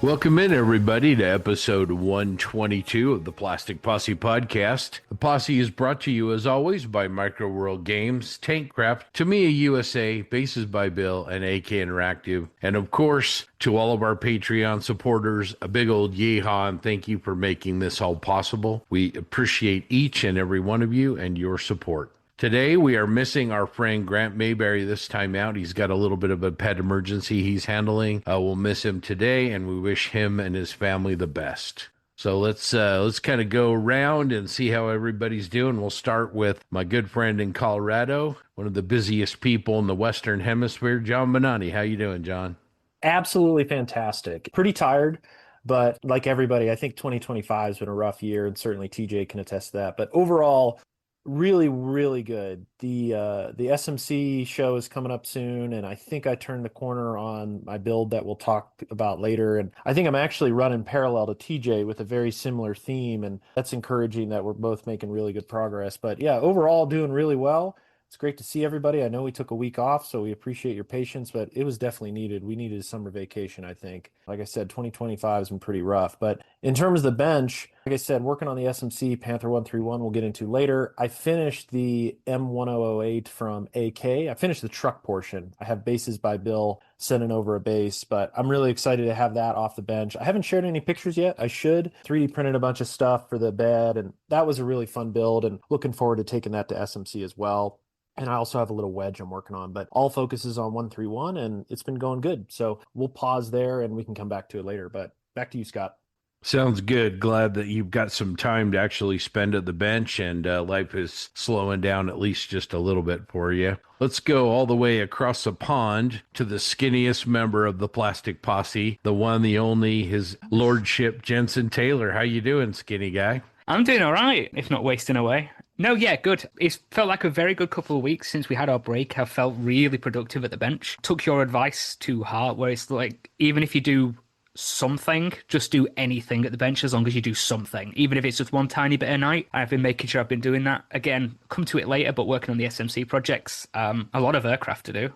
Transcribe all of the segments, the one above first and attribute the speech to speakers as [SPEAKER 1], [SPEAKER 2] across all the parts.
[SPEAKER 1] Welcome in, everybody, to episode 122 of the Plastic Posse podcast. The Posse is brought to you, as always, by Micro World Games, Tankcraft, Tamiya USA, Bases by Bill, and AK Interactive. And, of course, to all of our Patreon supporters, a big old yeehaw and thank you for making this all possible. We appreciate each and every one of you and your support. Today, we are missing our friend Grant Mayberry this time out. He's got a little bit of a pet emergency he's handling. We'll miss him today, and we wish him and his family the best. So let's kind of go around and see how everybody's doing. We'll start with my good friend in Colorado, one of the busiest people in the Western Hemisphere, John Bonani. How you doing, John?
[SPEAKER 2] Absolutely fantastic. Pretty tired, but like everybody, I think 2025 has been a rough year, and certainly TJ can attest to that. But overall, really, really good. The SMC show is coming up soon, and I think I turned the corner on my build that we'll talk about later. And I think I'm actually running parallel to TJ with a very similar theme, and that's encouraging that we're both making really good progress. But yeah, overall doing really well. It's great to see everybody. I know we took a week off, so we appreciate your patience, but it was definitely needed. We needed a summer vacation, I think. Like I said, 2025 has been pretty rough. But in terms of the bench, like I said, working on the SMC Panther 131, we'll get into later. I finished the M1008 from AK. I finished the truck portion. I have Bases by Bill sending over a base, but I'm really excited to have that off the bench. I haven't shared any pictures yet. I should. 3D printed a bunch of stuff for the bed, and that was a really fun build, and looking forward to taking that to SMC as well. And I also have a little wedge I'm working on, but all focuses on 131, and it's been going good. So we'll pause there and we can come back to it later. But back to you, Scott.
[SPEAKER 1] Sounds good. Glad that you've got some time to actually spend at the bench, and life is slowing down at least just a little bit for you. Let's go all the way across the pond to the skinniest member of the Plastic Posse, the one, the only, his lordship, Jensen Taylor. How you doing, skinny guy?
[SPEAKER 3] I'm doing all right, if not wasting away. No, yeah, good. It's felt like a very good couple of weeks since we had our break. I felt really productive at the bench. Took your advice to heart, where it's like, even if you do something, just do anything at the bench as long as you do something. Even if it's just one tiny bit a night. I've been making sure I've been doing that. Again, come to it later, but working on the SMC projects. A lot of aircraft to do.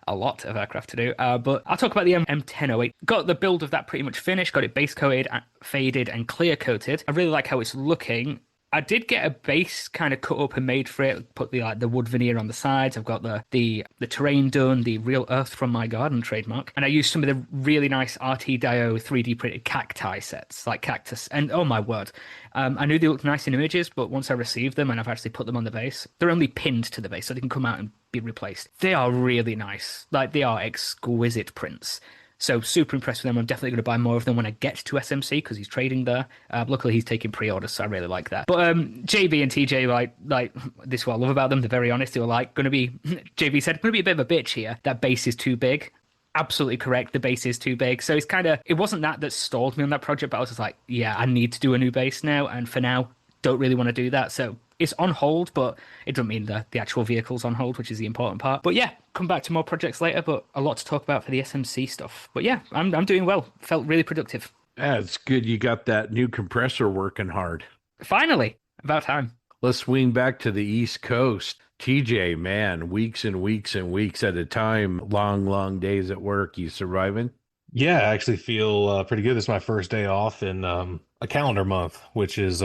[SPEAKER 3] A lot of aircraft to do. But I'll talk about the M1008. Got the build of that pretty much finished. Got it base coated, faded, and clear coated. I really like how it's looking. I did get a base kind of cut up and made for it. Put the wood veneer on the sides. I've got the terrain done, the real earth from my garden trademark, and I used some of the really nice RT Dio 3D printed cacti sets, like cactus. And oh my word, I knew they looked nice in images, but once I received them and I've actually put them on the base, they're only pinned to the base, so they can come out and be replaced. They are really nice. Like, they are exquisite prints. So super impressed with them. I'm definitely going to buy more of them when I get to SMC because he's trading there. Luckily, he's taking pre-orders, so I really like that. But JB and TJ, like this is what I love about them. They're very honest. They were like, going to be, JB said, going to be a bit of a bitch here. That base is too big. Absolutely correct. The base is too big. So it's kind of, it wasn't that stalled me on that project, but I was just like, yeah, I need to do a new base now. And for now, don't really want to do that. So it's on hold, but it doesn't mean the actual vehicle's on hold, which is the important part. But yeah, come back to more projects later, but a lot to talk about for the SMC stuff. But yeah, I'm doing well. Felt really productive.
[SPEAKER 1] Yeah, it's good you got that new compressor working hard.
[SPEAKER 3] Finally, about time.
[SPEAKER 1] Let's swing back to the East Coast. TJ, man, weeks and weeks and weeks at a time, long days at work. You surviving?
[SPEAKER 4] Yeah, I actually feel pretty good. This is my first day off in a calendar month, which is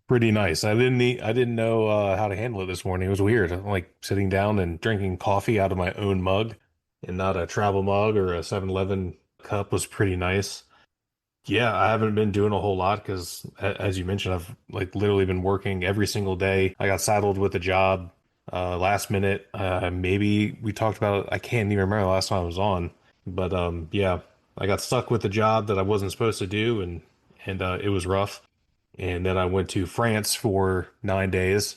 [SPEAKER 4] pretty nice. I didn't know how to handle it this morning. It was weird. I'm like sitting down and drinking coffee out of my own mug and not a travel mug or a 7-Eleven cup was pretty nice. Yeah, I haven't been doing a whole lot because, as you mentioned, I've like literally been working every single day. I got saddled with a job last minute. Maybe we talked about it. I can't even remember the last time I was on, but yeah, I got stuck with a job that I wasn't supposed to do, and it was rough. And then I went to France for 9 days,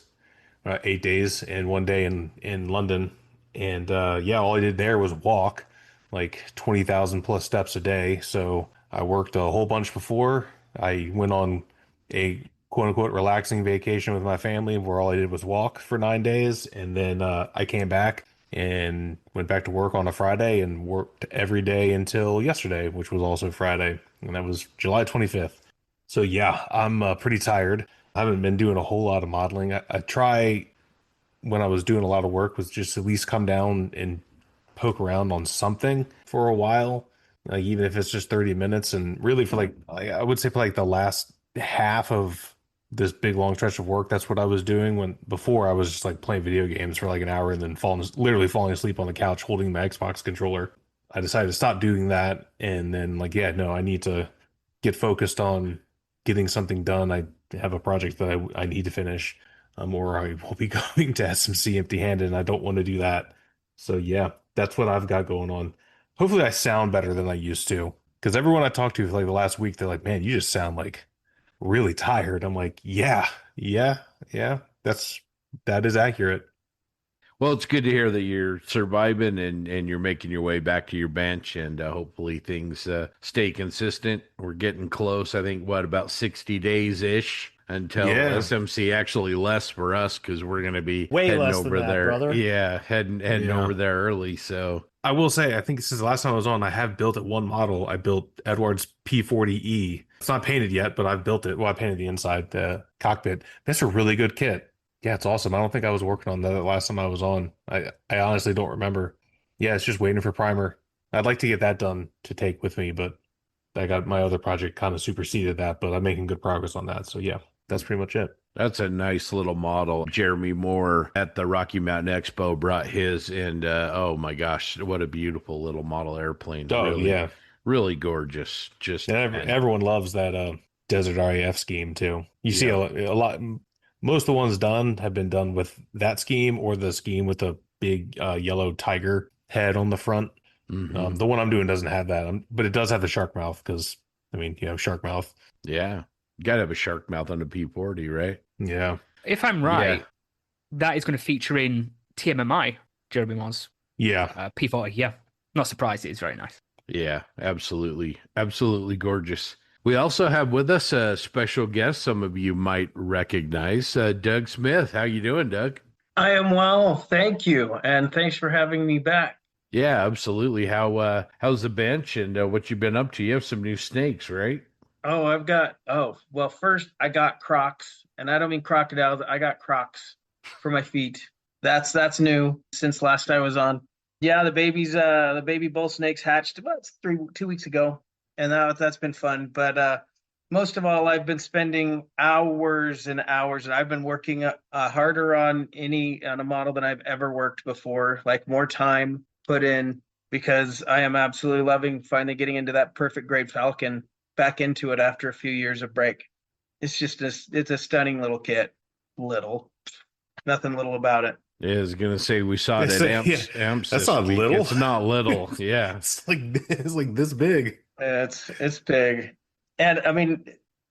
[SPEAKER 4] 8 days, and 1 day in London. And yeah, all I did there was walk like 20,000 plus steps a day. So I worked a whole bunch before. I went on a quote unquote relaxing vacation with my family where all I did was walk for 9 days. And then I came back and went back to work on a Friday and worked every day until yesterday, which was also Friday. And that was July 25th. So yeah, I'm pretty tired. I haven't been doing a whole lot of modeling. I try when I was doing a lot of work was just at least come down and poke around on something for a while. like even if it's just 30 minutes. And really for like I would say for like the last half of this big long stretch of work, that's what I was doing when before I was just like playing video games for like an hour and then literally falling asleep on the couch holding my Xbox controller. I decided to stop doing that, and then like yeah, no, I need to get focused on getting something done. I have a project that I need to finish, or I will be going to SMC empty-handed, and I don't want to do that. So yeah, that's what I've got going on. Hopefully, I sound better than I used to. Because everyone I talked to for like the last week, they're like, "Man, you just sound like really tired." I'm like, "Yeah, yeah, yeah. That is accurate."
[SPEAKER 1] Well, it's good to hear that you're surviving and you're making your way back to your bench, and hopefully things stay consistent. We're getting close. I think, what, about 60 days ish until
[SPEAKER 4] Yeah,
[SPEAKER 1] SMC, actually less for us because we're going to be
[SPEAKER 2] Way
[SPEAKER 1] heading
[SPEAKER 2] less than
[SPEAKER 1] over
[SPEAKER 2] that,
[SPEAKER 1] there.
[SPEAKER 2] brother.
[SPEAKER 1] Yeah, heading
[SPEAKER 4] yeah.
[SPEAKER 1] over there early. So,
[SPEAKER 4] I will say, I think since the last time I was on, I have built it one model. I built Edward's P40E. It's not painted yet, but I've built it. Well, I painted the inside, the cockpit. That's a really good kit. Yeah, it's awesome. I don't think I was working on that the last time I was on. I honestly don't remember. Yeah, it's just waiting for primer. I'd like to get that done to take with me, but I got my other project kind of superseded that, but I'm making good progress on that. So yeah, that's pretty much it.
[SPEAKER 1] that's a nice little model. Jeremy Moore at the Rocky Mountain Expo brought his, and oh my gosh, what a beautiful little model airplane.
[SPEAKER 4] Oh
[SPEAKER 1] Really,
[SPEAKER 4] yeah.
[SPEAKER 1] really gorgeous. Just,
[SPEAKER 4] And
[SPEAKER 1] and
[SPEAKER 4] everyone loves that Desert RAF scheme too. You see
[SPEAKER 1] yeah.
[SPEAKER 4] a lot. Most of the ones done have been done with that scheme or the scheme with the big yellow tiger head on the front.
[SPEAKER 1] Hmm.
[SPEAKER 4] The one I'm doing doesn't have that, but it does have the shark mouth because I mean, you know, shark mouth.
[SPEAKER 1] Yeah. Got to have a shark mouth on a P40, right?
[SPEAKER 4] Yeah,
[SPEAKER 3] If I'm right, that is going to feature in TMMI, Jeremy Moss,
[SPEAKER 4] yeah,
[SPEAKER 3] P40. Yeah, not surprised. It is very nice.
[SPEAKER 1] Yeah, absolutely. Absolutely gorgeous. We also have with us a special guest some of you might recognize, Doug Smith. How you doing, Doug?
[SPEAKER 5] I am well, thank you, and thanks for having me back.
[SPEAKER 1] Yeah, absolutely. How's the bench and what you been up to? You have some new snakes, right?
[SPEAKER 5] Well, first I got Crocs, and I don't mean crocodiles. I got Crocs for my feet. That's new since last I was on. Yeah, the baby bull snakes hatched about 2 weeks ago, and that's been fun. But most of all, I've been spending hours and hours, and I've been working harder on a model than I've ever worked before, like more time put in because I am absolutely loving finally getting into that perfect grade Falcon back into it after a few years of break. It's a stunning little kit. Little, nothing little about it.
[SPEAKER 1] Yeah, I was gonna say we saw it
[SPEAKER 4] It's
[SPEAKER 1] at
[SPEAKER 4] like- yeah,
[SPEAKER 1] Amps
[SPEAKER 4] that's
[SPEAKER 1] this
[SPEAKER 4] not
[SPEAKER 1] week.
[SPEAKER 4] little.
[SPEAKER 1] It's not little. Yeah.
[SPEAKER 4] it's like this big.
[SPEAKER 5] It's big, and I mean,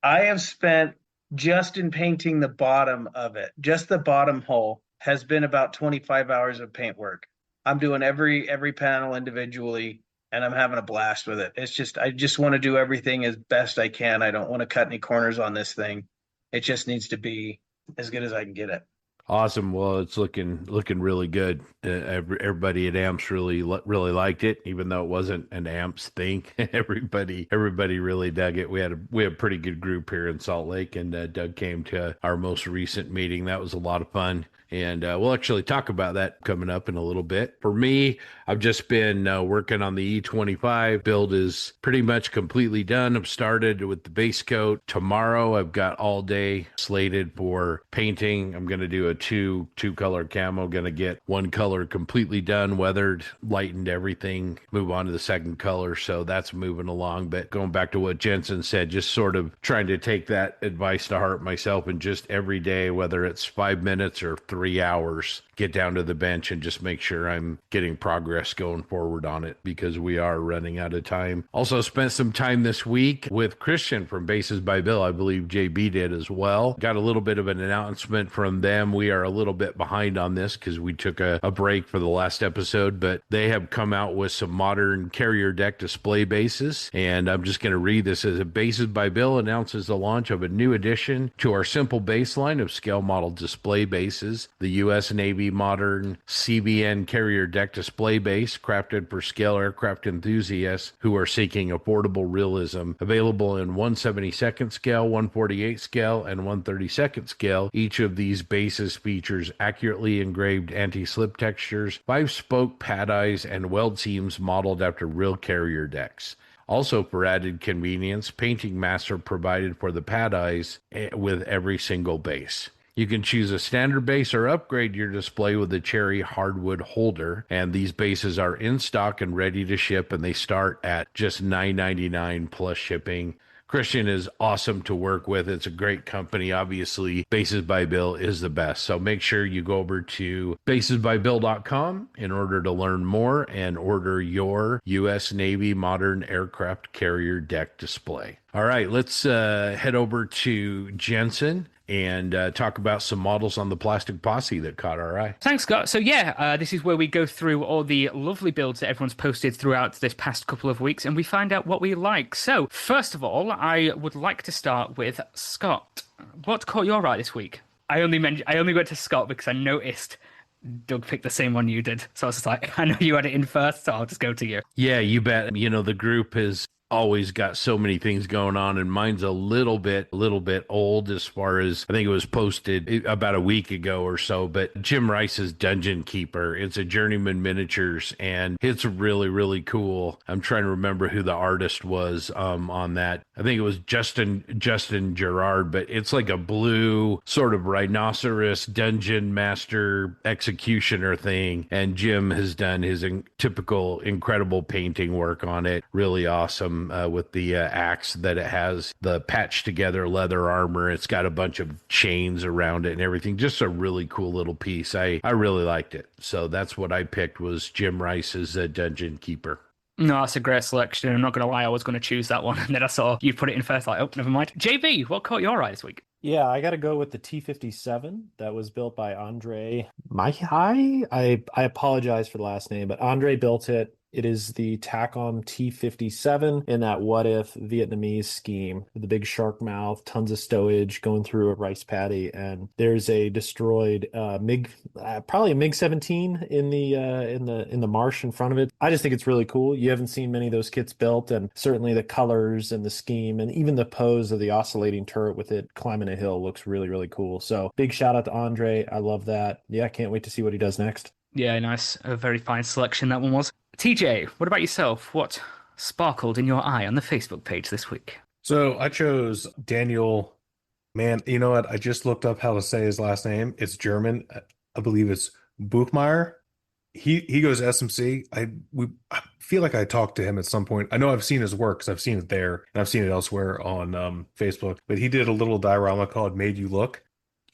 [SPEAKER 5] I have spent just in painting the bottom of it, just the bottom hole has been about 25 hours of paint work. I'm doing every panel individually, and I'm having a blast with it. I just want to do everything as best I can. I don't want to cut any corners on this thing. It just needs to be as good as I can get it.
[SPEAKER 1] Awesome. Well, it's looking really good. Everybody at Amps really liked it, even though it wasn't an Amps thing. everybody really dug it. We had a pretty good group here in Salt Lake, and Doug came to our most recent meeting. That was a lot of fun. And we'll actually talk about that coming up in a little bit. For me, I've just been working on the E25. Build is pretty much completely done. I've started with the base coat. Tomorrow, I've got all day slated for painting. I'm going to do a two color camo. Going to get one color completely done, weathered, lightened everything, move on to the second color. So that's moving along. But going back to what Jensen said, just sort of trying to take that advice to heart myself, and just every day, whether it's 5 minutes or 3 hours, get down to the bench and just make sure I'm getting progress going forward on it, because we are running out of time. Also spent some time this week with Christian from Bases by Bill. I believe JB did as well. Got a little bit of an announcement from them. We are a little bit behind on this because we took a break for the last episode, but they have come out with some modern carrier deck display bases, and I'm just going to read this as Bases by Bill announces the launch of a new addition to our simple baseline of scale model display bases the U.S. Navy modern CBN carrier deck display base, crafted for scale aircraft enthusiasts who are seeking affordable realism. Available in 1/72nd scale, 1/48 scale, and 1/32nd scale. Each of these bases features accurately engraved anti-slip textures, 5-spoke pad eyes, and weld seams modeled after real carrier decks. Also, for added convenience, painting masks are provided for the pad eyes with every single base. You can choose a standard base or upgrade your display with a cherry hardwood holder, and these bases are in stock and ready to ship, and they start at just $9.99 plus shipping. Christian is awesome to work with. It's a great company. Obviously, Bases by Bill is the best. So make sure you go over to basesbybill.com in order to learn more and order your U.S. Navy modern aircraft carrier deck display. All right, let's head over to Jensen and talk about some models on the Plastic Posse that caught our eye.
[SPEAKER 3] Thanks, Scott. So yeah, this is where we go through all the lovely builds that everyone's posted throughout this past couple of weeks, and we find out what we like. So first of all, I would like to start with Scott. What caught your eye this week? I only went to Scott because I noticed Doug picked the same one you did. So I was just like, I know you had it in first, so I'll just go to you.
[SPEAKER 1] Yeah, you bet. You know, the group has always got so many things going on, and mine's a little bit old as far as, I think it was posted about a week ago or so, but Jim Rice's Dungeon Keeper. It's a Journeyman Miniatures, and it's really, really cool. I'm trying to remember who the artist was on that. I think it was Justin Gerard, but it's like a blue sort of rhinoceros dungeon master executioner thing, and Jim has done his typical incredible painting work on it. Really awesome. With the axe that it has, the patched together leather armor. It's got a bunch of chains around it and everything. Just a really cool little piece. I really liked it. So that's what I picked, was Jim Rice's Dungeon Keeper.
[SPEAKER 3] No, that's a great selection. I'm not going to lie, I was going to choose that one. And then I saw you put it in first, like, oh, never mind. JB, what caught your eye this week?
[SPEAKER 2] Yeah, I got to go with the T-57 that was built by Andre Maihai. I apologize for the last name, but Andre built it. It is the TACOM T-57 in that what if Vietnamese scheme, the big shark mouth, tons of stowage going through a rice paddy, and there's a destroyed MiG, probably a MiG-17 in the marsh in front of it. I just think it's really cool. You haven't seen many of those kits built, and certainly the colors and the scheme and even the pose of the oscillating turret with it climbing a hill looks really, really cool. So big shout out to Andre. I love that. Yeah, can't wait to see what he does next.
[SPEAKER 3] Yeah, nice. A very fine selection that one was. TJ, what about yourself? What sparkled in your eye on the Facebook page this week?
[SPEAKER 4] So I chose Daniel. Man, you know what? I just looked up how to say his last name. It's German. I believe it's Buchmeyer. He goes SMC. I feel like I talked to him at some point. I know I've seen his work because I've seen it there and I've seen it elsewhere on Facebook. But he did a little diorama called Made You Look.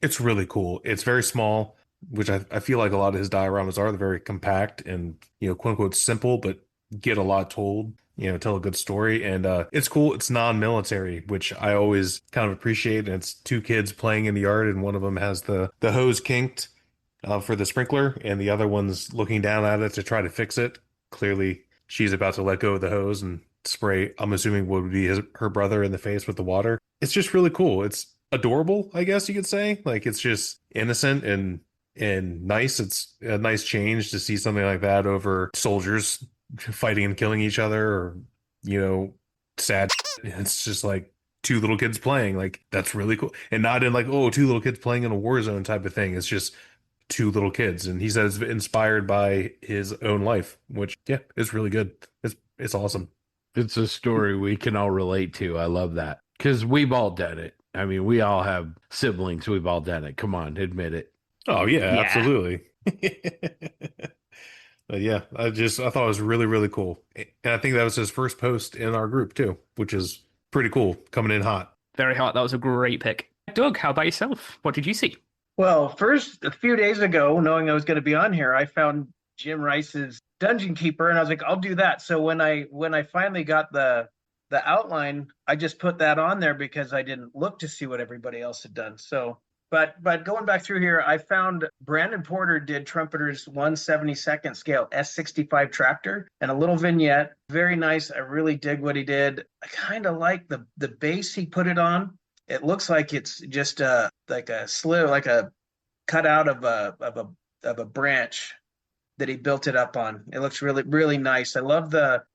[SPEAKER 4] It's really cool. It's very small, which I feel like a lot of his dioramas are. They're very compact and, you know, quote unquote simple, but get a lot told, you know, tell a good story. And it's cool. It's non-military, which I always kind of appreciate. And it's two kids playing in the yard, and one of them has the hose kinked for the sprinkler, and the other one's looking down at it to try to fix it. Clearly, she's about to let go of the hose and spray, I'm assuming would be her brother in the face with the water. It's just really cool. It's adorable, I guess you could say. Like, it's just innocent and nice. It's a nice change to see something like that over soldiers fighting and killing each other, or, you know, sad. It's just like two little kids playing. Like, that's really cool. And not in like, oh, two little kids playing in a war zone type of thing. It's just two little kids. And he says it's inspired by his own life, which, yeah, is really good. It's awesome.
[SPEAKER 1] It's a story we can all relate to. I love that, because we've all done it. I mean, we all have siblings. We've all done it. Come on, admit it.
[SPEAKER 4] Oh yeah, absolutely. But yeah, I thought it was really, really cool. And I think that was his first post in our group too, which is pretty cool, coming in hot.
[SPEAKER 3] Very hot. That was a great pick. Doug, how about yourself? What did you see?
[SPEAKER 5] Well, first, a few days ago, knowing I was going to be on here, I found Jim Rice's Dungeon Keeper, and I was like, I'll do that. So when I finally got the outline, I just put that on there because I didn't look to see what everybody else had done. So, but going back through here, I found Brandon Porter did Trumpeter's 1/72nd scale S65 tractor and a little vignette. Very nice. I really dig what he did. I kind of like the base he put it on. It looks like it's just like a sleeve, like a cut out of a branch that he built it up on. It looks really, really nice. I love the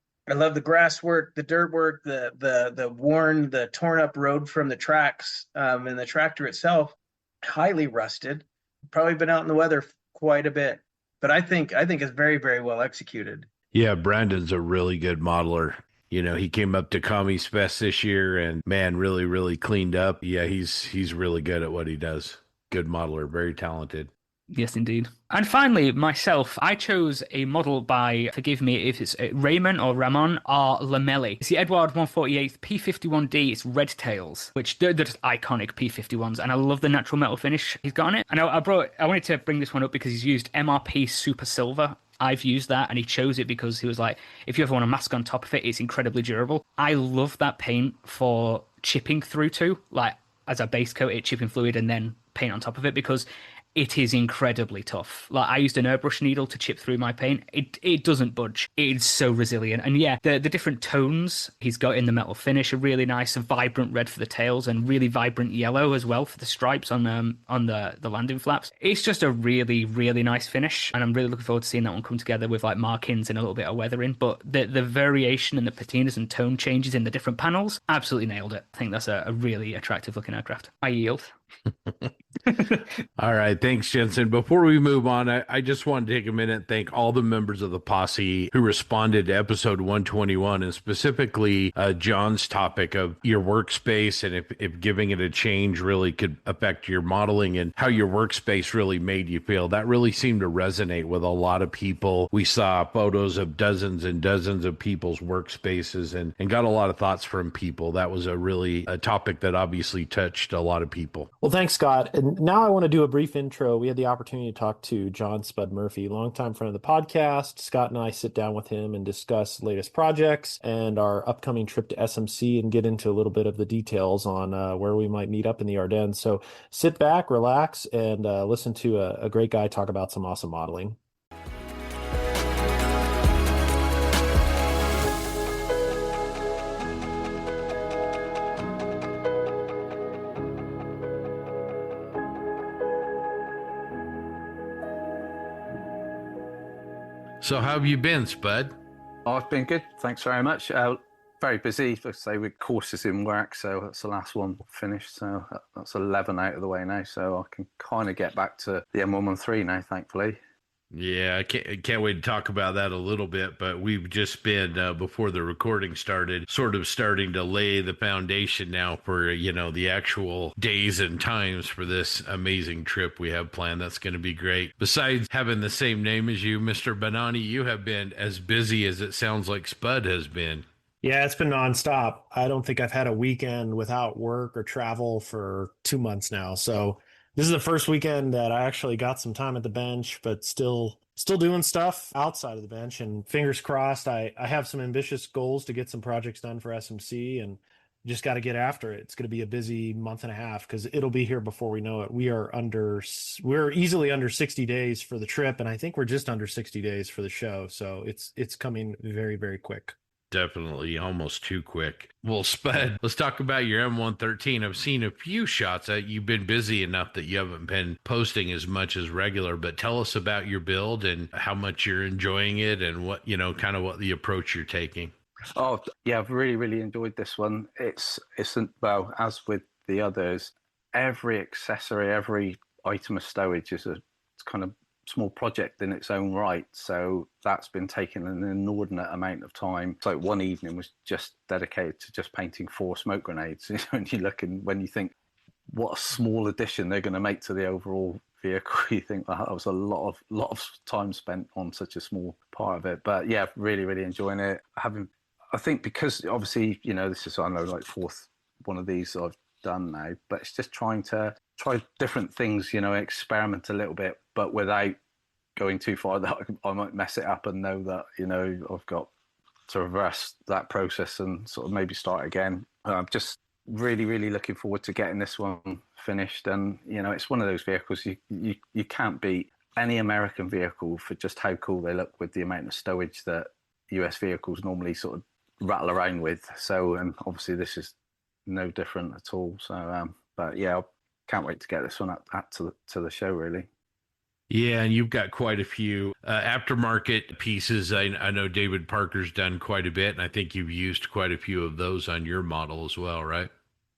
[SPEAKER 5] grass work, the dirt work, the torn up road from the tracks, and the tractor itself, highly rusted. Probably been out in the weather quite a bit, but I think it's very, very well executed.
[SPEAKER 1] Yeah, Brandon's a really good modeler. You know, he came up to Commies Fest this year and man, really, really cleaned up. Yeah, he's really good at what he does. Good modeler, very talented.
[SPEAKER 3] Yes, indeed. And finally, myself, I chose a model by, forgive me if it's Raymond or Ramon R. Lamelli. It's the Edward 148th P51D. It's Red Tails, which they're just iconic P51s. And I love the natural metal finish he's got on it. And I wanted to bring this one up because he's used MRP Super Silver. I've used that, and he chose it because he was like, if you ever want a mask on top of it, it's incredibly durable. I love that paint for chipping through to, like as a base coat, it chipping fluid and then paint on top of it, because it is incredibly tough. Like, I used an airbrush needle to chip through my paint. It doesn't budge. It's so resilient. And yeah, the different tones he's got in the metal finish are really nice. A vibrant red for the tails and really vibrant yellow as well for the stripes on the landing flaps. It's just a really, really nice finish. And I'm really looking forward to seeing that one come together with like markings and a little bit of weathering. But the variation and the patinas and tone changes in the different panels, absolutely nailed it. I think that's a really attractive looking aircraft. I yield.
[SPEAKER 1] All right. Thanks, Jensen. Before we move on, I just want to take a minute and thank all the members of the posse who responded to episode 121, and specifically John's topic of your workspace and if giving it a change really could affect your modeling and how your workspace really made you feel. That really seemed to resonate with a lot of people. We saw photos of dozens and dozens of people's workspaces and got a lot of thoughts from people. That was a topic that obviously touched a lot of people.
[SPEAKER 2] Well, thanks, Scott. And now I want to do a brief intro. We had the opportunity to talk to John Spud Murphy, longtime friend of the podcast. Scott and I sit down with him and discuss latest projects and our upcoming trip to SMC and get into a little bit of the details on where we might meet up in the Ardennes. So sit back, relax, and listen to a great guy talk about some awesome modeling.
[SPEAKER 1] So how have you been, Spud?
[SPEAKER 6] I've been good, thanks very much. Very busy, let's say, with courses in work, so that's the last one finished, so that's 11 out of the way now, so I can kind of get back to the M113 now, thankfully.
[SPEAKER 1] Yeah, I can't wait to talk about that a little bit, but we've just been, before the recording started, sort of starting to lay the foundation now for, the actual days and times for this amazing trip we have planned. That's going to be great. Besides having the same name as you, Mr. Banani, you have been as busy as it sounds like Spud has been.
[SPEAKER 2] Yeah, it's been nonstop. I don't think I've had a weekend without work or travel for 2 months now. So this is the first weekend that I actually got some time at the bench, but still doing stuff outside of the bench. And fingers crossed, I have some ambitious goals to get some projects done for SMC, and just got to get after it. It's going to be a busy month and a half because it'll be here before we know it. We're easily under 60 days for the trip, and I think we're just under 60 days for the show. So it's coming very, very quick.
[SPEAKER 1] Definitely almost too quick. Well, Spud, let's talk about your M113. I've seen a few shots. You've been busy enough that you haven't been posting as much as regular, but tell us about your build and how much you're enjoying it and what, kind of what the approach you're taking.
[SPEAKER 6] Oh, yeah, I've really, really enjoyed this one. It's well, as with the others, every accessory, every item of stowage it's kind of small project in its own right, so that's been taking an inordinate amount of time. So one evening was just dedicated to just painting 4 smoke grenades. When you think what a small addition they're going to make to the overall vehicle, you think that was a lot of time spent on such a small part of it. But yeah, really, really enjoying it. I think because obviously this is, I know, like 4th one of these I've done now, but it's just trying different things, experiment a little bit, but without going too far that I might mess it up and know that, I've got to reverse that process and sort of maybe start again. I'm just really, really looking forward to getting this one finished. And, it's one of those vehicles you can't beat any American vehicle for just how cool they look with the amount of stowage that US vehicles normally sort of rattle around with. So, and obviously this is no different at all. So, but yeah, I'll can't wait to get this one up to the show, really.
[SPEAKER 1] Yeah, and you've got quite a few aftermarket pieces. I know David Parker's done quite a bit, and I think you've used quite a few of those on your model as well, right?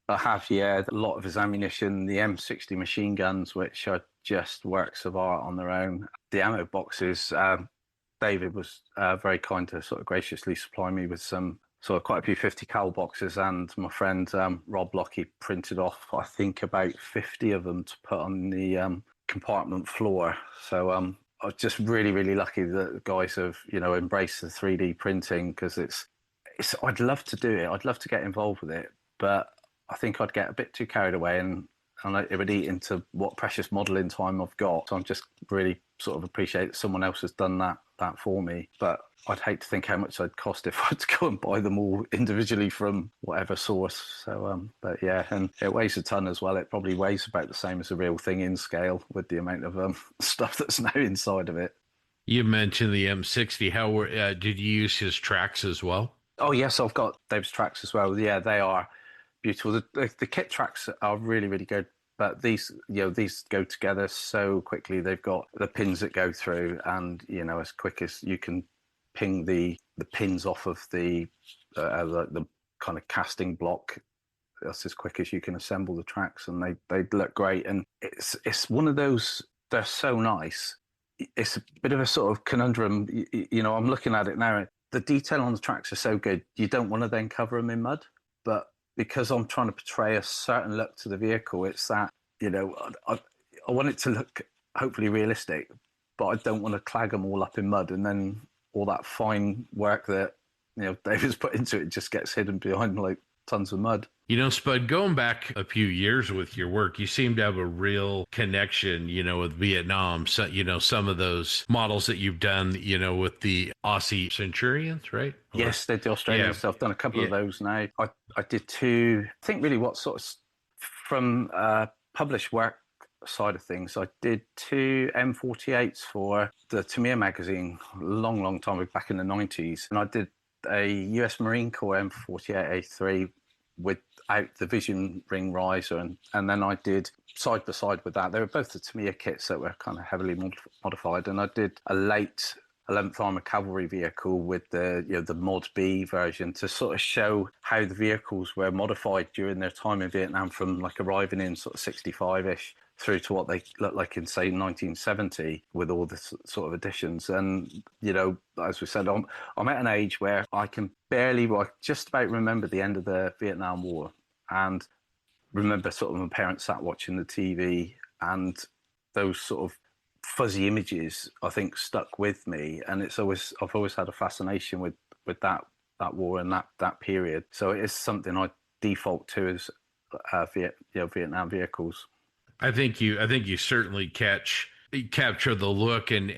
[SPEAKER 6] I have, yeah, a lot of his ammunition, the M60 machine guns, which are just works of art on their own. The ammo boxes, David was very kind to sort of graciously supply me with some sort of quite a few 50 cal boxes, and my friend Rob Lockie printed off, I think, about 50 of them to put on the compartment floor. So I was just really, really lucky that the guys have, embraced the 3D printing, because it's I'd love to do it. I'd love to get involved with it, but I think I'd get a bit too carried away, and it would eat into what precious modelling time I've got. So I'm just really sort of appreciate that someone else has done that for me. But I'd hate to think how much I'd cost if I had to go and buy them all individually from whatever source. So, but yeah, and it weighs a ton as well. It probably weighs about the same as a real thing in scale with the amount of stuff that's now inside of it.
[SPEAKER 1] You mentioned the M60. How did you use his tracks as well?
[SPEAKER 6] Oh yes, I've got Dave's tracks as well. Yeah, they are beautiful. The kit tracks are really, really good. But these go together so quickly. They've got the pins that go through, and as quick as you can ping the pins off of the kind of casting block, that's as quick as you can assemble the tracks, and they look great. And it's one of those, they're so nice. It's a bit of a sort of conundrum. I'm looking at it now. The detail on the tracks are so good. You don't want to then cover them in mud, but because I'm trying to portray a certain look to the vehicle, it's that, I want it to look hopefully realistic, but I don't want to clag them all up in mud, and then all that fine work that David's put into it just gets hidden behind like tons of mud.
[SPEAKER 1] Spud, going back a few years with your work, you seem to have a real connection, with Vietnam. So, some of those models that you've done, with the Aussie Centurions, right?
[SPEAKER 6] Yes, they did the Australian stuff. I've done a couple of those now. I did two. I think really what sort of from published work side of things, I did two M48s for the Tamiya magazine a long, long time back in the 90s. And I did a US Marine Corps M48A3 without the vision ring riser, and then I did side by side with that. They were both the Tamiya kits that were kind of heavily modified, and I did a late 11th Armored Cavalry vehicle with the Mod B version to sort of show how the vehicles were modified during their time in Vietnam, from like arriving in sort of 65-ish through to what they look like in, say, 1970, with all the sort of additions. And, as we said, I'm at an age where I can just about remember the end of the Vietnam War, and remember sort of my parents sat watching the TV, and those sort of fuzzy images, I think, stuck with me. And I've always had a fascination with that war and that period. So it is something I default to as Vietnam vehicles.
[SPEAKER 1] I think you certainly capture the look, and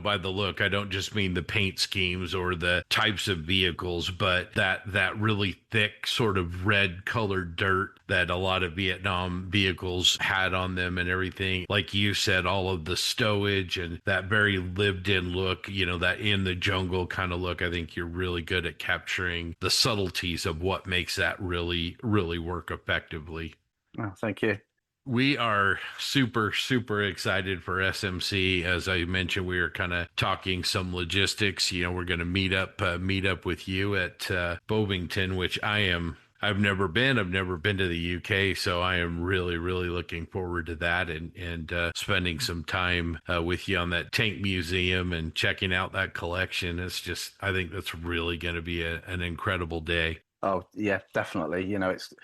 [SPEAKER 1] by the look, I don't just mean the paint schemes or the types of vehicles, but that really thick sort of red colored dirt that a lot of Vietnam vehicles had on them and everything. Like you said, all of the stowage and that very lived in look, that in the jungle kind of look. I think you're really good at capturing the subtleties of what makes that really, really work effectively.
[SPEAKER 6] Oh, thank you.
[SPEAKER 1] We are super, super excited for SMC. As I mentioned, we are kind of talking some logistics. We're going to meet up with you at Bovington, which I've never been to the UK. So I am really, really looking forward to that and spending some time with you on that tank museum and checking out that collection. I think that's really going to be an incredible day.
[SPEAKER 6] Oh yeah, definitely. It's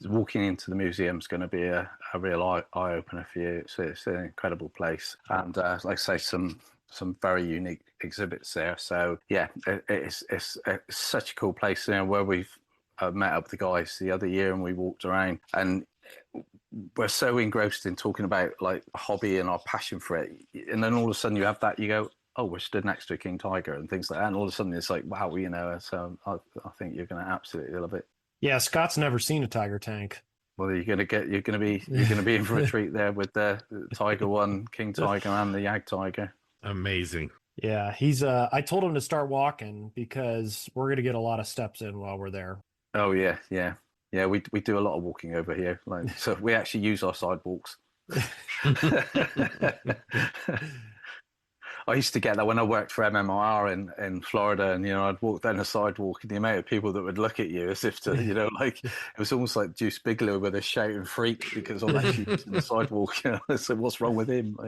[SPEAKER 6] walking into the museum is going to be a real eye opener for you. It's an incredible place, and like I say, some very unique exhibits there. So yeah, it's such a cool place. Where we've met up with the guys the other year, and we walked around, and we're so engrossed in talking about like a hobby and our passion for it, and then all of a sudden you have that, you go, oh, we're stood next to a King Tiger and things like that, and all of a sudden it's like, wow, so I think you're going to absolutely love it.
[SPEAKER 2] Yeah, Scott's never seen a Tiger tank.
[SPEAKER 6] Well, you're going to be in for a treat there with the Tiger One, King Tiger, and the Jag Tiger.
[SPEAKER 1] Amazing.
[SPEAKER 2] Yeah, he's. I told him to start walking because we're going to get a lot of steps in while we're there.
[SPEAKER 6] Oh yeah, yeah. Yeah, we do a lot of walking over here. Like, so we actually use our sidewalks. I used to get that when I worked for MMR in Florida, and I'd walk down the sidewalk, and the amount of people that would look at you as if to, like it was almost like Deuce Bigalow with a shouting freak because I'm actually using the sidewalk. So what's wrong with him?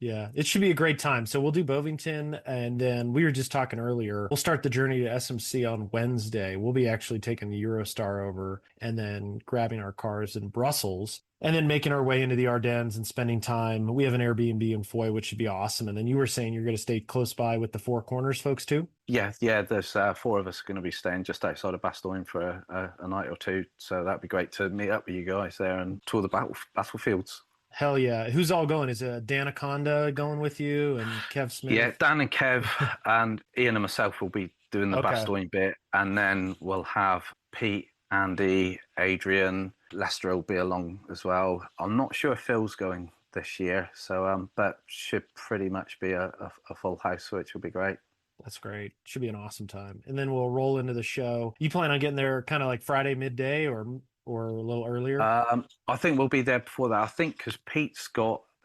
[SPEAKER 2] Yeah, it should be a great time. So we'll do Bovington, and then we were just talking earlier, we'll start the journey to SMC on Wednesday. We'll be actually taking the Eurostar over and then grabbing our cars in Brussels and then making our way into the Ardennes and spending time. We have an Airbnb in Foy, which should be awesome. And then you were saying you're going to stay close by with the Four Corners folks too?
[SPEAKER 6] Yeah. There's 4 of us going to be staying just outside of Bastogne for a night or two. So that'd be great to meet up with you guys there and tour the battlefields.
[SPEAKER 2] Hell yeah. Who's all going? Is Dan Aconda going with you and Kev Smith?
[SPEAKER 6] Yeah, Dan and Kev and Ian and myself will be doing the Bastogne bit. And then we'll have Pete, Andy, Adrian, Lester will be along as well. I'm not sure if Phil's going this year. So, but should pretty much be a full house, which will be great.
[SPEAKER 2] That's great. Should be an awesome time. And then we'll roll into the show. You plan on getting there kind of like Friday midday or a little earlier?
[SPEAKER 6] I think we'll be there before that. I think because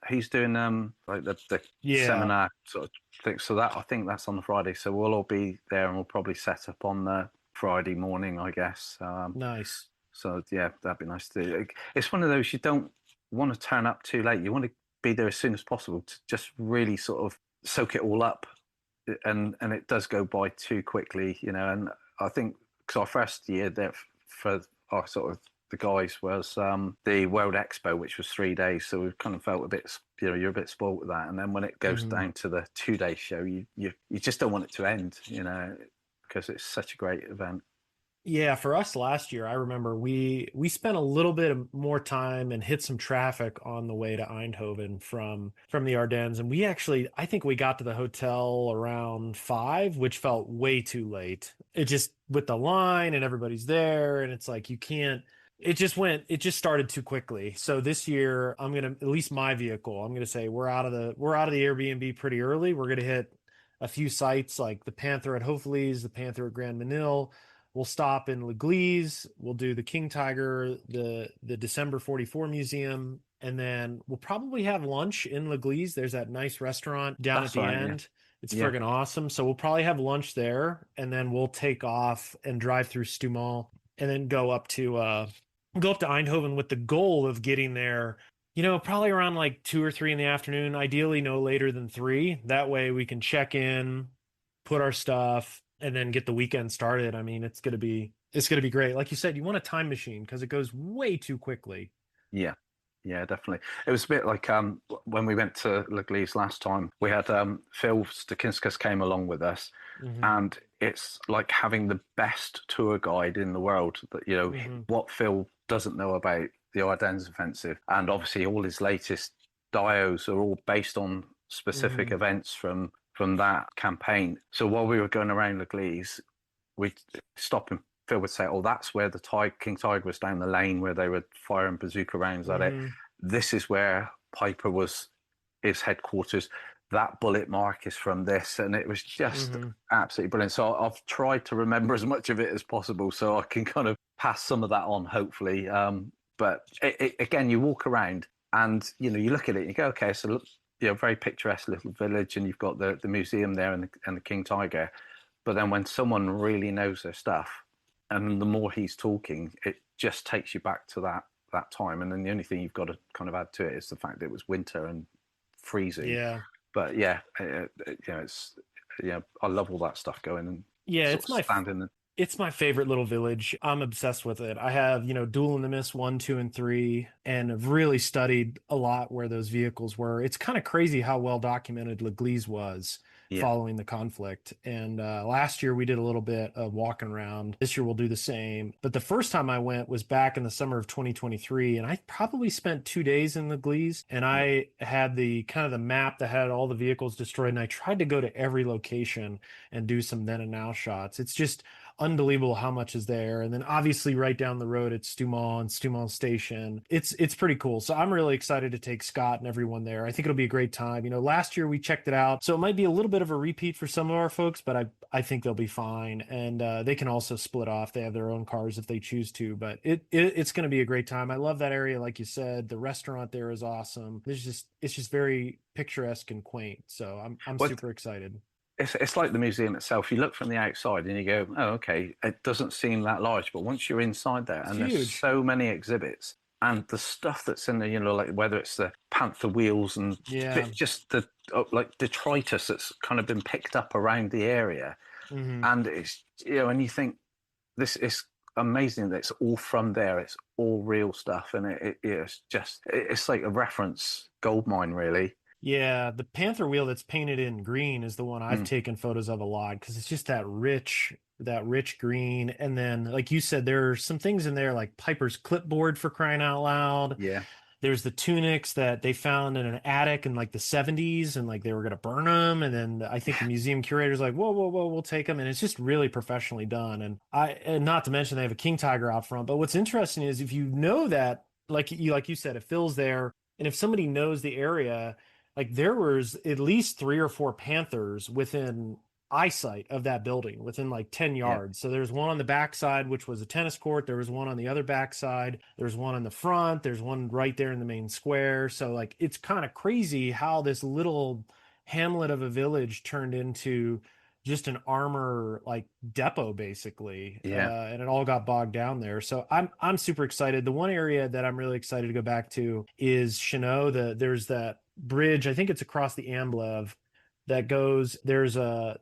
[SPEAKER 6] he's doing like the seminar sort of thing. So that I think that's on the Friday. So we'll all be there and we'll probably set up on the Friday morning, I guess.
[SPEAKER 2] Nice.
[SPEAKER 6] So yeah, that'd be nice to do. It's one of those you don't want to turn up too late. You want to be there as soon as possible to just really sort of soak it all up. And it does go by too quickly, And I think because our first year there for our sort of the guys was the World Expo, which was 3 days. So we kind of felt a bit, you're a bit spoiled with that. And then when it goes down to the 2-day show, you just don't want it to end, because it's such a great event.
[SPEAKER 2] Yeah, for us last year, I remember we spent a little bit more time and hit some traffic on the way to Eindhoven from the Ardennes, and I think we got to the hotel around 5, which felt way too late. It just with the line and everybody's there, and it's like you can't. It just started too quickly. So this year, I'm gonna, at least my vehicle, I'm gonna say we're out of the Airbnb pretty early. We're gonna hit a few sites like the Panther at Hopefully's, the Panther at Grand Menil. We'll stop in L'Église. We'll do the King Tiger, the December 44 Museum, and then we'll probably have lunch in L'Église. There's that nice restaurant down at the end. Yeah. It's friggin' awesome. So we'll probably have lunch there, and then we'll take off and drive through Stumont, and then go up to Eindhoven with the goal of getting there, probably around like 2 or 3 in the afternoon. Ideally, no later than 3. That way we can check in, put our stuff, and then get the weekend started. I mean, it's gonna be great. Like you said, you want a time machine because it goes way too quickly.
[SPEAKER 6] Yeah, definitely. It was a bit like when we went to L'Église last time. We had Phil Stakinskas came along with us, and it's like having the best tour guide in the world. That what Phil doesn't know about the Ardennes offensive, and obviously all his latest dios are all based on specific events from that campaign. So while we were going around L'Église, we'd stop and Phil would say, that's where the King Tiger was down the lane where they were firing bazooka rounds at it. This is where Piper was his headquarters. That bullet mark is from this. And it was just absolutely brilliant. So I've tried to remember as much of it as possible so I can kind of pass some of that on, hopefully. But again, you walk around and, you look at it and you go, okay, so look, very picturesque little village, and you've got the museum there and the King Tiger. But then when someone really knows their stuff, and the more he's talking, it just takes you back to that time. And then the only thing you've got to kind of add to it is the fact that it was winter and freezing.
[SPEAKER 2] Yeah.
[SPEAKER 6] But it's I love all that stuff going. And
[SPEAKER 2] it's my favorite little village. I'm obsessed with it. I have, Duel in the Mist 1, 2, and 3, and have really studied a lot where those vehicles were. It's kind of crazy how well documented L'Église was following the conflict. And last year we did a little bit of walking around. This year we'll do the same. But the first time I went was back in the summer of 2023, and I probably spent 2 days in L'Église, and I had the kind of the map that had all the vehicles destroyed, and I tried to go to every location and do some then and now shots. It's just unbelievable how much is there. And then obviously right down the road at Stumont and Stumont Station. It's pretty cool. So I'm really excited to take Scott and everyone there. I think it'll be a great time. You know, last year we checked it out, so it might be a little bit of a repeat for some of our folks, but I think they'll be fine. And they can also split off. They have their own cars if they choose to, but it's going to be a great time. I love that area. Like you said, the restaurant there is awesome. It's just very picturesque and quaint. So I'm super excited.
[SPEAKER 6] It's like the museum itself. You look from the outside and you go, oh, okay, it doesn't seem that large. But once you're inside there, and there's so many exhibits, and the stuff that's in there, you know, like whether it's the panther wheels and just the like detritus that's kind of been picked up around the area, and it's, you know, and you think this is amazing that it's all from there. It's all real stuff, and it's like a reference goldmine, really.
[SPEAKER 2] Yeah, the panther wheel that's painted in green is the one I've taken photos of a lot because it's just that rich green. And then, like you said, there are some things in there like Piper's clipboard, for crying out loud.
[SPEAKER 6] Yeah.
[SPEAKER 2] There's the tunics that they found in an attic in like the 70s, and like they were going to burn them. And then I think the museum curator's like, whoa, we'll take them. And it's just really professionally done. And not to mention they have a king tiger out front. But what's interesting is if you know that, like you said, it fills there. And if somebody knows the area, like there was at least 3 or 4 panthers within eyesight of that building, within like 10 yards. So there's one on the backside, which was a tennis court. There was one on the other backside. There's one in the front. There's one right there in the main square. So like, it's kind of crazy how this little hamlet of a village turned into just an armor like depot basically. And it all got bogged down there. So I'm super excited. The one area that I'm really excited to go back to is Chenot. There's that bridge, I think it's across the Amblev, that goes, there's a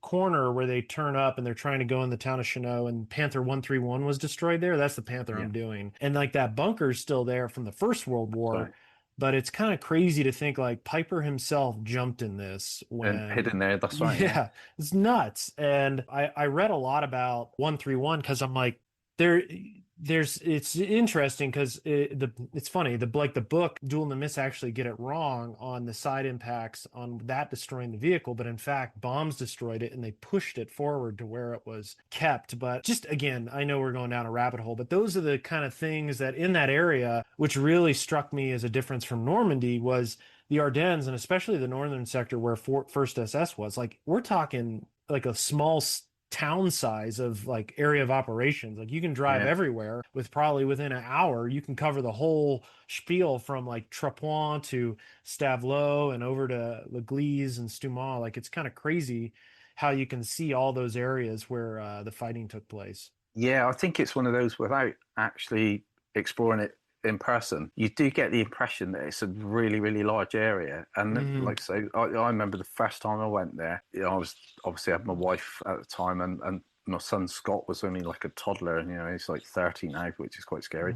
[SPEAKER 2] corner where they turn up and they're trying to go in the town of Chenot, and Panther 131 was destroyed there. That's the Panther I'm doing. And like that bunker's still there from the First World War. Right. But it's kind of crazy to think like Piper himself jumped in this and
[SPEAKER 6] hid in there. That's right.
[SPEAKER 2] Yeah, it's nuts. And I read a lot about 131 because I'm like, it's interesting because it's funny, the book Duel in the Mist actually get it wrong on the side impacts on that destroying the vehicle, but in fact bombs destroyed it and they pushed it forward to where it was kept. But just again, I know we're going down a rabbit hole, but those are the kind of things that in that area, which really struck me as a difference from Normandy, was the Ardennes, and especially the northern sector where First SS was. Like, we're talking like a small town size of like area of operations. Like, you can drive everywhere with probably within an hour you can cover the whole spiel from like Trapoint to Stavelot and over to L'Église and Stumont. Like, it's kind of crazy how you can see all those areas where the fighting took place.
[SPEAKER 6] I think it's one of those, without actually exploring it in person, you do get the impression that it's a really, really large area. And like I say, I remember the first time I went there, you know, I was obviously had my wife at the time, and my son Scott was only like a toddler, and you know, he's like 30 now, which is quite scary.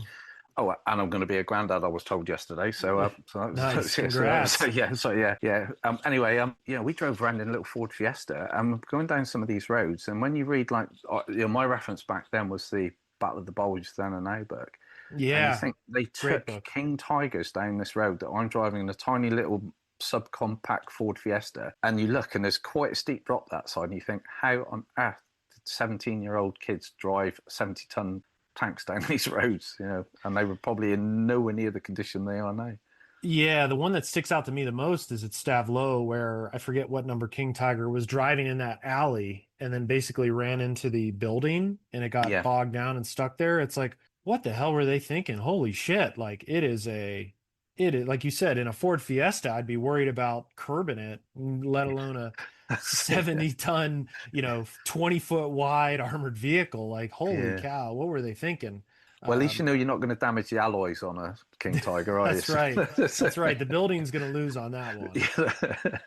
[SPEAKER 6] Oh, and I'm going to be a granddad, I was told yesterday. So
[SPEAKER 2] nice. Congrats.
[SPEAKER 6] Anyway, you know, we drove around in a little Ford Fiesta, and going down some of these roads, and when you read, like, you know, my reference back then was the Battle of the Bulge, then in Auberg.
[SPEAKER 2] Yeah,
[SPEAKER 6] and you think they took King Tigers down this road that I'm driving in a tiny little subcompact Ford Fiesta, and you look and there's quite a steep drop that side, and you think, how on earth did 17-year-old kids drive 70-ton tanks down these roads? You know, and they were probably in nowhere near the condition they are now.
[SPEAKER 2] Yeah, the one that sticks out to me the most is at Stavelot, where I forget what number King Tiger was driving in that alley and then basically ran into the building, and it got bogged down and stuck there. It's like, what the hell were they thinking? Holy shit. Like, it is like you said, in a Ford Fiesta, I'd be worried about curbing it, let alone a 70-ton, you know, 20-foot wide armored vehicle. Like, holy cow, what were they thinking?
[SPEAKER 6] Well, at least you know you're not going to damage the alloys on a King Tiger, are you?
[SPEAKER 2] That's right. That's right. The building's going to lose on that one.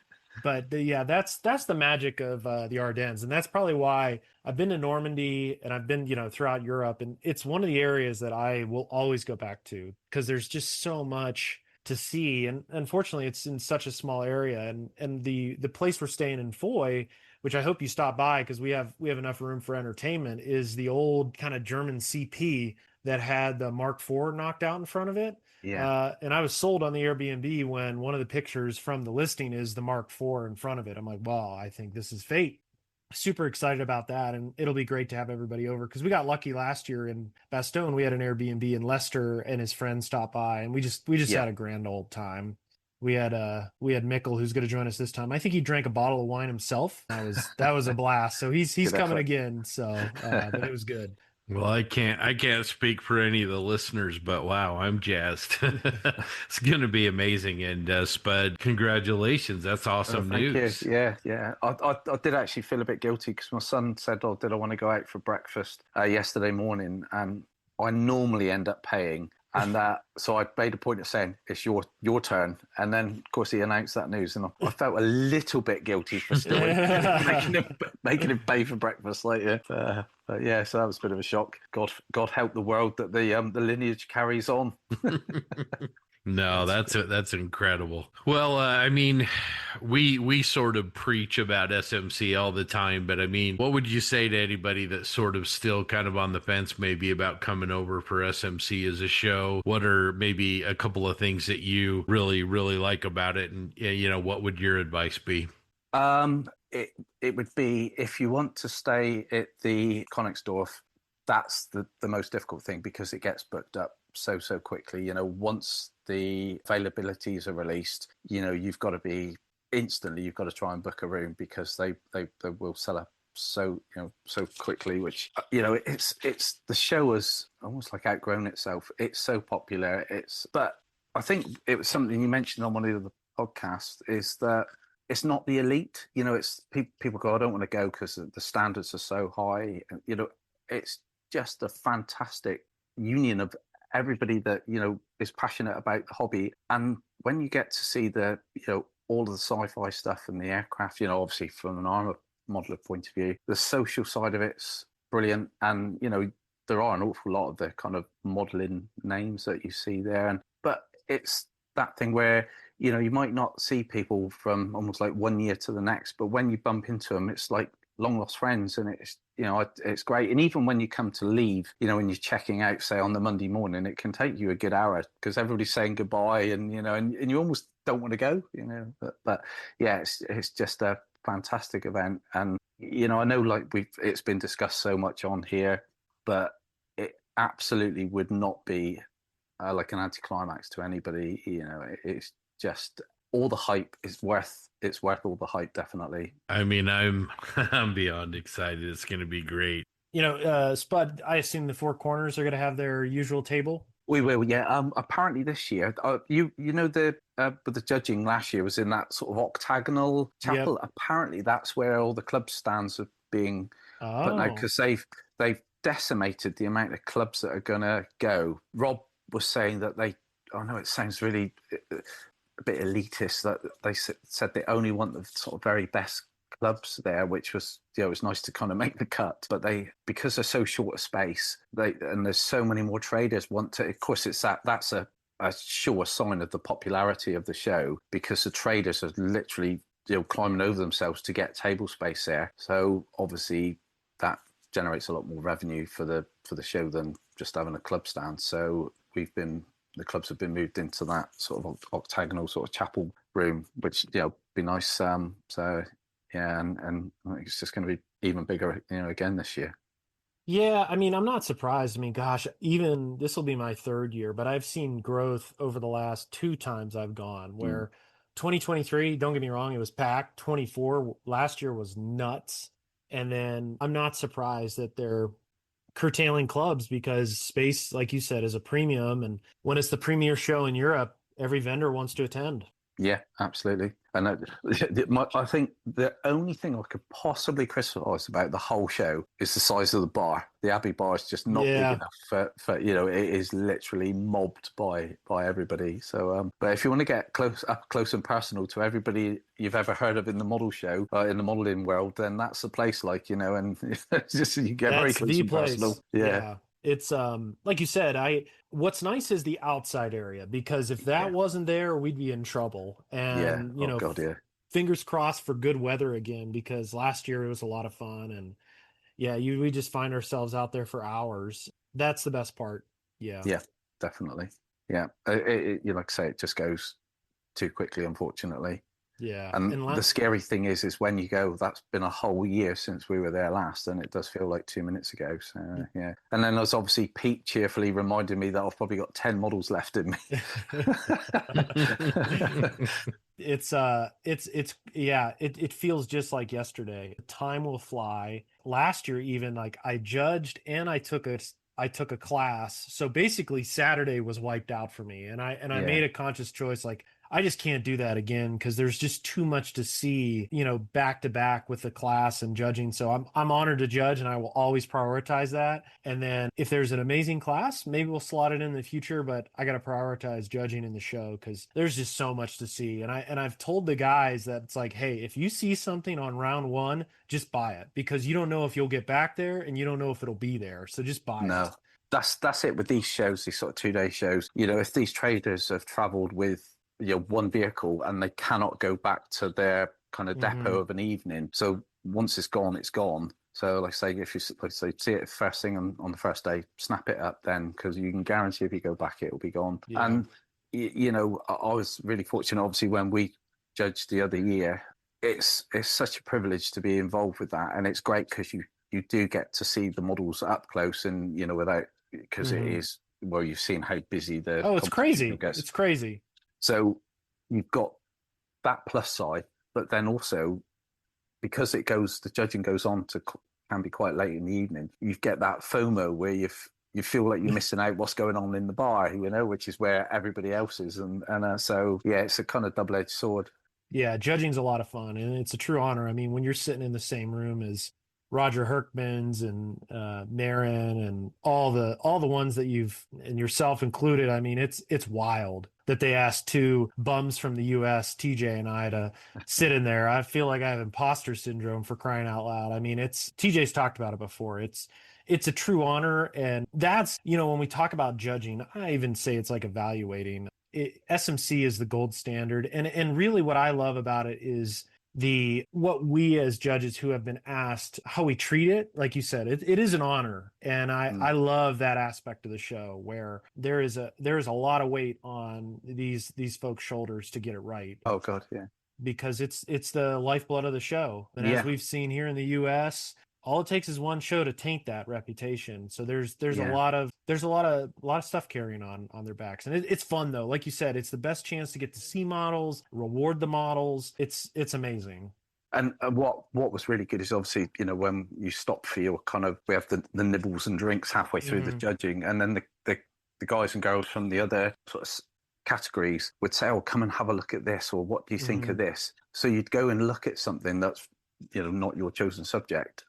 [SPEAKER 2] But that's the magic of the Ardennes. And that's probably why I've been to Normandy and I've been, you know, throughout Europe. And it's one of the areas that I will always go back to because there's just so much to see. And unfortunately, it's in such a small area. And the place we're staying in Foy, which I hope you stop by because we have enough room for entertainment, is the old kind of German CP that had the Mark IV knocked out in front of it.
[SPEAKER 6] Yeah.
[SPEAKER 2] And I was sold on the Airbnb when one of the pictures from the listing is the Mark IV in front of it. I'm like, well, I think this is fate. super excited about that, and it'll be great to have everybody over because we got lucky last year in Bastogne. We had an Airbnb, and Lester and his friends stopped by, and we just had a grand old time. We had Mikkel, who's going to join us this time. I think he drank a bottle of wine himself. That was a blast. So he's
[SPEAKER 6] Good
[SPEAKER 2] coming
[SPEAKER 6] effort.
[SPEAKER 2] again. So but it was good.
[SPEAKER 1] Well, I can't speak for any of the listeners, but wow, I'm jazzed. It's going to be amazing. And Spud, congratulations. That's awesome
[SPEAKER 6] Thank
[SPEAKER 1] news.
[SPEAKER 6] you. Yeah. I did actually feel a bit guilty because my son said, "Oh, did I want to go out for breakfast yesterday morning?" And I normally end up paying. And so I made a point of saying, "It's your turn." And then, of course, he announced that news, and I felt a little bit guilty for still making him pay for breakfast later. But yeah, so that was a bit of a shock. God help the world that the lineage carries on.
[SPEAKER 1] No, that's incredible. Well, I mean, we sort of preach about SMC all the time, but I mean, what would you say to anybody that's sort of still kind of on the fence, maybe about coming over for SMC as a show? What are maybe a couple of things that you really, really like about it, and what would your advice be?
[SPEAKER 6] It would be, if you want to stay at the Königsdorf, that's the most difficult thing because it gets booked up so quickly. Once the availabilities are released, you've got to try and book a room because they will sell up so quickly, which it's the show has almost like outgrown itself. It's so popular. But I think it was something you mentioned on one of the podcasts, is that it's not the elite. It's people go, I don't want to go because the standards are so high. It's just a fantastic union of everybody that is passionate about the hobby. And when you get to see the all of the sci-fi stuff and the aircraft, obviously from an armor modeler point of view, the social side of it's brilliant. And there are an awful lot of the kind of modeling names that you see there, but it's that thing where you might not see people from almost like one year to the next, but when you bump into them, it's like long lost friends, and it's great. And even when you come to leave, when you're checking out, say on the Monday morning, it can take you a good hour because everybody's saying goodbye, and and you almost don't want to go, but yeah, it's just a fantastic event. And I know like it's been discussed so much on here, but it absolutely would not be like an anticlimax to anybody. It's just all the hype is worth. It's worth all the hype, definitely.
[SPEAKER 1] I mean, I'm beyond excited. It's going to be great.
[SPEAKER 2] Spud, I assume the Four Corners are going to have their usual table.
[SPEAKER 6] We will, yeah. Apparently this year, with the judging last year was in that sort of octagonal chapel. Yep. Apparently that's where all the club stands are being put now, because they've decimated the amount of clubs that are going to go. Rob was saying that I know it sounds really a bit elitist, that they said they only want the sort of very best clubs there, which was it was nice to kind of make the cut. But because they're so short of space, and there's so many more traders want to. Of course, that's a sure sign of the popularity of the show, because the traders are literally climbing over themselves to get table space there. So obviously that generates a lot more revenue for the show than just having a club stand. So the clubs have been moved into that sort of octagonal sort of chapel room, which be nice. So yeah, and I think it's just going to be even bigger, again this year.
[SPEAKER 2] Yeah, I mean, I'm not surprised. I mean, gosh, even this will be my third year, but I've seen growth over the last 2 times I've gone, where 2023, don't get me wrong, it was packed. 24 last year was nuts. And then I'm not surprised that they're curtailing clubs, because space, like you said, is a premium. And when it's the premier show in Europe, every vendor wants to attend.
[SPEAKER 6] Yeah, absolutely. And I think the only thing I could possibly criticize about the whole show is the size of the bar. The Abbey bar is just not big enough for it is literally mobbed by everybody. So, but if you want to get up close and personal to everybody you've ever heard of in the model show, in the modeling world, then that's the place. And just you get very close and personal. Yeah.
[SPEAKER 2] It's like you said, what's nice is the outside area, because if that wasn't there, we'd be in trouble. And fingers crossed for good weather again, because last year it was a lot of fun. And we just find ourselves out there for hours. That's the best part. Yeah,
[SPEAKER 6] definitely. Yeah, like I say, it just goes too quickly, unfortunately.
[SPEAKER 2] Yeah.
[SPEAKER 6] And the scary thing is when you go, that's been a whole year since we were there last, and it does feel like 2 minutes ago. So yeah. And then there's obviously Pete cheerfully reminded me that I've probably got 10 models left in me.
[SPEAKER 2] It feels just like yesterday. Time will fly. Last year, even, like, I judged and I took a class. So basically Saturday was wiped out for me. And I made a conscious choice, like, I just can't do that again because there's just too much to see, back to back with the class and judging. So I'm honored to judge, and I will always prioritize that. And then if there's an amazing class, maybe we'll slot it in the future, but I got to prioritize judging in the show because there's just so much to see. And I've told the guys that it's like, hey, if you see something on round one, just buy it, because you don't know if you'll get back there and you don't know if it'll be there. So just buy it.
[SPEAKER 6] That's it with these shows, these sort of 2-day shows. If these traders have traveled with one vehicle and they cannot go back to their kind of depot of an evening, so once it's gone, it's gone. So like I say, if you see it first thing on the first day, snap it up then, because you can guarantee if you go back, it will be gone. And I was really fortunate, obviously, when we judged the other year. It's such a privilege to be involved with that, and it's great because you do get to see the models up close and without, because it is, well, you've seen how busy
[SPEAKER 2] it's crazy
[SPEAKER 6] gets.
[SPEAKER 2] It's crazy.
[SPEAKER 6] So you've got that plus side, but then also because the judging goes on to can be quite late in the evening, you get that FOMO where you feel like you're missing out what's going on in the bar, which is where everybody else is, and so yeah, it's a kind of double-edged sword.
[SPEAKER 2] Yeah, judging's a lot of fun, and it's a true honor. I mean, when you're sitting in the same room as Roger Herkmans and Marin and all the ones that you've, and yourself included, I mean, it's wild that they asked two bums from the US, TJ and I, to sit in there. I feel like I have imposter syndrome, for crying out loud. I mean, TJ's talked about it before. It's a true honor, and that's, when we talk about judging, I even say it's like evaluating. SMC is the gold standard, and really what I love about it is what we as judges who have been asked, how we treat it. Like you said, it is an honor, and I love that aspect of the show where there is a lot of weight on these folks' shoulders to get it right.
[SPEAKER 6] Oh God, yeah. Because
[SPEAKER 2] it's the lifeblood of the show, and as we've seen here in the US, all it takes is one show to taint that reputation. So there's a lot of stuff carrying on their backs, and it's fun though. Like you said, it's the best chance to get to see models, reward the models. It's amazing.
[SPEAKER 6] And what was really good is obviously, when you stop for your we have the nibbles and drinks halfway through the judging, and then the guys and girls from the other sort of categories would say, "Oh, come and have a look at this," or "What do you think of this?" So you'd go and look at something that's not your chosen subject.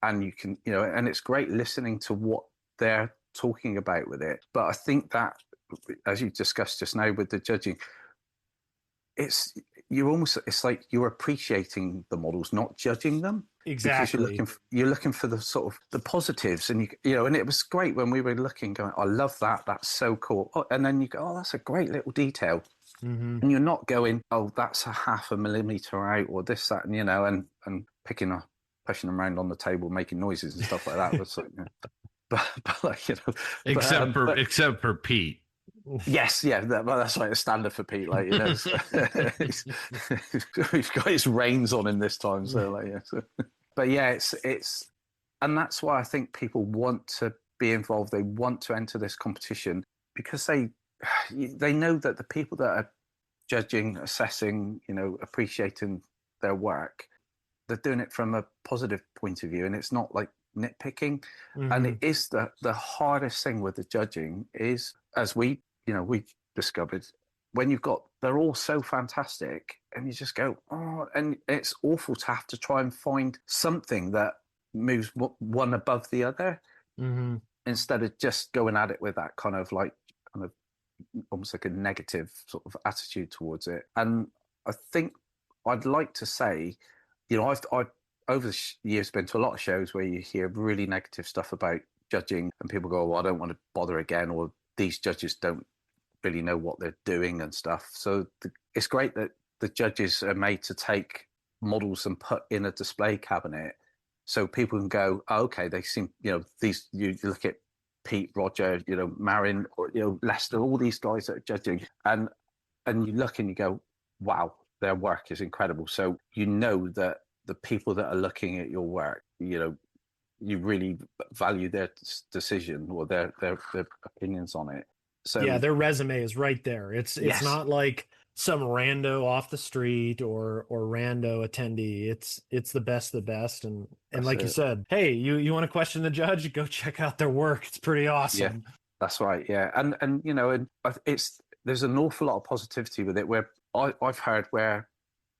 [SPEAKER 6] And you can, and it's great listening to what they're talking about with it. But I think that, as you discussed just now with the judging, it's like you're appreciating the models, not judging them.
[SPEAKER 2] Exactly.
[SPEAKER 6] Because you're looking for the sort of the positives, and and it was great when we were looking, going, "I love that. That's so cool." Oh, and then you go, "Oh, that's a great little detail." And you're not going, "Oh, that's a 0.5 millimeter out," or this, that, and and pushing them around on the table, making noises and stuff like that. But like,
[SPEAKER 1] except for Pete.
[SPEAKER 6] Yes, yeah, that's like a standard for Pete. Like, he's got his reins on him this time. So like, yeah. So. But yeah, it's, and that's why I think people want to be involved. They want to enter this competition because they know that the people that are judging, assessing, appreciating their work, they're doing it from a positive point of view, and it's not like nitpicking. And it is the hardest thing with the judging is, as we discovered, when they're all so fantastic, and you just go, oh, and it's awful to have to try and find something that moves one above the other, instead of just going at it with that kind of almost like a negative sort of attitude towards it. And I think I'd like to say, I've over the years been to a lot of shows where you hear really negative stuff about judging, and people go, "Well, I don't want to bother again," or "These judges don't really know what they're doing," and stuff. So it's great that the judges are made to take models and put in a display cabinet, so people can go, "Oh, okay, they seem, these." You look at Pete, Roger, Marin, or Lester, all these guys that are judging, and you look and you go, "Wow." their work is incredible. So you know that the people that are looking at your work, you really value their decision or their opinions on it. So
[SPEAKER 2] yeah, their resume is right there. It's
[SPEAKER 6] yes,
[SPEAKER 2] not like some rando off the street or rando attendee. It's the best of the best. And
[SPEAKER 6] That's
[SPEAKER 2] like you
[SPEAKER 6] it.
[SPEAKER 2] said, hey, you want to question the judge? Go check out their work. It's pretty awesome.
[SPEAKER 6] That's right. Yeah, and it's there's an awful lot of positivity with it. Where I've heard where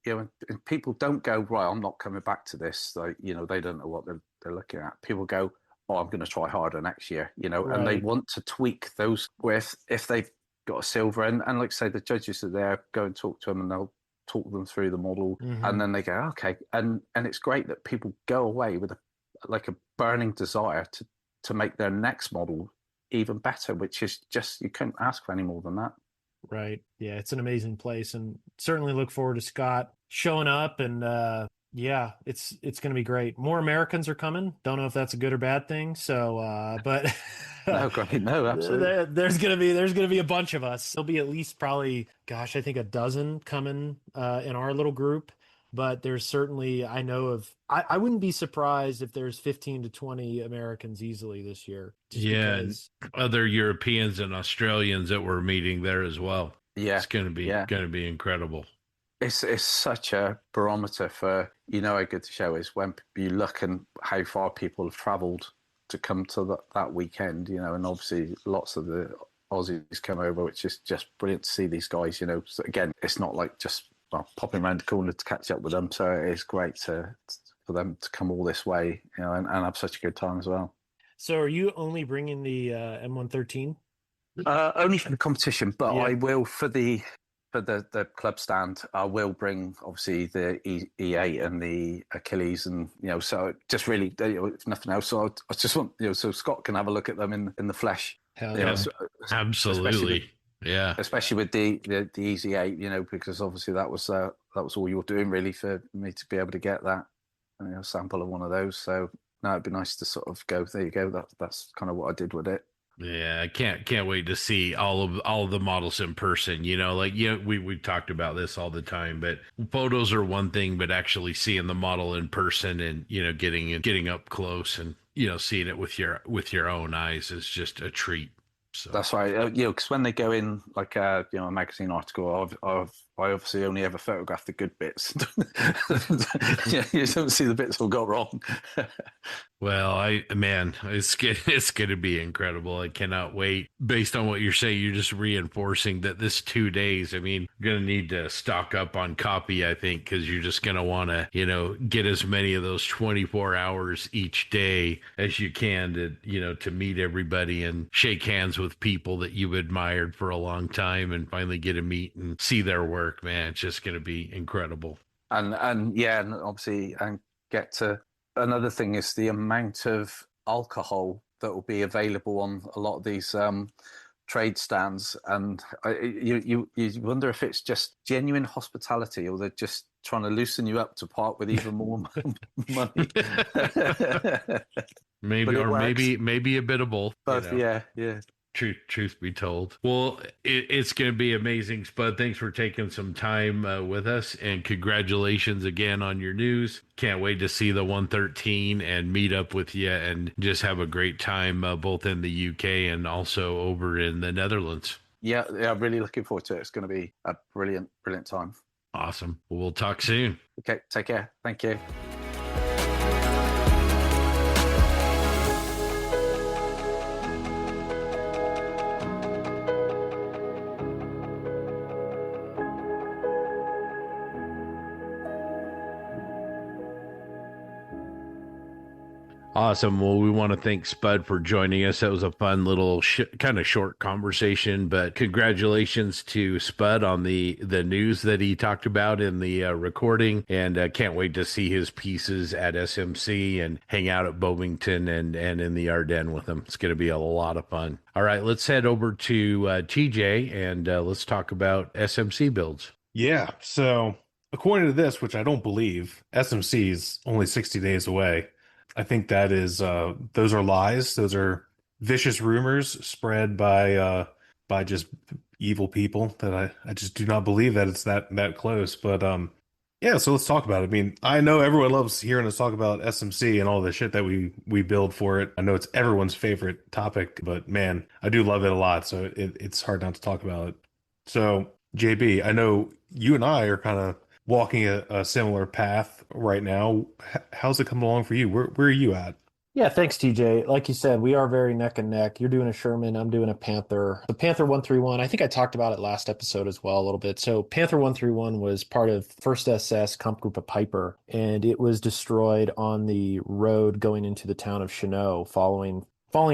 [SPEAKER 6] and people don't go, right, I'm not coming back to this. Like they don't know what they're looking at. People go, oh, I'm going to try harder next year. And they
[SPEAKER 2] Right.
[SPEAKER 6] want to tweak those. Where if they've got a silver, and like I say, the judges are there, go and talk to them, and they'll talk them through the model, and then they go, okay, and it's great that people go away with a burning desire to make their next model even better, which is just, you couldn't ask for any more than that.
[SPEAKER 2] Right. Yeah, it's an amazing place, and certainly look forward to Scott showing up. And yeah, it's going to be great. More Americans are coming. Don't know if that's a good or bad thing. So, but
[SPEAKER 6] No, great. No, absolutely.
[SPEAKER 2] there's gonna be a bunch of us. There'll be at least probably, gosh, I think a dozen coming in our little group. But there's certainly, I know of, I wouldn't be surprised if there's 15 to 20 Americans easily this year. Just
[SPEAKER 1] Yeah,
[SPEAKER 2] because.
[SPEAKER 1] other Europeans and Australians that we're meeting there as well.
[SPEAKER 6] Yeah,
[SPEAKER 1] It's going to be incredible.
[SPEAKER 6] it's such a barometer for how good the show is when you look and how far people have travelled to come to that weekend. And obviously lots of the Aussies come over, which is just brilliant to see these guys. So again, it's not like just popping around the corner to catch up with them. So it's great for them to come all this way, and have such a good time as well.
[SPEAKER 2] So are you only bringing the M113?
[SPEAKER 6] Only for the competition, but
[SPEAKER 2] Yeah.
[SPEAKER 6] I will for the club stand. I will bring obviously the E8 and the Achilles, and so just really if nothing else. So I just want so Scott can have a look at them in the flesh.
[SPEAKER 2] Hell yeah.
[SPEAKER 1] Absolutely. Yeah.
[SPEAKER 6] Especially with the Easy 8, because obviously that was all you were doing really for me to be able to get that sample of one of those. So no, it'd be nice to sort of go, there you go. That's kind of what I did with it.
[SPEAKER 1] Yeah, I can't wait to see all of the models in person. We talked about this all the time, but photos are one thing, but actually seeing the model in person and getting up close and seeing it with your own eyes is just a treat. So
[SPEAKER 6] That's right. Because when they go in like a magazine article, I obviously only ever photograph the good bits. You don't see the bits that got wrong.
[SPEAKER 1] Well, it's going to be incredible. I cannot wait. Based on what you're saying, you're just reinforcing that this 2 days, I mean, you're going to need to stock up on copy, I think, because you're just going to want to, get as many of those 24 hours each day as you can to meet everybody and shake hands with people that you've admired for a long time and finally get to meet and see their work, man. It's just going to be incredible.
[SPEAKER 6] And obviously, and get to another thing is the amount of alcohol that will be available on a lot of these trade stands, and you wonder if it's just genuine hospitality or they're just trying to loosen you up to part with even more money.
[SPEAKER 1] Maybe a bit of both.
[SPEAKER 6] Both, yeah.
[SPEAKER 1] Truth be told. Well, it's going to be amazing, Spud. Thanks for taking some time with us, and congratulations again on your news. Can't wait to see the 113 and meet up with you and just have a great time both in the UK and also over in the Netherlands.
[SPEAKER 6] Yeah, I'm really looking forward to it. It's going to be a brilliant time.
[SPEAKER 1] Awesome. Well, we'll talk soon.
[SPEAKER 6] Okay, take care. Thank you.
[SPEAKER 1] Awesome. Well, we want to thank Spud for joining us. That was a fun little kind of short conversation, but congratulations to Spud on the news that he talked about in the recording, and can't wait to see his pieces at SMC and hang out at Bovington and in the Ardennes with him. It's going to be a lot of fun. All right, let's head over to TJ and let's talk about SMC builds.
[SPEAKER 4] Yeah. So according to this, which I don't believe, SMC is only 60 days away. I think that is those are lies. Those are vicious rumors spread by just evil people that I just do not believe that it's that close. But yeah, so let's talk about it. I mean, I know everyone loves hearing us talk about SMC and all the shit that we build for it. I know it's everyone's favorite topic, but man, I do love it a lot. So it's hard not to talk about it. So JB, I know you and I are kind of walking a similar path right now. How's it coming along for you? Where are you at?
[SPEAKER 2] Yeah, thanks, TJ. Like you said, we are very neck and neck. You're doing a Sherman, I'm doing a Panther. The Panther 131, I think I talked about it last episode as well a little bit. So Panther 131 was part of 1st SS Comp Group of Piper, and it was destroyed on the road going into the town of Chenot following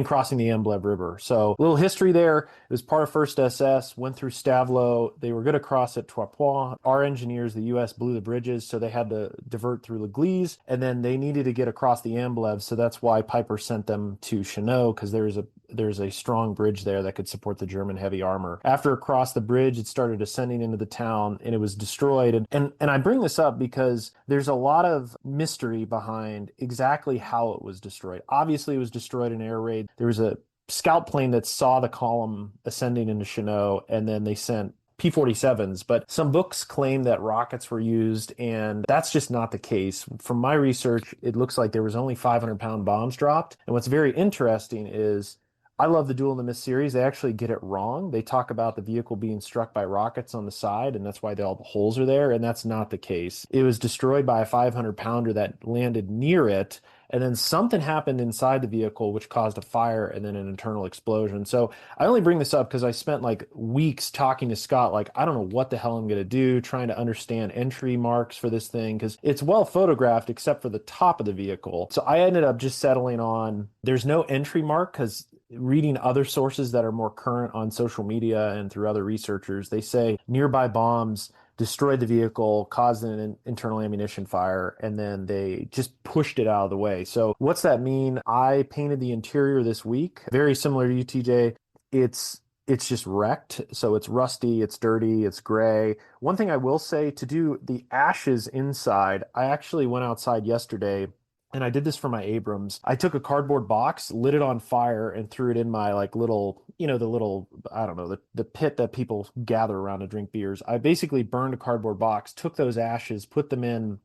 [SPEAKER 2] crossing the Amblev River. So a little history there. It was part of 1st SS, went through Stavelot. They were going to cross at Trois Points. Our engineers, the U.S., blew the bridges, so they had to divert through L'Église, and then they needed to get across the Amblev, so that's why Piper sent them to Chenot, because there's a strong bridge there that could support the German heavy armor. After it crossed the bridge, it started ascending into the town, and it was destroyed. And I bring this up because there's a lot of mystery behind exactly how it was destroyed. Obviously, it was destroyed in air raid. There was a scout plane that saw the column ascending into Chenot, and then they sent P-47s, but some books claim that rockets were used, and that's just not the case. From my research, it looks like there was only 500-pound bombs dropped. And what's very interesting is I love the Duel in the Mist series. They actually get it wrong. They talk about the vehicle being struck by rockets on the side, and that's why all the holes are there, and that's not the case. It was destroyed by a 500-pounder that landed near it, and then something happened inside the vehicle which caused a fire and then an internal explosion. So I only bring this up because I spent like weeks talking to Scott, like, I don't know what the hell I'm going to do, trying to understand entry marks for this thing, because it's well photographed except for the top of the vehicle. So I ended up just settling on there's no entry mark, because reading other sources that are more current on social media and through other researchers, they say nearby bombs destroyed the vehicle, caused an internal ammunition fire, and then they just pushed it out of the way. So what's that mean? I painted the interior this week, very similar to you, TJ. It's just wrecked. So it's rusty, it's dirty, it's gray. One thing I will say, to do the ashes inside, I actually went outside yesterday and I did this for my Abrams. I took a cardboard box, lit it on fire, and threw it in my like little, the little, I don't know, the pit that people gather around to drink beers. I basically burned a cardboard box, took those ashes, put them in,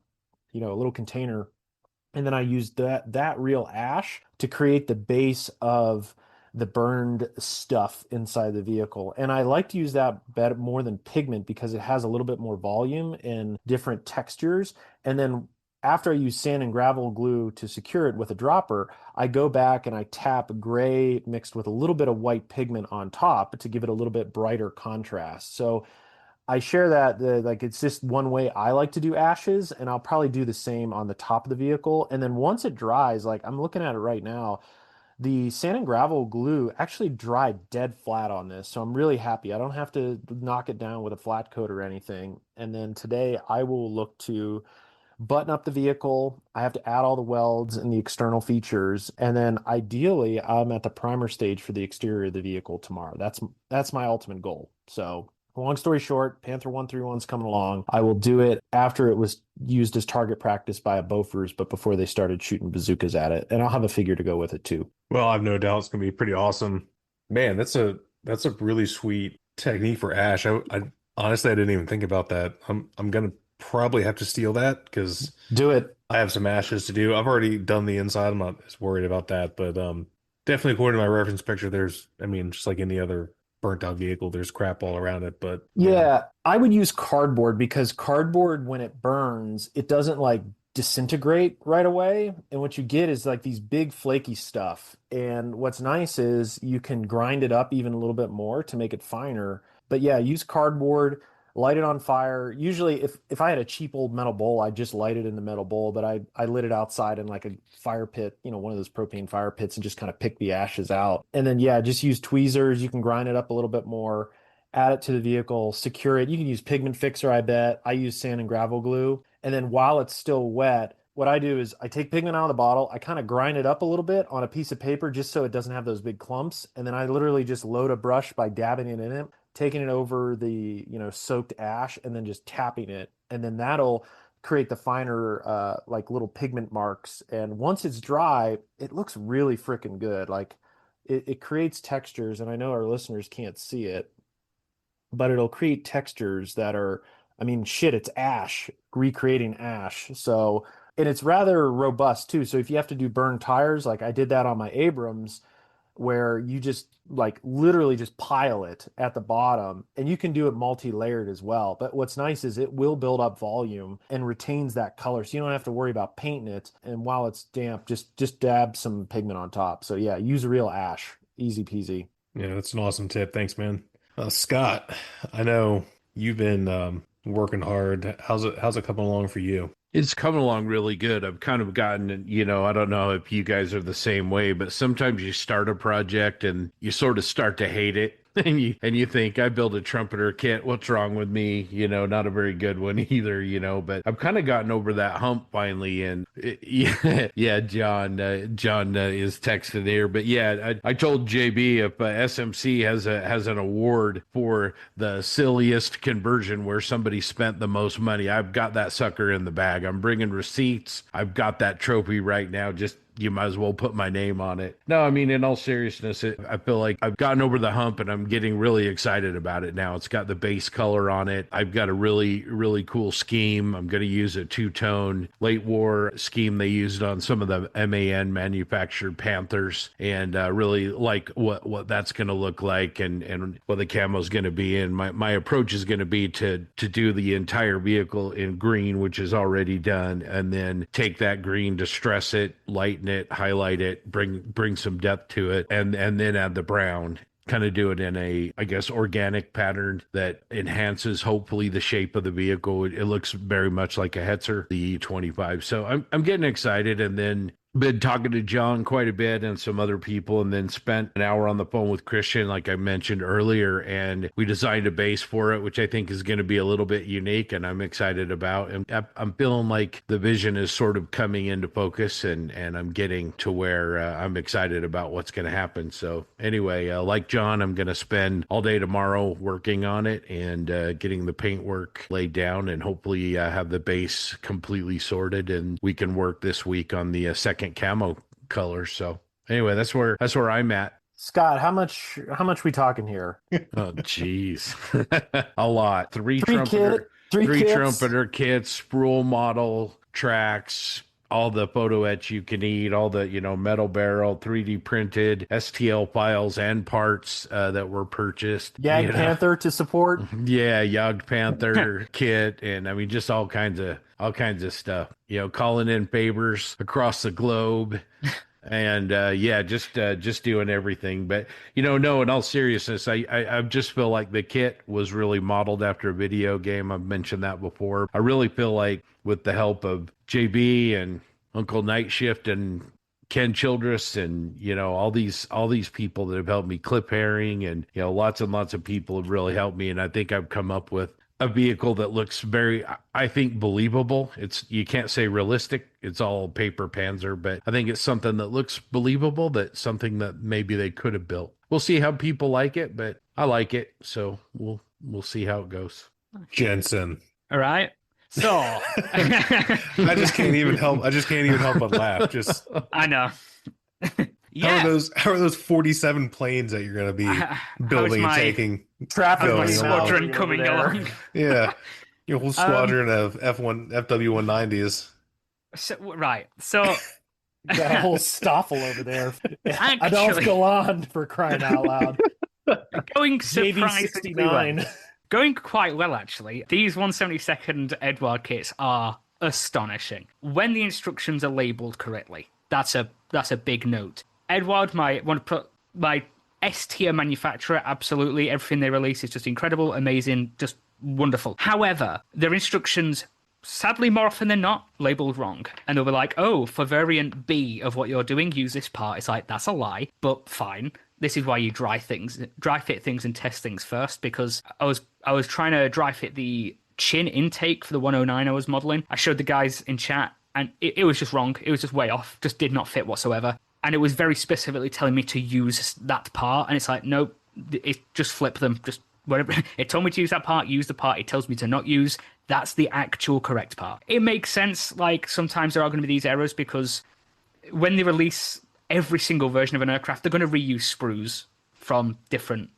[SPEAKER 2] a little container, and then I used that real ash to create the base of the burned stuff inside the vehicle. And I like to use that better more than pigment because it has a little bit more volume and different textures. And then after I use sand and gravel glue to secure it with a dropper, I go back and I tap gray mixed with a little bit of white pigment on top to give it a little bit brighter contrast. So I share that like it's just one way I like to do ashes, and I'll probably do the same on the top of the vehicle. And then once it dries, like I'm looking at it right now, the sand and gravel glue actually dried dead flat on this. So I'm really happy. I don't have to knock it down with a flat coat or anything. And then today I will look to button up the vehicle. I have to add all the welds and the external features. And then ideally I'm at the primer stage for the exterior of the vehicle tomorrow. That's my ultimate goal. So long story short, Panther 131 is coming along. I will do it after it was used as target practice by a Bofors, but before they started shooting bazookas at it. And I'll have a figure to go with it too.
[SPEAKER 4] Well, I've no doubt it's gonna be pretty awesome. Man, that's a really sweet technique for Ash. I honestly I didn't even think about that. I'm gonna probably have to steal that because
[SPEAKER 2] Do it.
[SPEAKER 4] I have some ashes to do. I've already done the inside. I'm not as worried about that, but definitely according to my reference picture, just like any other burnt out vehicle, there's crap all around it. But
[SPEAKER 2] Yeah, I would use cardboard because cardboard, when it burns, it doesn't like disintegrate right away. And what you get is like these big flaky stuff. And what's nice is you can grind it up even a little bit more to make it finer. But yeah, use cardboard, light it on fire. Usually if I had a cheap old metal bowl, I'd just light it in the metal bowl, but I lit it outside in like a fire pit, one of those propane fire pits, and just kind of pick the ashes out. And then yeah, just use tweezers. You can grind it up a little bit more, add it to the vehicle, secure it. You can use pigment fixer, I bet. I use sand and gravel glue. And then while it's still wet, what I do is I take pigment out of the bottle, I kind of grind it up a little bit on a piece of paper just so it doesn't have those big clumps. And then I literally just load a brush by dabbing it in it, taking it over the, soaked ash, and then just tapping it. And then that'll create the finer, like little pigment marks. And once it's dry, it looks really freaking good. Like it creates textures, and I know our listeners can't see it, but it'll create textures that are, I mean, shit, it's ash, recreating ash. So, and it's rather robust too. So if you have to do burn tires, like I did that on my Abrams, where you just like literally just pile it at the bottom, and you can do it multi-layered as well. But what's nice is it will build up volume and retains that color, so you don't have to worry about painting it. And while it's damp, just dab some pigment on top. So yeah, use real ash, easy peasy.
[SPEAKER 4] Yeah, that's an awesome tip. Thanks, man. Scott, I know you've been working hard. How's it coming along for you?
[SPEAKER 1] It's coming along really good. I've kind of gotten, I don't know if you guys are the same way, but sometimes you start a project and you sort of start to hate it. And you think, I built a trumpeter kit. What's wrong with me? Not a very good one either, but I've kind of gotten over that hump finally. And yeah, John is texting here. But yeah, I told JB if SMC has an award for the silliest conversion where somebody spent the most money, I've got that sucker in the bag. I'm bringing receipts. I've got that trophy right now. Just you might as well put my name on it. No, I mean, in all seriousness, I feel like I've gotten over the hump and I'm getting really excited about it now. It's got the base color on it. I've got a really, really cool scheme. I'm going to use a two-tone late war scheme they used on some of the MAN manufactured Panthers, and really like what that's going to look like and what the camo is going to be. And my approach is going to be to do the entire vehicle in green, which is already done, and then take that green, distress it, lighten it, highlight it, bring some depth to it, and then add the brown. Kind of do it in a, I guess, organic pattern that enhances hopefully the shape of the vehicle. It looks very much like a Hetzer, the E25. So I'm getting excited, and then been talking to John quite a bit and some other people, and then spent an hour on the phone with Christian, like I mentioned earlier, and we designed a base for it, which I think is going to be a little bit unique, and I'm excited about. And I'm feeling like the vision is sort of coming into focus, and I'm getting to where I'm excited about what's going to happen. So anyway, like John, I'm going to spend all day tomorrow working on it and getting the paintwork laid down, and hopefully have the base completely sorted, and we can work this week on the second camo color. So anyway, that's where I'm at.
[SPEAKER 2] Scott, how much we talking here?
[SPEAKER 1] Oh geez. A lot. Three
[SPEAKER 2] kits,
[SPEAKER 1] trumpeter kits, spool model tracks, all the photo etch you can eat, all the metal barrel, 3D printed STL files and parts that were purchased.
[SPEAKER 2] Yag Panther to support.
[SPEAKER 1] Yeah, Yag Panther kit, and I mean just all kinds of stuff. Calling in favors across the globe. And just doing everything. But no, in all seriousness, I just feel like the kit was really modeled after a video game. I've mentioned that before. I really feel like with the help of JB and Uncle Night Shift and Ken Childress and all these people that have helped me, Clip Herring, and lots and lots of people have really helped me, and I think I've come up with a vehicle that looks very, I think, believable. You can't say realistic. It's all paper Panzer, but I think it's something that looks believable, that's something that maybe they could have built. We'll see how people like it, but I like it. So we'll see how it goes.
[SPEAKER 4] Jensen.
[SPEAKER 3] All right. So
[SPEAKER 4] I just can't even help but laugh. Just
[SPEAKER 3] I know.
[SPEAKER 4] Yeah. How are those 47 planes that you're going to be building and taking?
[SPEAKER 2] Traffic
[SPEAKER 3] my squadron coming along.
[SPEAKER 4] Yeah. Your whole squadron of FW190s.
[SPEAKER 3] So, right. So
[SPEAKER 2] got a whole Stoffel over there.
[SPEAKER 3] Actually,
[SPEAKER 2] Adolph Galan, for crying out loud.
[SPEAKER 3] Going surprisingly
[SPEAKER 2] JV69.
[SPEAKER 3] well. Going quite well, actually. These 172nd Edward kits are astonishing. When the instructions are labeled correctly, that's a big note. Edward, my S tier manufacturer, absolutely. Everything they release is just incredible, amazing, just wonderful. However, their instructions, sadly, more often than not, labeled wrong. And they'll be like, oh, for variant B of what you're doing, use this part. It's like, that's a lie, but fine. This is why you dry fit things and test things first, because I was trying to dry fit the chin intake for the 109 I was modeling. I showed the guys in chat, and it was just wrong. It was just way off, just did not fit whatsoever. And it was very specifically telling me to use that part, and it's like, no, it just flip them, just whatever. It told me to use that part, use the part it tells me to not use. That's the actual correct part. It makes sense, like, sometimes there are going to be these errors, because when they release every single version of an aircraft, they're going to reuse sprues from different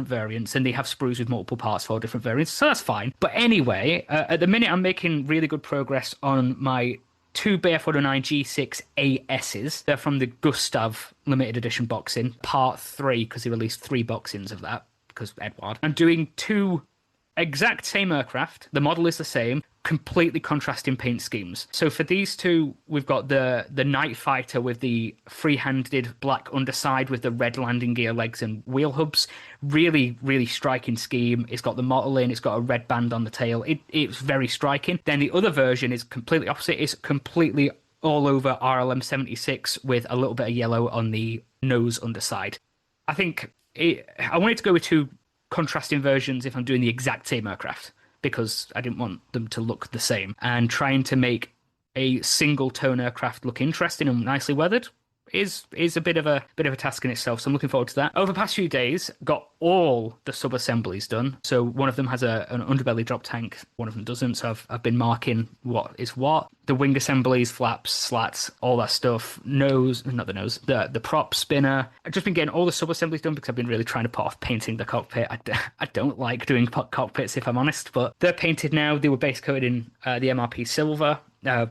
[SPEAKER 3] variants, and they have sprues with multiple parts for different variants, so that's fine. But anyway, at the minute, I'm making really good progress on my two BF 109 G6 ASs. They're from the Gustav limited edition boxing, part 3, because they released 3 boxings of that, because Edward. I'm doing 2 exact same aircraft. The model is the same, completely contrasting paint schemes. So for these 2, we've got the Night Fighter with the free-handed black underside with the red landing gear legs and wheel hubs. Really, really striking scheme. It's got the model in, it's got a red band on the tail. It's very striking. Then the other version is completely opposite. It's completely all over RLM 76 with a little bit of yellow on the nose underside. I think I wanted to go with 2 contrasting versions if I'm doing the exact same aircraft, because I didn't want them to look the same. And trying to make a single tone aircraft look interesting and nicely weathered is a bit of a task in itself. So I'm looking forward to that. Over the past few days, got all the sub assemblies done. So one of them has an underbelly drop tank, one of them doesn't. So I've been marking what is what. The wing assemblies, flaps, slats, all that stuff. The prop spinner. I've just been getting all the sub assemblies done because I've been really trying to put off painting the cockpit. I don't like doing cockpits, if I'm honest, but they're painted now. They were base coated in the MRP silver,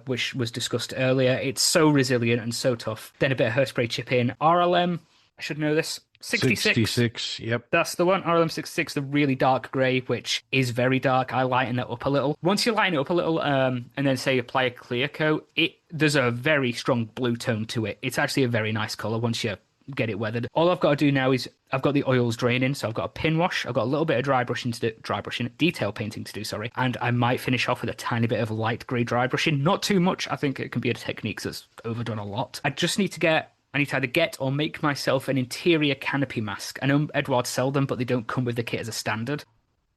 [SPEAKER 3] which was discussed earlier. It's so resilient and so tough. Then a bit of hairspray chip in. RLM, I should know this. 66.
[SPEAKER 1] Yep.
[SPEAKER 3] That's the one. RLM 66, the really dark grey, which is very dark. I lighten that up a little. Once you lighten it up a little, and then say apply a clear coat, there's a very strong blue tone to it. It's actually a very nice colour once you get it weathered. All I've got to do now is I've got the oils draining, so I've got a pin wash. I've got a little bit of detail painting to do, sorry. And I might finish off with a tiny bit of light grey dry brushing. Not too much. I think it can be a technique that's overdone a lot. I just need to either get or make myself an interior canopy mask. I know Edward sell them, but they don't come with the kit as a standard.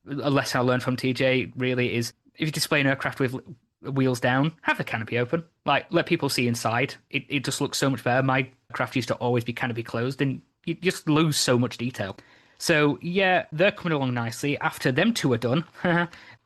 [SPEAKER 3] A lesson I learned from TJ really is if you display an aircraft with wheels down, have the canopy open. Like, let people see inside. It just looks so much better. My craft used to always be canopy closed, and you just lose so much detail. So, yeah, they're coming along nicely. After them 2 are done,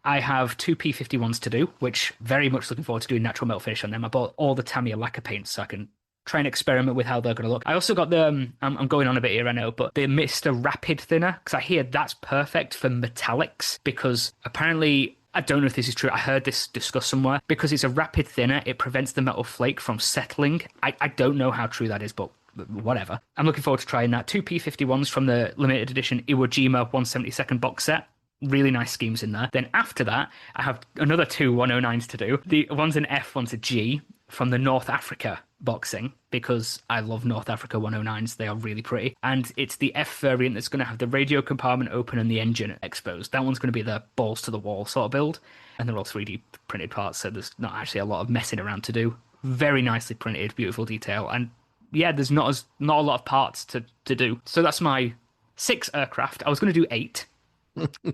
[SPEAKER 3] I have 2 P51s to do, which very much looking forward to doing natural melt finish on them. I bought all the Tamiya lacquer paints so I can try and experiment with how they're going to look. I also got the, I'm going on a bit here, I know, but the Mr. Rapid Thinner, because I hear that's perfect for metallics, because apparently, I don't know if this is true, I heard this discussed somewhere, because it's a rapid thinner, it prevents the metal flake from settling. I don't know how true that is, but whatever. I'm looking forward to trying that. 2 P51s from the limited edition Iwo Jima 172nd box set. Really nice schemes in there. Then after that, I have another 2 109s to do. The one's an F, one's a G from the North Africa boxing, because I love North Africa 109s. They are really pretty. And it's the F variant that's going to have the radio compartment open and the engine exposed. That one's going to be the balls to the wall sort of build. And they're all 3D printed parts, so there's not actually a lot of messing around to do. Very nicely printed, beautiful detail. And yeah, there's not a lot of parts to do. So that's my 6 aircraft. I was going to do 8.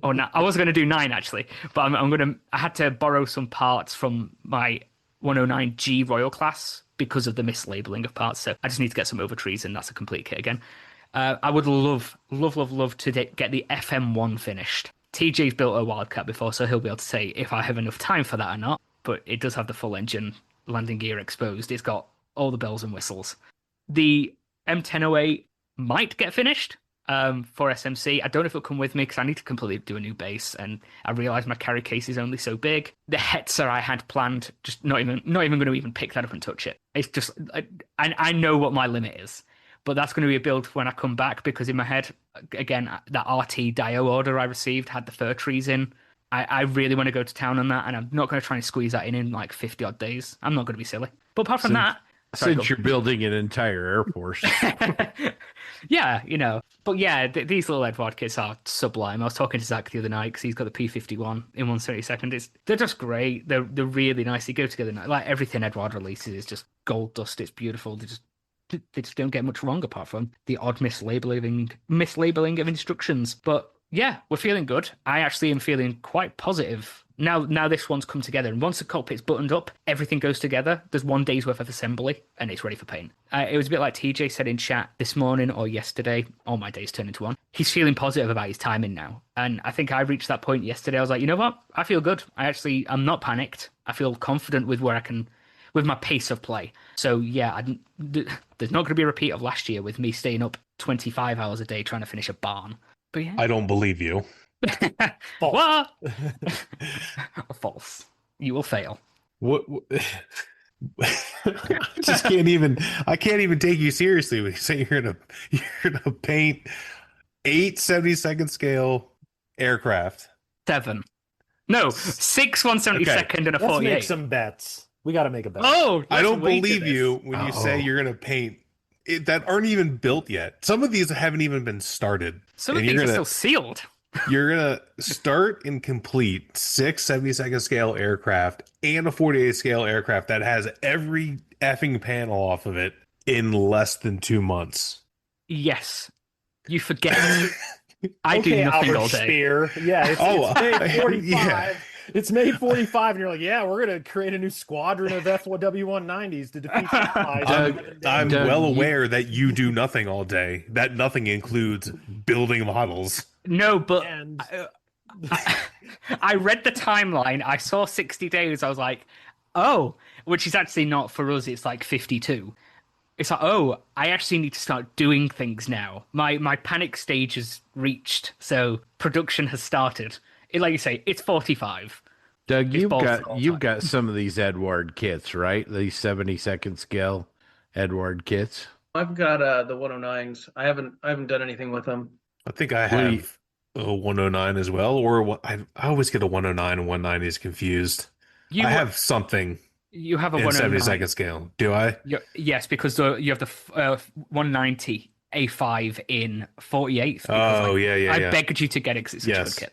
[SPEAKER 3] Oh no, I was going to do 9 actually, but I had to borrow some parts from my 109G Royal class because of the mislabeling of parts. So I just need to get some overtrees, and that's a complete kit again. I would love to get the FM1 finished. TJ's built a Wildcat before, so he'll be able to say if I have enough time for that or not. But it does have the full engine, landing gear exposed. It's got all the bells and whistles. The M1008 might get finished for SMC. I don't know if it'll come with me because I need to completely do a new base, and I realised my carry case is only so big. The Hetzer I had planned, just not even going to even pick that up and touch it. It's just, I know what my limit is, but that's going to be a build when I come back, because in my head, again, that RT Dio order I received had the fir trees in. I really want to go to town on that, and I'm not going to try and squeeze that in like 50 odd days. I'm not going to be silly. But apart from that,
[SPEAKER 1] since you're building an entire Air Force.
[SPEAKER 3] Yeah, But yeah, these little Edward kits are sublime. I was talking to Zach the other night because he's got the P51 in 172nd. They're just great. They're really nice. They go together. Like everything Edward releases is just gold dust. It's beautiful. They just don't get much wrong apart from the odd mislabeling of instructions. But yeah, we're feeling good. I actually am feeling quite positive. Now this one's come together, and once the cockpit's buttoned up, everything goes together. There's 1 day's worth of assembly, and it's ready for paint. It was a bit like TJ said in chat this morning or yesterday. All my days turn into one. He's feeling positive about his timing now, and I think I reached that point yesterday. I was like, you know what? I feel good. I'm not panicked. I feel confident with with my pace of play. So yeah, there's not going to be a repeat of last year with me staying up 25 hours a day trying to finish a barn. But yeah.
[SPEAKER 4] I don't believe you.
[SPEAKER 3] What? False. You will fail.
[SPEAKER 4] What? I can't even take you seriously when you say you're gonna paint 8 70-second scale aircraft.
[SPEAKER 3] 7. No, 6 172nd and a
[SPEAKER 2] Let's
[SPEAKER 3] 48.
[SPEAKER 2] make some bets. We got to make a bet.
[SPEAKER 3] Oh,
[SPEAKER 4] I
[SPEAKER 3] let's
[SPEAKER 4] don't
[SPEAKER 3] wager
[SPEAKER 4] believe
[SPEAKER 3] this.
[SPEAKER 4] you when you say you're gonna paint that aren't even built yet. Some of these haven't even been started.
[SPEAKER 3] Some of
[SPEAKER 4] And
[SPEAKER 3] these
[SPEAKER 4] you're
[SPEAKER 3] are
[SPEAKER 4] gonna-
[SPEAKER 3] still sealed.
[SPEAKER 4] You're gonna start and complete 6 70-second scale aircraft and a 48 scale aircraft that has every effing panel off of it in less than 2 months.
[SPEAKER 3] Yes. You forget. I do
[SPEAKER 2] Okay,
[SPEAKER 3] nothing
[SPEAKER 2] Albert
[SPEAKER 3] all day.
[SPEAKER 2] Speer. Yeah, it's May 45.
[SPEAKER 4] yeah.
[SPEAKER 2] It's May 45, and you're like, yeah, we're going to create a new squadron of W190s to defeat the Allies.
[SPEAKER 4] I'm
[SPEAKER 1] Doug,
[SPEAKER 4] well
[SPEAKER 1] you-
[SPEAKER 4] aware that you do nothing all day. That nothing includes building models.
[SPEAKER 3] No, but
[SPEAKER 2] And
[SPEAKER 3] I read the timeline. I saw 60 days. I was like, oh, which is actually not for us. It's like 52. It's like, oh, I actually need to start doing things now. My panic stage has reached, so production has started. Like you say, it's 45.
[SPEAKER 1] Doug,
[SPEAKER 3] It's
[SPEAKER 1] you've
[SPEAKER 3] balls for all
[SPEAKER 1] you've
[SPEAKER 3] time.
[SPEAKER 1] got some of these Edward kits, right? These 70-second scale Edward kits.
[SPEAKER 5] I've got the 109s. I haven't done anything with them.
[SPEAKER 4] I think I
[SPEAKER 1] What do you-
[SPEAKER 4] have a 109 as well, or I always get a 109 and 190s confused. I have something
[SPEAKER 3] You have a
[SPEAKER 4] in
[SPEAKER 3] 109.
[SPEAKER 4] 70-second scale. Do I?
[SPEAKER 3] Yes, because you have the 190 A5 in 48th.
[SPEAKER 4] Oh, yeah.
[SPEAKER 3] I begged you to get it because it's such a good kit.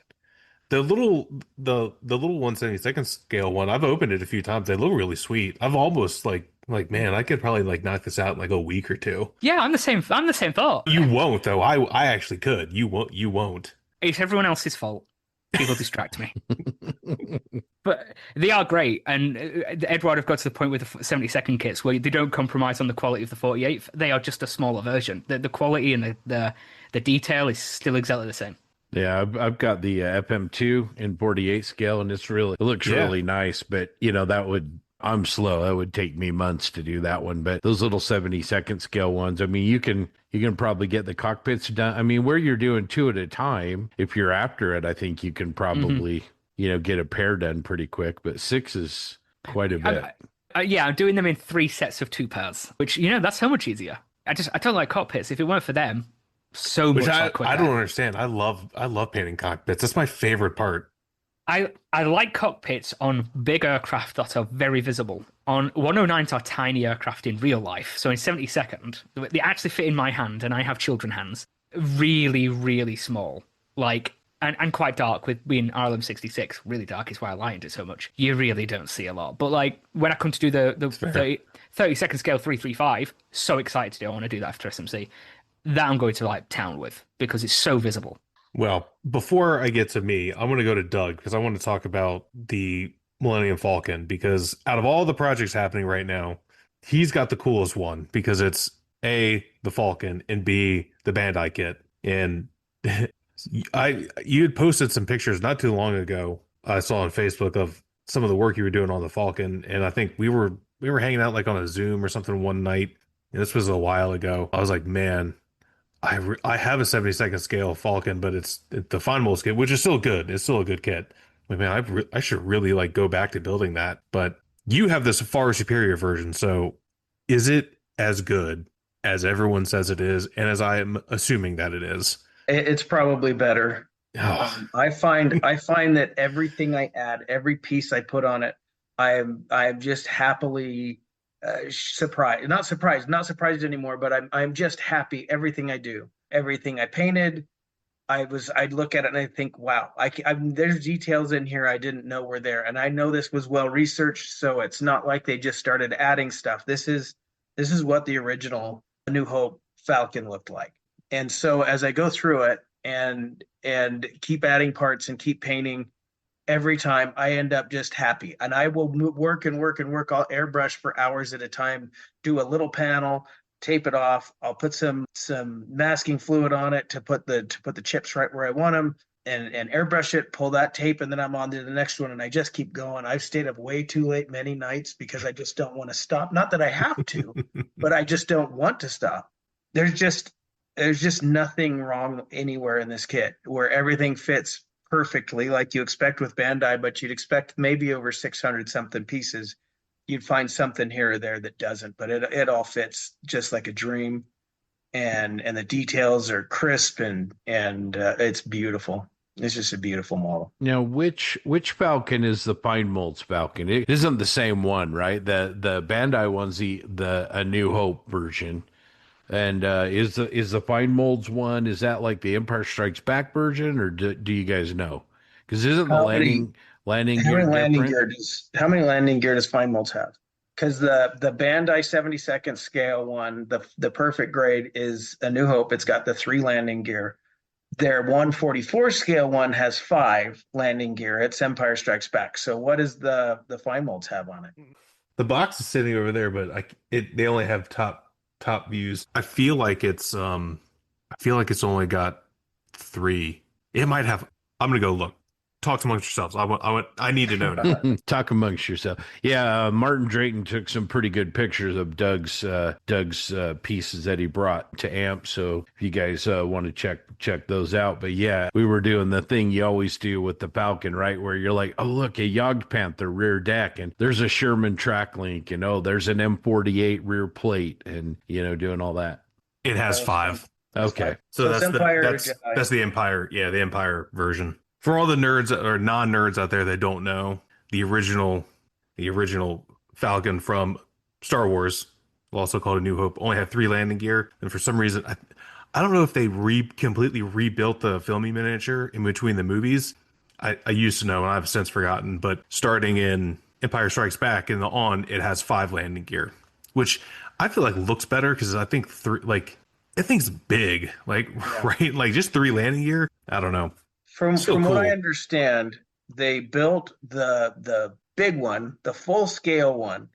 [SPEAKER 4] The little 172nd scale one, I've opened it a few times. They look really sweet. I've almost like man, I could probably like knock this out in like a week or two.
[SPEAKER 3] Yeah, I'm the same thought.
[SPEAKER 4] You won't though. I actually could. You won't.
[SPEAKER 3] It's everyone else's fault. People distract me. But they are great. And Edward have got to the point with the 70-second kits where they don't compromise on the quality of the 48th. They are just a smaller version. The quality and the detail is still exactly the same.
[SPEAKER 1] Yeah, I've got the FM2 in 48 scale, and it looks really nice. But I'm slow. That would take me months to do that one. But those little 70-second scale ones, I mean, you can probably get the cockpits done. I mean, where you're doing 2 at a time, if you're after it, I think you can probably get a pair done pretty quick. But 6 is quite a bit.
[SPEAKER 3] I'm doing them in 3 sets of 2 pairs, which that's so much easier. I don't like cockpits. If it weren't for them, so much quicker.
[SPEAKER 4] I don't understand. I love painting cockpits. That's my favorite part.
[SPEAKER 3] I like cockpits on big aircraft that are very visible. On 109s are tiny aircraft in real life. So in 70-second, they actually fit in my hand, and I have children hands. Really, really small. And quite dark with being RLM 66. Really dark is why I lined it so much. You really don't see a lot. But when I come to do the 30-second scale 335, so excited to do. I want to do that after SMC. That I'm going to town with because it's so visible.
[SPEAKER 4] Well, before I get to me, I'm going to go to Doug because I want to talk about the Millennium Falcon because out of all the projects happening right now, he's got the coolest one because it's A, the Falcon, and B, the Bandai kit. And you had posted some pictures not too long ago I saw on Facebook of some of the work you were doing on the Falcon, and I think we were hanging out on a Zoom or something one night, and this was a while ago. I was like, man, I have a 70-second scale Falcon, but it's the fine mold kit, which is still good. It's still a good kit. Like, man, I should really go back to building that. But you have this far superior version. So is it as good as everyone says it is, and as I am assuming that it is?
[SPEAKER 5] It's probably better.
[SPEAKER 4] Oh.
[SPEAKER 5] I find that everything I add, every piece I put on it, I am just happily surprised. Not surprised anymore, but I'm just happy. Everything I do, everything I painted, I'd look at it and I think, wow, there's details in here I didn't know were there, and I know this was well researched, so it's not like they just started adding stuff. This is what the original New Hope Falcon looked like. And so as I go through it and keep adding parts and keep painting, every time I end up just happy, and I will work. I'll airbrush for hours at a time, do a little panel, tape it off. I'll put some masking fluid on it to put the chips right where I want them, and airbrush it, pull that tape, and then I'm on to the next one, and I just keep going. I've stayed up way too late many nights because I just don't want to stop. Not that I have to, but I just don't want to stop. There's just there's just nothing wrong anywhere in this kit where everything fits perfectly like you expect with Bandai, but you'd expect maybe over 600 something pieces. You'd find something here or there that doesn't, but it all fits just like a dream. And the details are crisp and it's beautiful. It's just a beautiful model.
[SPEAKER 1] Now, which Falcon is the Pine Molds Falcon? It isn't the same one, right? The Bandai one's the A New Hope version. And is the Pine Molds one, is that like the Empire Strikes Back version, or do you guys know? Because isn't the landing gear different?
[SPEAKER 5] How many landing gear does Fine Molds have? Because the Bandai 72nd scale one, the perfect grade is A New Hope. It's got the 3 landing gear. Their 144 scale one has 5 landing gear. It's Empire Strikes Back. So what does the Fine Molds have on it?
[SPEAKER 4] The box is sitting over there, but they only have top views. I feel like it's only got 3. It might have. I'm gonna go look. Talk amongst yourselves. I need to know now.
[SPEAKER 1] Talk amongst yourself. Yeah, Martin Drayton took some pretty good pictures of Doug's pieces that he brought to AMP. So if you guys want to check those out. But yeah, we were doing the thing you always do with the Falcon, right? Where you're like, oh look, a Jagd Panther rear deck, and there's a Sherman track link, and oh, there's an M48 rear plate, and doing all that.
[SPEAKER 4] It has 5.
[SPEAKER 1] Okay,
[SPEAKER 4] so that's the Empire. Yeah, the Empire version. For all the nerds or non-nerds out there that don't know, the original Falcon from Star Wars, also called A New Hope, only had 3 landing gear. And for some reason, I don't know if they completely rebuilt the filming miniature in between the movies. I used to know, and I've since forgotten. But starting in Empire Strikes Back and on, it has 5 landing gear, which I feel like looks better because I think that thing's big, right? Like just 3 landing gear. I don't know.
[SPEAKER 5] From what I understand, they built the big one, the full scale one,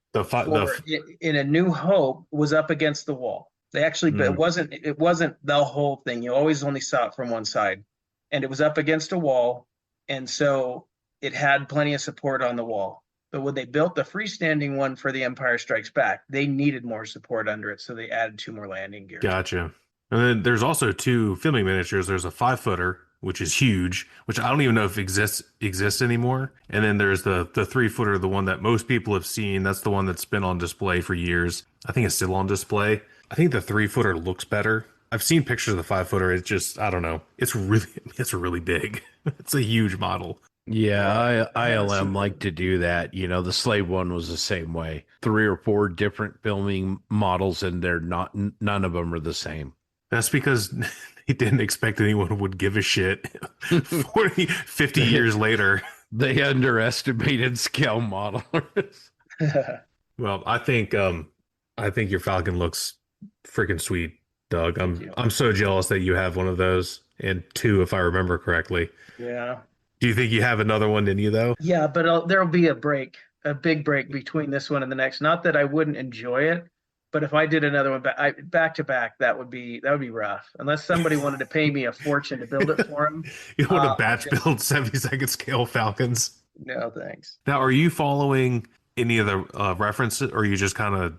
[SPEAKER 5] in A New Hope was up against the wall. They actually, but it wasn't the whole thing. You always only saw it from one side, and it was up against a wall, and so it had plenty of support on the wall. But when they built the freestanding one for the Empire Strikes Back, they needed more support under it, so they added 2 more landing gear.
[SPEAKER 4] Gotcha. And then there's also 2 filming miniatures. There's a 5-footer, which is huge, which I don't even know if exists anymore. And then there's the 3-footer, the one that most people have seen. That's the one that's been on display for years. I think it's still on display. I think the 3-footer looks better. I've seen pictures of the 5-footer. It's just, I don't know. It's really big. It's a huge model.
[SPEAKER 1] Yeah, ILM like to do that. The Slave one was the same way. 3 or 4 different filming models, and none of them are the same.
[SPEAKER 4] That's because he didn't expect anyone would give a shit 50 years later.
[SPEAKER 1] They underestimated scale modelers.
[SPEAKER 4] Well, I think your Falcon looks freaking sweet, Doug. I'm so jealous that you have one of those, and 2, if I remember correctly.
[SPEAKER 5] Yeah.
[SPEAKER 4] Do you think you have another one in you though?
[SPEAKER 5] Yeah, but there'll be a big break between this one and the next. Not that I wouldn't enjoy it, but if I did another one back to back, that would be rough. Unless somebody wanted to pay me a fortune to build it for them.
[SPEAKER 4] You want to batch build 72nd scale Falcons?
[SPEAKER 5] No, thanks.
[SPEAKER 4] Now, are you following any of the references, or are you just kind of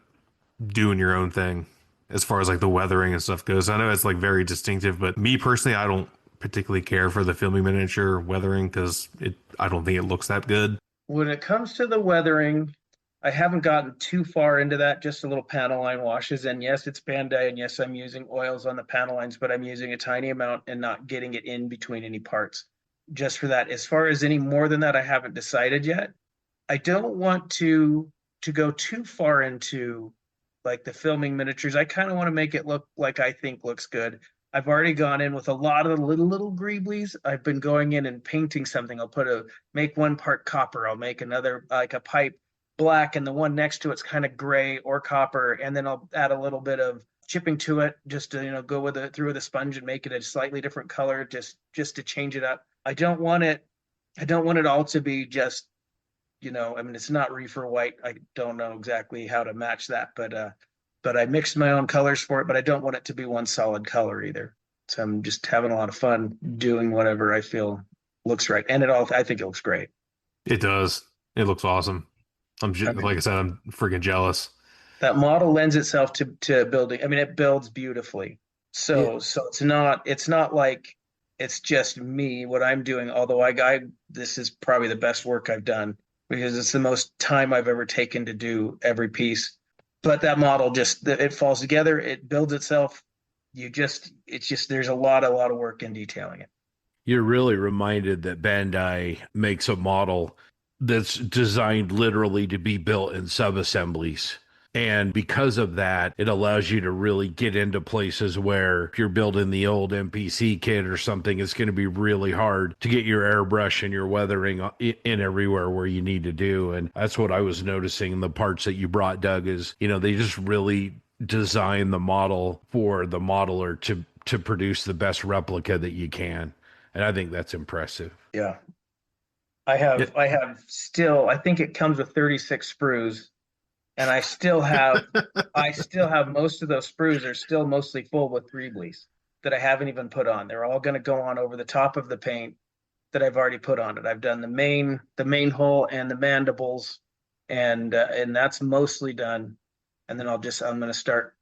[SPEAKER 4] doing your own thing as far as like the weathering and stuff goes? I know it's like very distinctive, but me personally, I don't particularly care for the filming miniature weathering because I don't think it looks that good.
[SPEAKER 5] When it comes to the weathering, I haven't gotten too far into that, just a little panel line washes. And yes, it's Bandai, and yes, I'm using oils on the panel lines, but I'm using a tiny amount and not getting it in between any parts just for that. As far as any more than that, I haven't decided yet. I don't want to go too far into like the filming miniatures. I kind of want to make it look like I think looks good. I've already gone in with a lot of the little greeblies. I've been going in and painting something. I'll make one part copper. I'll make another, like a pipe, black, and the one next to it's kind of gray or copper, and then I'll add a little bit of chipping to it just to go with it through with a sponge and make it a slightly different color just to change it up. I don't want it all to be just it's not reefer white. I don't know exactly how to match that, but I mixed my own colors for it, but I don't want it to be one solid color either. So I'm just having a lot of fun doing whatever I feel looks right, and I think it looks great.
[SPEAKER 4] It does. It looks awesome. Like I said, I'm freaking jealous.
[SPEAKER 5] That model lends itself to building. I mean, it builds beautifully. So it's not like it's just me what I'm doing. Although this is probably the best work I've done because it's the most time I've ever taken to do every piece. But that model just it falls together, it builds itself. It's just there's a lot of work in detailing it.
[SPEAKER 1] You're really reminded that Bandai makes a model that's designed literally to be built in sub-assemblies. And because of that, it allows you to really get into places where if you're building the old MPC kit or something, it's going to be really hard to get your airbrush and your weathering in everywhere where you need to do. And that's what I was noticing in the parts that you brought, Doug, is, they just really design the model for the modeler to produce the best replica that you can. And I think that's impressive.
[SPEAKER 5] Yeah. I have still, I think it comes with 36 sprues, and I still have most of those sprues are still mostly full with greeblies that I haven't even put on. They're all going to go on over the top of the paint that I've already put on it. I've done the main hull and the mandibles, and that's mostly done. And then I'm going to start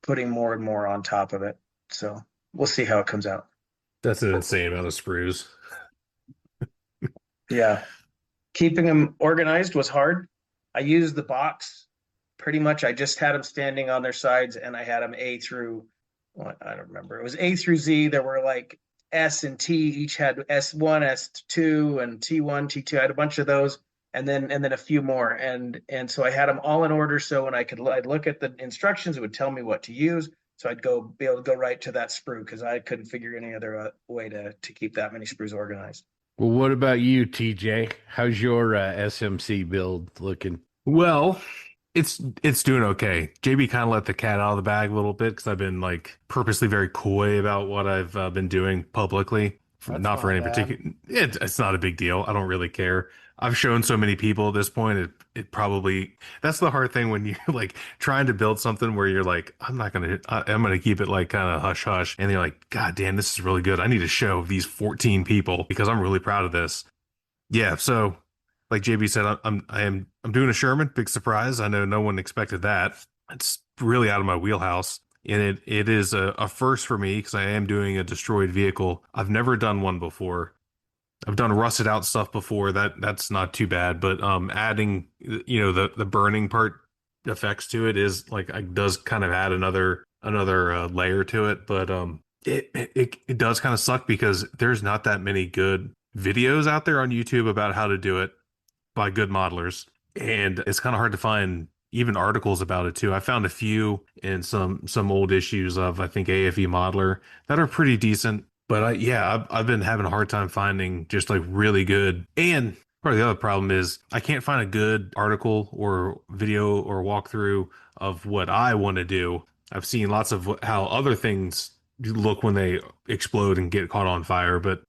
[SPEAKER 5] putting more and more on top of it. So we'll see how it comes out.
[SPEAKER 4] That's an insane amount of sprues.
[SPEAKER 5] Yeah. Keeping them organized was hard. I used the box pretty much. I just had them standing on their sides, and I had them A through, I don't remember. It was A through Z. There were like S and T, each had S1, S2, and T1, T2. I had a bunch of those, and then a few more. And so I had them all in order. So when I'd look at the instructions, it would tell me what to use. So I'd be able to go right to that sprue because I couldn't figure any other way to keep that many sprues organized.
[SPEAKER 1] Well, what about you, TJ? How's your SMC build looking?
[SPEAKER 4] Well, it's doing okay. JB kind of let the cat out of the bag a little bit because I've been like purposely very coy about what I've been doing publicly. Not for any particular. It's not a big deal. I don't really care. I've shown so many people at this point. It probably that's the hard thing when you're like trying to build something where you're like, I'm gonna keep it like kind of hush hush, and you're like, God damn, this is really good. I need to show these 14 people because I'm really proud of this. Yeah. So, like JB said, I'm doing a Sherman. Big surprise. I know no one expected that. It's really out of my wheelhouse. And it is a first for me because I am doing a destroyed vehicle. I've never done one before. I've done rusted out stuff before. That's not too bad. But adding the burning part effects to it is like it does kind of add another layer to it. But it does kind of suck because there's not that many good videos out there on YouTube about how to do it by good modelers, and it's kind of hard to find even articles about it too. I found a few in some old issues of I think AFE Modeler that are pretty decent, but I've been having a hard time finding just like really good. And part of the other problem is I can't find a good article or video or walkthrough of what I want to do. I've seen lots of how other things look when they explode and get caught on fire, but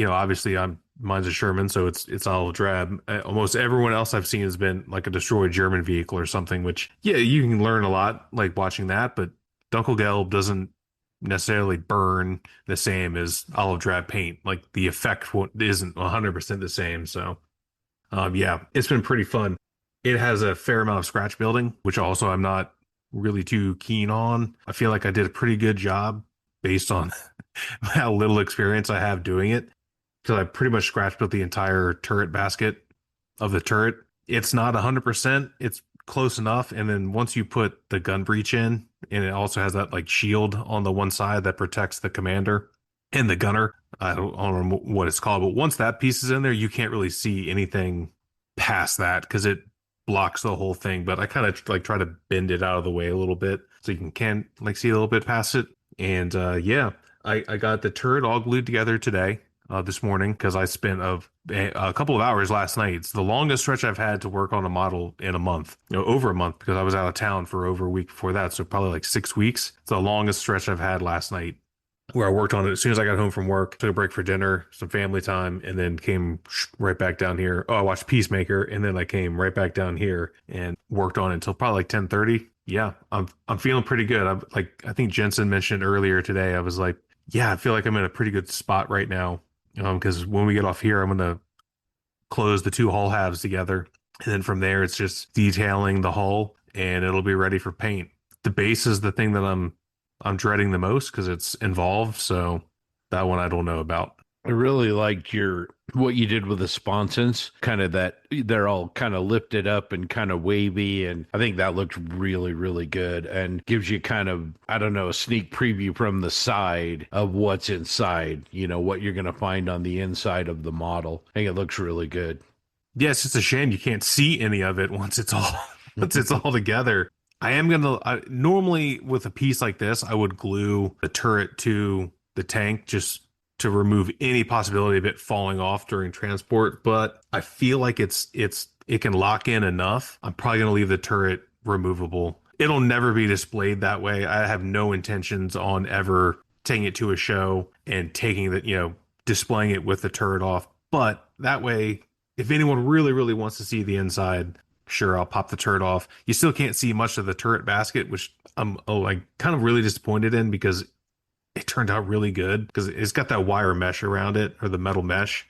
[SPEAKER 4] obviously mine's a Sherman, so it's olive drab. Almost everyone else I've seen has been like a destroyed German vehicle or something, which, yeah, you can learn a lot like watching that, but Dunkelgelb doesn't necessarily burn the same as olive drab paint. Like the effect isn't 100% the same. So, it's been pretty fun. It has a fair amount of scratch building, which also I'm not really too keen on. I feel like I did a pretty good job based on how little experience I have doing it. Because I pretty much scratch built the entire turret basket of the turret. It's not 100%. It's close enough. And then once you put the gun breech in, and it also has that like shield on the one side that protects the commander and the gunner. I don't know what it's called, but once that piece is in there, you can't really see anything past that because it blocks the whole thing. But I kind of like try to bend it out of the way a little bit so you can like see a little bit past it. And I got the turret all glued together today. This morning because I spent a couple of hours last night. It's the longest stretch I've had to work on a model in a month, over a month because I was out of town for over a week before that. So probably like 6 weeks. It's the longest stretch I've had last night where I worked on it as soon as I got home from work, took a break for dinner, some family time, and then came right back down here. Oh, I watched Peacemaker, and then I came right back down here and worked on it until probably like 10:30. Yeah, I'm feeling pretty good. I think Jensen mentioned earlier today. I was like, yeah, I feel like I'm in a pretty good spot right now. Because when we get off here, I'm going to close the two hull halves together. And then from there, it's just detailing the hull and it'll be ready for paint. The base is the thing that I'm I'm dreading the most because it's involved. So that one I don't know about.
[SPEAKER 1] I really liked what you did with the sponsons, kind of that they're all kind of lifted up and kind of wavy. And I think that looked really, really good and gives you kind of, I don't know, a sneak preview from the side of what's inside, what you're going to find on the inside of the model. I think it looks really good.
[SPEAKER 4] Yeah, it's just a shame you can't see any of it once it's all together. I am normally with a piece like this, I would glue the turret to the tank just to remove any possibility of it falling off during transport, but I feel like it can lock in enough. I'm probably going to leave the turret removable. It'll never be displayed that way. I have no intentions on ever taking it to a show and displaying it with the turret off. But that way, if anyone really, really wants to see the inside, sure, I'll pop the turret off. You still can't see much of the turret basket, which I'm kind of really disappointed in because it turned out really good because it's got that wire mesh around it, or the metal mesh,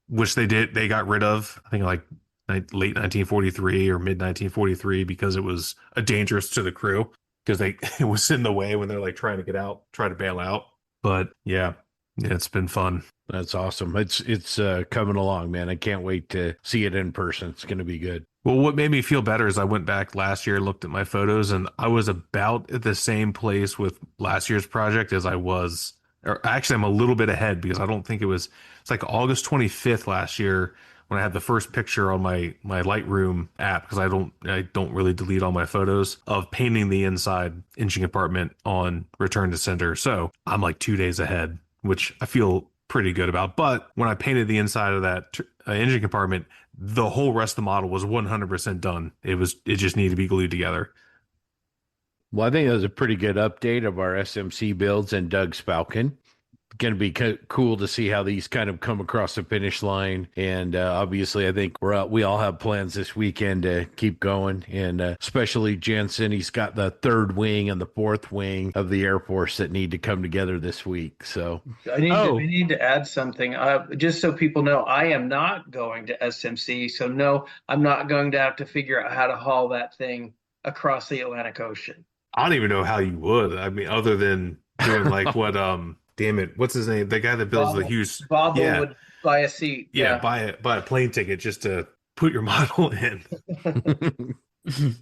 [SPEAKER 4] which they got rid of, I think like late 1943 or mid 1943, because it was dangerous to the crew because it was in the way when they're like trying to get out, try to bail out. But yeah, it's been fun.
[SPEAKER 1] That's awesome. It's coming along, man. I can't wait to see it in person. It's going to be good.
[SPEAKER 4] Well, what made me feel better is I went back last year, looked at my photos, and I was about at the same place with last year's project as I was, or actually I'm a little bit ahead because I don't think it's like August 25th last year when I had the first picture on my Lightroom app, because I don't really delete all my photos, of painting the inside engine compartment on Return to Sender. So I'm like 2 days ahead, which I feel pretty good about. But when I painted the inside of that engine compartment, the whole rest of the model was 100% done. It just needed to be glued together.
[SPEAKER 1] Well, I think that was a pretty good update of our SMC builds and Doug's Falcon. Going to be cool to see how these kind of come across the finish line. And obviously, I think we all have plans this weekend to keep going. And especially Jensen, he's got the third wing and the fourth wing of the Air Force that need to come together this week. So
[SPEAKER 5] I need to add something. Just so people know, I am not going to SMC. So no, I'm not going to have to figure out how to haul that thing across the Atlantic Ocean.
[SPEAKER 4] I don't even know how you would. I mean, other than doing like what damn it, what's his name? The guy that builds the huge
[SPEAKER 5] Bobble would buy a seat.
[SPEAKER 4] Yeah, buy a plane ticket just to put your model in.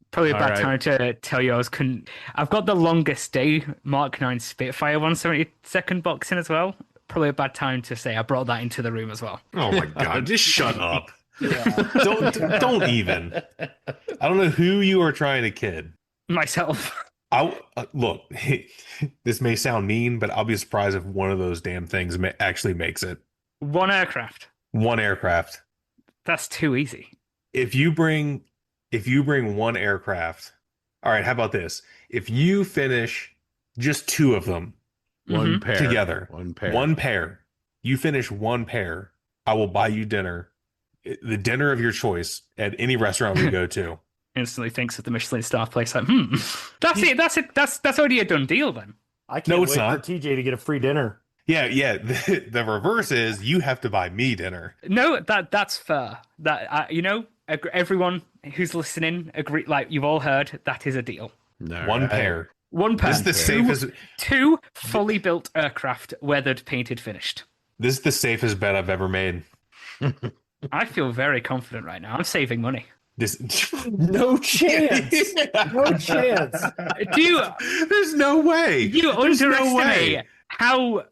[SPEAKER 3] Probably a bad time to tell you I've got the longest day Mark 9 Spitfire 172nd box in as well. Probably a bad time to say I brought that into the room as well.
[SPEAKER 4] Oh my god, just shut up. Yeah. Don't even. I don't know who you are trying to kid.
[SPEAKER 3] Myself.
[SPEAKER 4] Look, this may sound mean, but I'll be surprised if one of those damn things actually makes it.
[SPEAKER 3] One aircraft.
[SPEAKER 4] That's
[SPEAKER 3] too easy.
[SPEAKER 4] If you bring one aircraft, all right, how about this? If you finish just two of them,
[SPEAKER 1] one pair
[SPEAKER 4] together, one pair, you finish one pair, I will buy you dinner, the dinner of your choice at any restaurant we go to.
[SPEAKER 3] Instantly thinks of the Michelin star place. Like, that's it. That's already a done deal then.
[SPEAKER 2] I can't wait for TJ to get a free dinner.
[SPEAKER 4] Yeah. The reverse is you have to buy me dinner.
[SPEAKER 3] No, that's fair. That everyone who's listening agree. Like you've all heard, that is a deal.
[SPEAKER 4] One pair.
[SPEAKER 3] This
[SPEAKER 4] is the safest.
[SPEAKER 3] Two fully built aircraft, weathered, painted, finished.
[SPEAKER 4] This is the safest bet I've ever made.
[SPEAKER 3] I feel very confident right now. I'm saving money.
[SPEAKER 2] No chance. No chance.
[SPEAKER 4] There's no way.
[SPEAKER 3] You underestimate how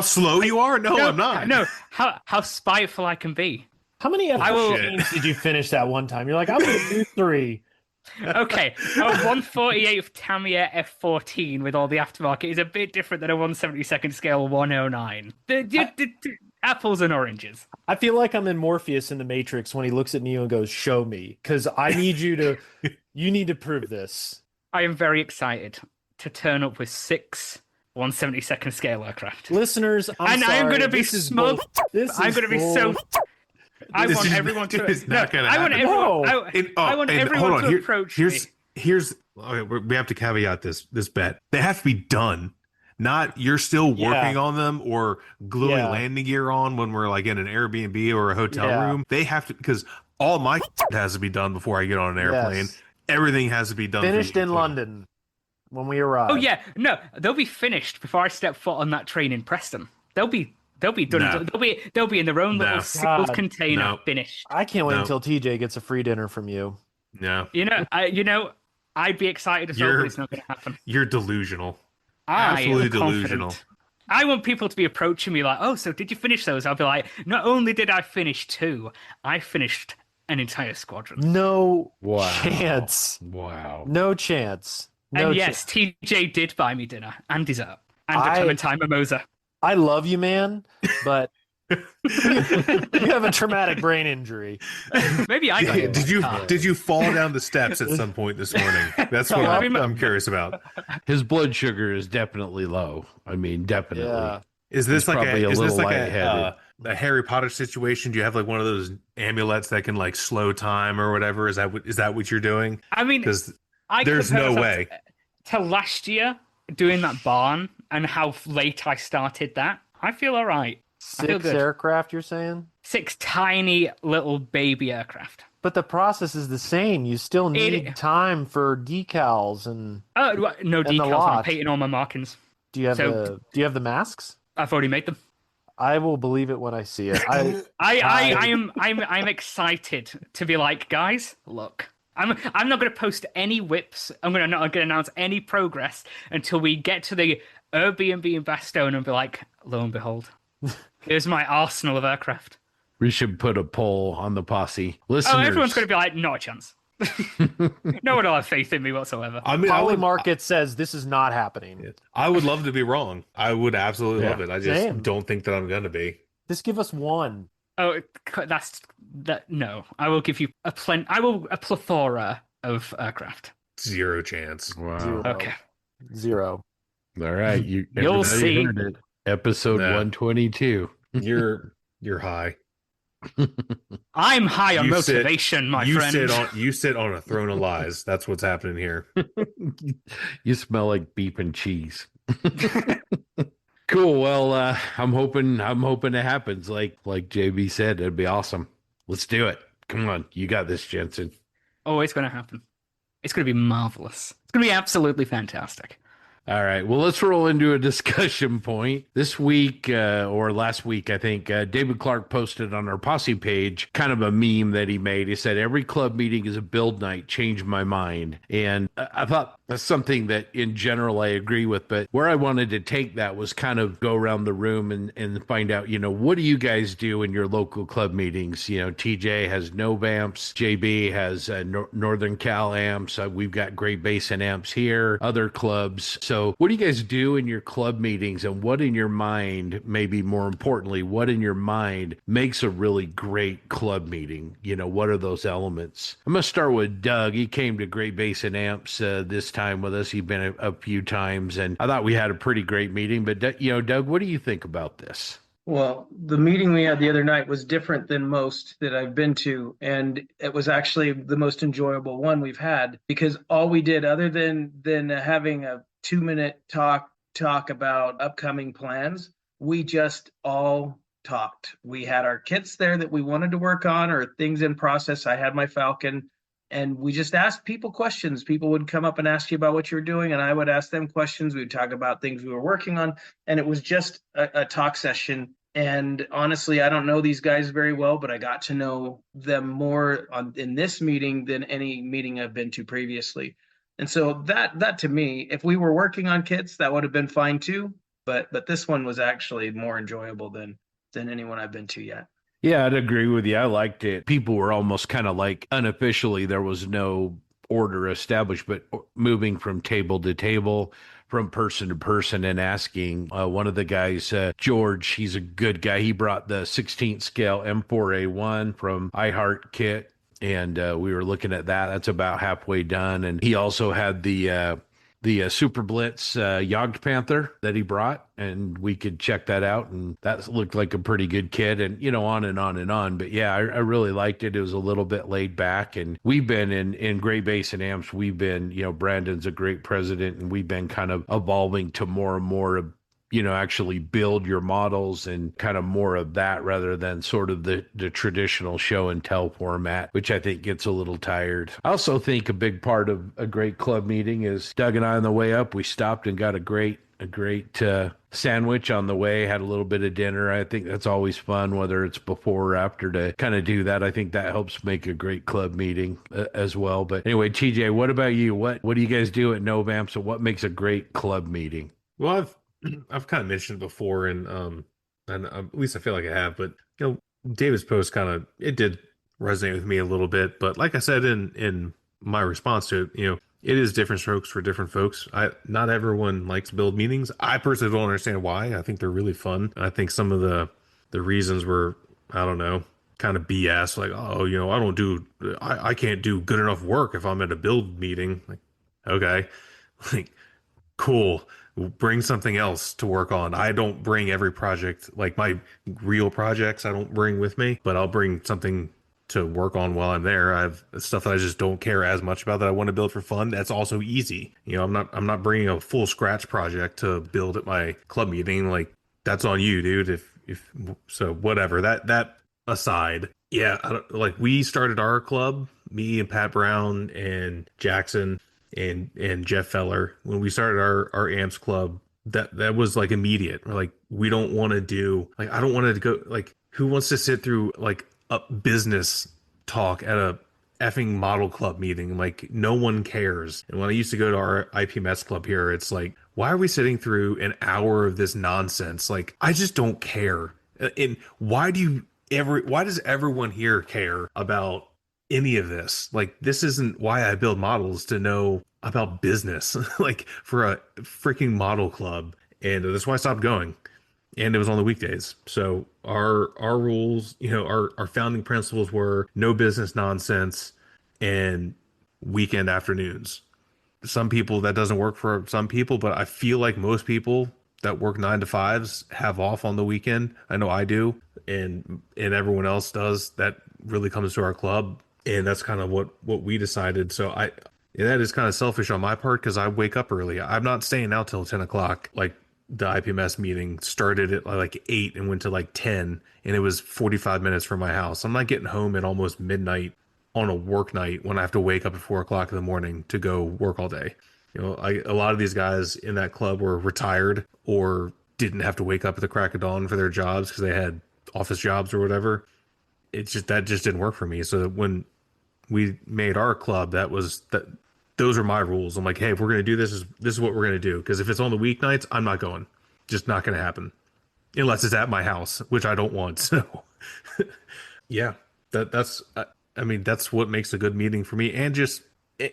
[SPEAKER 4] slow you are? No, I'm not.
[SPEAKER 3] No, how spiteful I can be.
[SPEAKER 2] How many games did you finish that one time? You're like, I'm going to do 3.
[SPEAKER 3] Okay, a 148th Tamiya F14 with all the aftermarket is a bit different than a 172nd scale 109. Apples and oranges.
[SPEAKER 2] I feel like I'm in Morpheus in the Matrix when he looks at Neo and goes, "Show me," because I need you need to prove this.
[SPEAKER 3] I am very excited to turn up with 6 172nd scale aircraft.
[SPEAKER 2] Listeners, I'm sorry.
[SPEAKER 3] I'm going to be smug. I'm going to be so. I want everyone to. I want everyone to approach me.
[SPEAKER 4] We have to caveat this bet. They have to be done. Not you're still working on them or gluing landing gear on when we're like in an Airbnb or a hotel room. They have to, because all my has to be done before I get on an airplane. Yes. Everything has to be done.
[SPEAKER 2] Finished in London. when we arrive.
[SPEAKER 3] Oh yeah, no, they'll be finished before I step foot on that train in Preston. They'll be done.
[SPEAKER 4] No.
[SPEAKER 3] They'll be in their own
[SPEAKER 4] No.
[SPEAKER 3] little sealed
[SPEAKER 2] God.
[SPEAKER 3] container,
[SPEAKER 4] No.
[SPEAKER 3] finished.
[SPEAKER 2] I can't wait
[SPEAKER 4] No.
[SPEAKER 2] until TJ gets a free dinner from you.
[SPEAKER 4] No,
[SPEAKER 3] I'd be excited as well, but it's not going to happen.
[SPEAKER 4] you're delusional.
[SPEAKER 3] I
[SPEAKER 4] Absolutely
[SPEAKER 3] am confident.
[SPEAKER 4] delusional.
[SPEAKER 3] I want people to be approaching me like, "Oh, so did you finish those?" I'll be like, "Not only did I finish 2, I finished an entire squadron."
[SPEAKER 2] No
[SPEAKER 1] Wow.
[SPEAKER 2] chance.
[SPEAKER 1] Wow.
[SPEAKER 2] No chance. No
[SPEAKER 3] And yes, TJ did buy me dinner and dessert and a
[SPEAKER 2] I-
[SPEAKER 3] clementine mimosa.
[SPEAKER 2] I love you, man, but you have a traumatic brain injury.
[SPEAKER 3] Maybe I got it.
[SPEAKER 4] Did you fall down the steps at some point this morning? That's what
[SPEAKER 3] I mean,
[SPEAKER 4] I'm curious about.
[SPEAKER 1] His blood sugar is definitely low. I mean, definitely.
[SPEAKER 2] Yeah.
[SPEAKER 4] Is this
[SPEAKER 1] He's
[SPEAKER 4] like
[SPEAKER 1] probably a
[SPEAKER 4] is this
[SPEAKER 1] little
[SPEAKER 4] like
[SPEAKER 1] lightheaded.
[SPEAKER 4] a Harry Potter situation? Do you have like one of those amulets that can like slow time or whatever? Is that what you're doing?
[SPEAKER 3] I mean,
[SPEAKER 4] Because
[SPEAKER 3] I
[SPEAKER 4] there's
[SPEAKER 3] compare
[SPEAKER 4] no
[SPEAKER 3] myself
[SPEAKER 4] way.
[SPEAKER 3] to last year doing that barn and how late I started that. I feel all right. I feel
[SPEAKER 2] 6
[SPEAKER 3] good.
[SPEAKER 2] aircraft, you're saying?
[SPEAKER 3] 6 tiny little baby aircraft.
[SPEAKER 2] But the process is the same. You still need
[SPEAKER 3] It-
[SPEAKER 2] time for decals and
[SPEAKER 3] No
[SPEAKER 2] the
[SPEAKER 3] decals. I'm
[SPEAKER 2] lot.
[SPEAKER 3] painting all my markings.
[SPEAKER 2] do you have
[SPEAKER 3] So-
[SPEAKER 2] the masks?
[SPEAKER 3] I've already made them.
[SPEAKER 2] I will believe it when I see it.
[SPEAKER 3] I'm excited to be like, guys, look. I'm not going to post any whips. I'm not going to announce any progress until we get to the Airbnb in Bastogne and be like, lo and behold, here's my arsenal of aircraft.
[SPEAKER 1] We should put a poll on the posse. Listeners,
[SPEAKER 3] Oh, everyone's going to be like, not a chance. No one will have faith in me whatsoever.
[SPEAKER 4] I mean,
[SPEAKER 2] Poly Market says this is not happening.
[SPEAKER 4] I would love to be wrong. I would absolutely
[SPEAKER 1] Yeah.
[SPEAKER 4] love it. I just
[SPEAKER 2] Same.
[SPEAKER 4] don't think that I'm gonna be.
[SPEAKER 2] Just give us one.
[SPEAKER 3] Oh, that's that. No, I will give you a plethora of aircraft.
[SPEAKER 4] Zero chance.
[SPEAKER 1] wow.
[SPEAKER 2] Zero.
[SPEAKER 3] Okay.
[SPEAKER 2] 0.
[SPEAKER 1] All right,
[SPEAKER 3] You'll
[SPEAKER 1] everybody
[SPEAKER 3] see.
[SPEAKER 1] heard it. Episode
[SPEAKER 4] Nah.
[SPEAKER 1] 122.
[SPEAKER 4] You're high.
[SPEAKER 3] I'm high on
[SPEAKER 4] You sit-
[SPEAKER 3] motivation, my friend.
[SPEAKER 4] You sit on a throne of lies. That's what's happening here.
[SPEAKER 1] You smell like beef and cheese. Cool. Well, I'm hoping it happens. Like JB said, it'd be awesome. Let's do it. Come on, you got this, Jensen.
[SPEAKER 3] Oh, it's going to happen. It's going to be marvelous. It's going to be absolutely fantastic.
[SPEAKER 1] All right. Well, let's roll into a discussion point. This week, or last week, I think, David Clark posted on our posse page kind of a meme that he made. He said, "Every club meeting is a build night, changed my mind." And I thought that's something that in general I agree with. But where I wanted to take that was kind of go around the room and find out, what do you guys do in your local club meetings? TJ has Nov amps, JB has Northern Cal amps. We've got Great Basin amps here, other clubs. So what do you guys do in your club meetings, and what in your mind, maybe more importantly, what in your mind makes a really great club meeting? What are those elements? I'm going to start with Doug. He came to Great Basin Amps this time with us. He's been a few times, and I thought we had a pretty great meeting. But, Doug, what do you think about this?
[SPEAKER 5] Well, the meeting we had the other night was different than most that I've been to, and it was actually the most enjoyable one we've had, because all we did, other than having a 2-minute talk about upcoming plans, we just all talked. We had our kits there that we wanted to work on, or things in process. I had my Falcon, and we just asked people questions. People would come up and ask you about what you were doing, and I would ask them questions. We would talk about things we were working on, and it was just a talk session. And honestly, I don't know these guys very well, but I got to know them more in this meeting than any meeting I've been to previously. And so that to me, if we were working on kits, that would have been fine too. But this one was actually more enjoyable than anyone I've been to yet.
[SPEAKER 1] Yeah, I'd agree with you. I liked it. People were almost kind of like unofficially, there was no order established, but moving from table to table, from person to person, and asking one of the guys, George, he's a good guy. He brought the 16th scale M4A1 from iHeart Kit. And we were looking at that. That's about halfway done. And he also had the Super Blitz Jagd Panther that he brought, and we could check that out. And that looked like a pretty good kit, and on and on and on. But yeah, I really liked it. It was a little bit laid back, and we've been in Great Basin Amps. We've been, Brandon's a great president, and we've been kind of evolving to more and more of actually build your models and kind of more of that rather than sort of the traditional show and tell format, which I think gets a little tired. I also think a big part of a great club meeting is Doug and I on the way up, we stopped and got a great sandwich on the way, had a little bit of dinner. I think that's always fun, whether it's before or after, to kind of do that. I think that helps make a great club meeting as well. But anyway, TJ, what about you? What do you guys do at Novamp? So what makes a great club meeting?
[SPEAKER 4] Well, I've kind of mentioned it before, and at least I feel like I have. But David's post it did resonate with me a little bit. But like I said in my response to it, it is different strokes for different folks. Not everyone likes build meetings. I personally don't understand why. I think they're really fun, and I think some of the reasons were, I don't know, kind of BS. Like, oh, I can't do good enough work if I'm at a build meeting. Like, okay, like, cool. Bring something else to work on. I don't bring every project, like my real projects, I don't bring with me, but I'll bring something to work on while I'm there. I have stuff that I just don't care as much about that I want to build for fun. That's also easy. I'm not bringing a full scratch project to build at my club meeting. Like, that's on you, dude. If so, whatever. That aside, yeah, like, we started our club, me and Pat Brown and Jackson and Jeff Feller, when we started our AMPS club, that was like immediate. We're like, we don't want to do, like, I don't want to go, like, who wants to sit through like a business talk at a effing model club meeting? Like, no one cares. And when I used to go to our IPMS club here, it's like, why are we sitting through an hour of this nonsense? Like, I just don't care. And why does everyone here care about any of this? Like, this isn't why I build models, to know about business, like, for a freaking model club. And that's why I stopped going. And it was on the weekdays. So our rules, our founding principles were no business nonsense and weekend afternoons. Some people, that doesn't work for some people, but I feel like most people that work 9 to 5s have off on the weekend. I know I do, and everyone else does. That really comes to our club. And that's kind of what we decided. So that is kind of selfish on my part, because I wake up early. I'm not staying out till 10 o'clock. Like, the IPMS meeting started at like 8 and went to like 10, and it was 45 minutes from my house. I'm not getting home at almost midnight on a work night when I have to wake up at 4 o'clock in the morning to go work all day. A lot of these guys in that club were retired or didn't have to wake up at the crack of dawn for their jobs because they had office jobs or whatever. That just didn't work for me. So when we made our club, those are my rules. I'm like, hey, if we're going to do this, this is what we're going to do. Because if it's on the weeknights, I'm not going. Just not going to happen. Unless it's at my house, which I don't want. So, yeah, that's what makes a good meeting for me.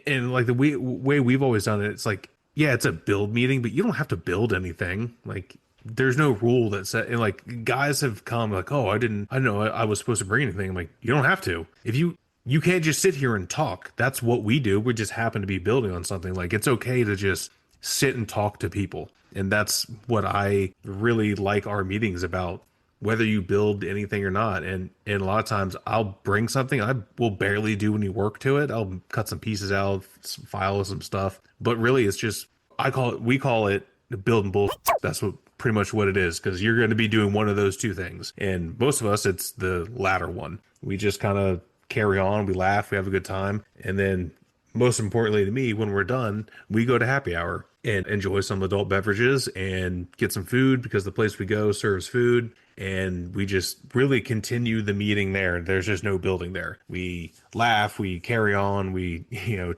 [SPEAKER 4] And like the way we've always done it, it's like, yeah, it's a build meeting, but you don't have to build anything. Like, there's no rule that said, and like, guys have come like, oh, I didn't know I was supposed to bring anything. I'm like, you don't have to. If you can't just sit here and talk. That's what we do. We just happen to be building on something. Like, it's okay to just sit and talk to people. And that's what I really like our meetings about, whether you build anything or not. And a lot of times I'll bring something. I will barely do any work to it. I'll cut some pieces out, file some stuff. But really, it's just, we call it build and bullshit. That's pretty much what it is, because you're going to be doing one of those two things. And most of us, it's the latter one. We just kind of carry on, we laugh, we have a good time, and then, most importantly to me, when we're done, we go to happy hour and enjoy some adult beverages and get some food, because the place we go serves food, and we just really continue the meeting there. There's just no building there. We laugh, we carry on, we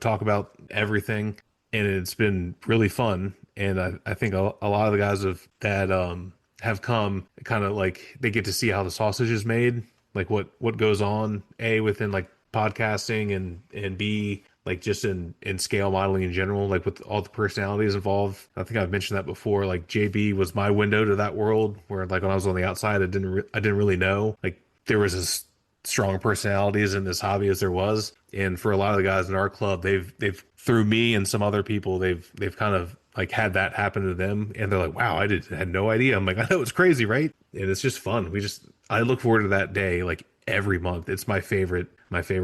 [SPEAKER 4] talk about everything, and it's been really fun. And I think a lot of the guys have come, kind of like, they get to see how the sausage is made, like what goes on, A, within like podcasting, and B, like just in scale modeling in general, like with all the personalities involved. I think I've mentioned that before. Like, JB was my window to that world, where like when I was on the outside, I didn't really know like there was as strong personalities in this hobby as there was. And for a lot of the guys in our club, they've through me and some other people, they've kind of like had that happen to them, and they're like, wow, I had no idea. I'm like, I know, it's crazy, right? And it's just fun. I look forward to that day like every month. It's my favorite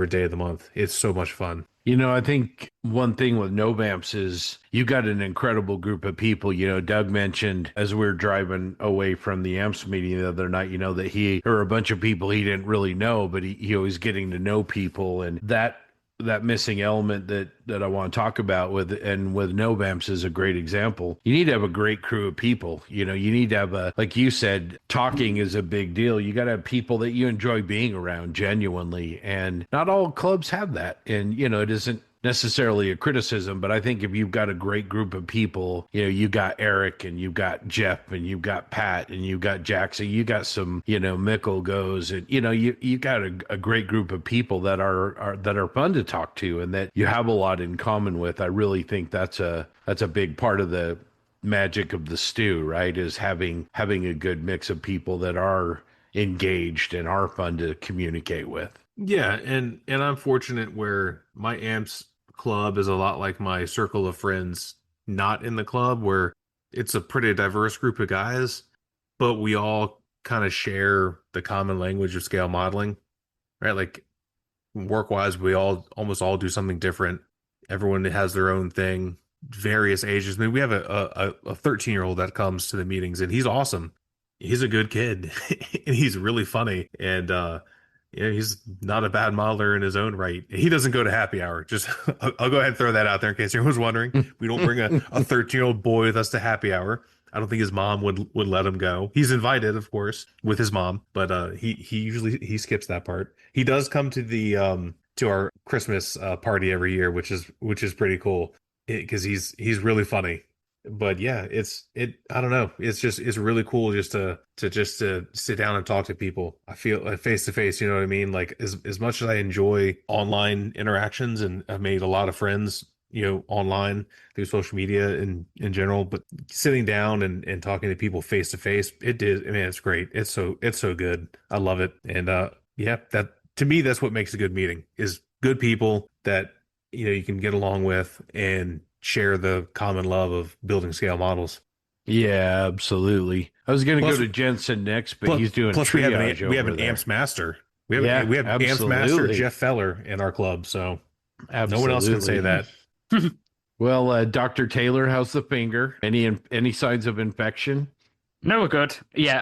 [SPEAKER 4] day of the month. It's so much fun.
[SPEAKER 1] I think one thing with Novamps is you got an incredible group of people. Doug mentioned as we were driving away from the AMPS meeting the other night, that there were a bunch of people he didn't really know, but he was getting to know people. And that missing element that I want to talk about with Novamps is a great example. You need to have a great crew of people. You need to have like you said, talking is a big deal. You got to have people that you enjoy being around genuinely. And not all clubs have that. And, it isn't necessarily a criticism, but I think if you've got a great group of people, you got Eric and you got Jeff and you got Pat and you got Jackson, you got some, Mickle goes, and you got a great group of people that are fun to talk to and that you have a lot in common with. I really think that's a big part of the magic of the stew, right? Is having a good mix of people that are engaged and are fun to communicate with.
[SPEAKER 4] Yeah, and I'm fortunate where my AMPS club is a lot like my circle of friends not in the club, where it's a pretty diverse group of guys, but we all kind of share the common language of scale modeling, right? Like work-wise, we almost all do something different. Everyone has their own thing, various ages. I mean, we have a 13-year-old that comes to the meetings, and he's awesome. He's a good kid, and he's really funny, and he's not a bad modeler in his own right. He doesn't go to happy hour. Just I'll go ahead and throw that out there in case anyone's wondering. We don't bring a 13-year-old boy with us to happy hour. I don't think his mom would let him go. He's invited, of course, with his mom, but he usually skips that part. He does come to the to our Christmas party every year, which is pretty cool because he's really funny. But yeah, I don't know. It's really cool just to sit down and talk to people. I feel like face to face, you know what I mean? Like as much as I enjoy online interactions and I've made a lot of friends, online through social media in general, but sitting down and talking to people face to face, it's great. It's so good. I love it. And that to me, that's what makes a good meeting is good people that, you can get along with and share the common love of building scale models.
[SPEAKER 1] Yeah, absolutely. I was going to go to Jensen next, but he's doing
[SPEAKER 4] plus we have an AMPS master. We have AMPS master Jeff Feller in our club, so absolutely. No one else can say that.
[SPEAKER 1] Well, Dr. Taylor, how's the finger? Any signs of infection?
[SPEAKER 3] No, we're good. Yeah.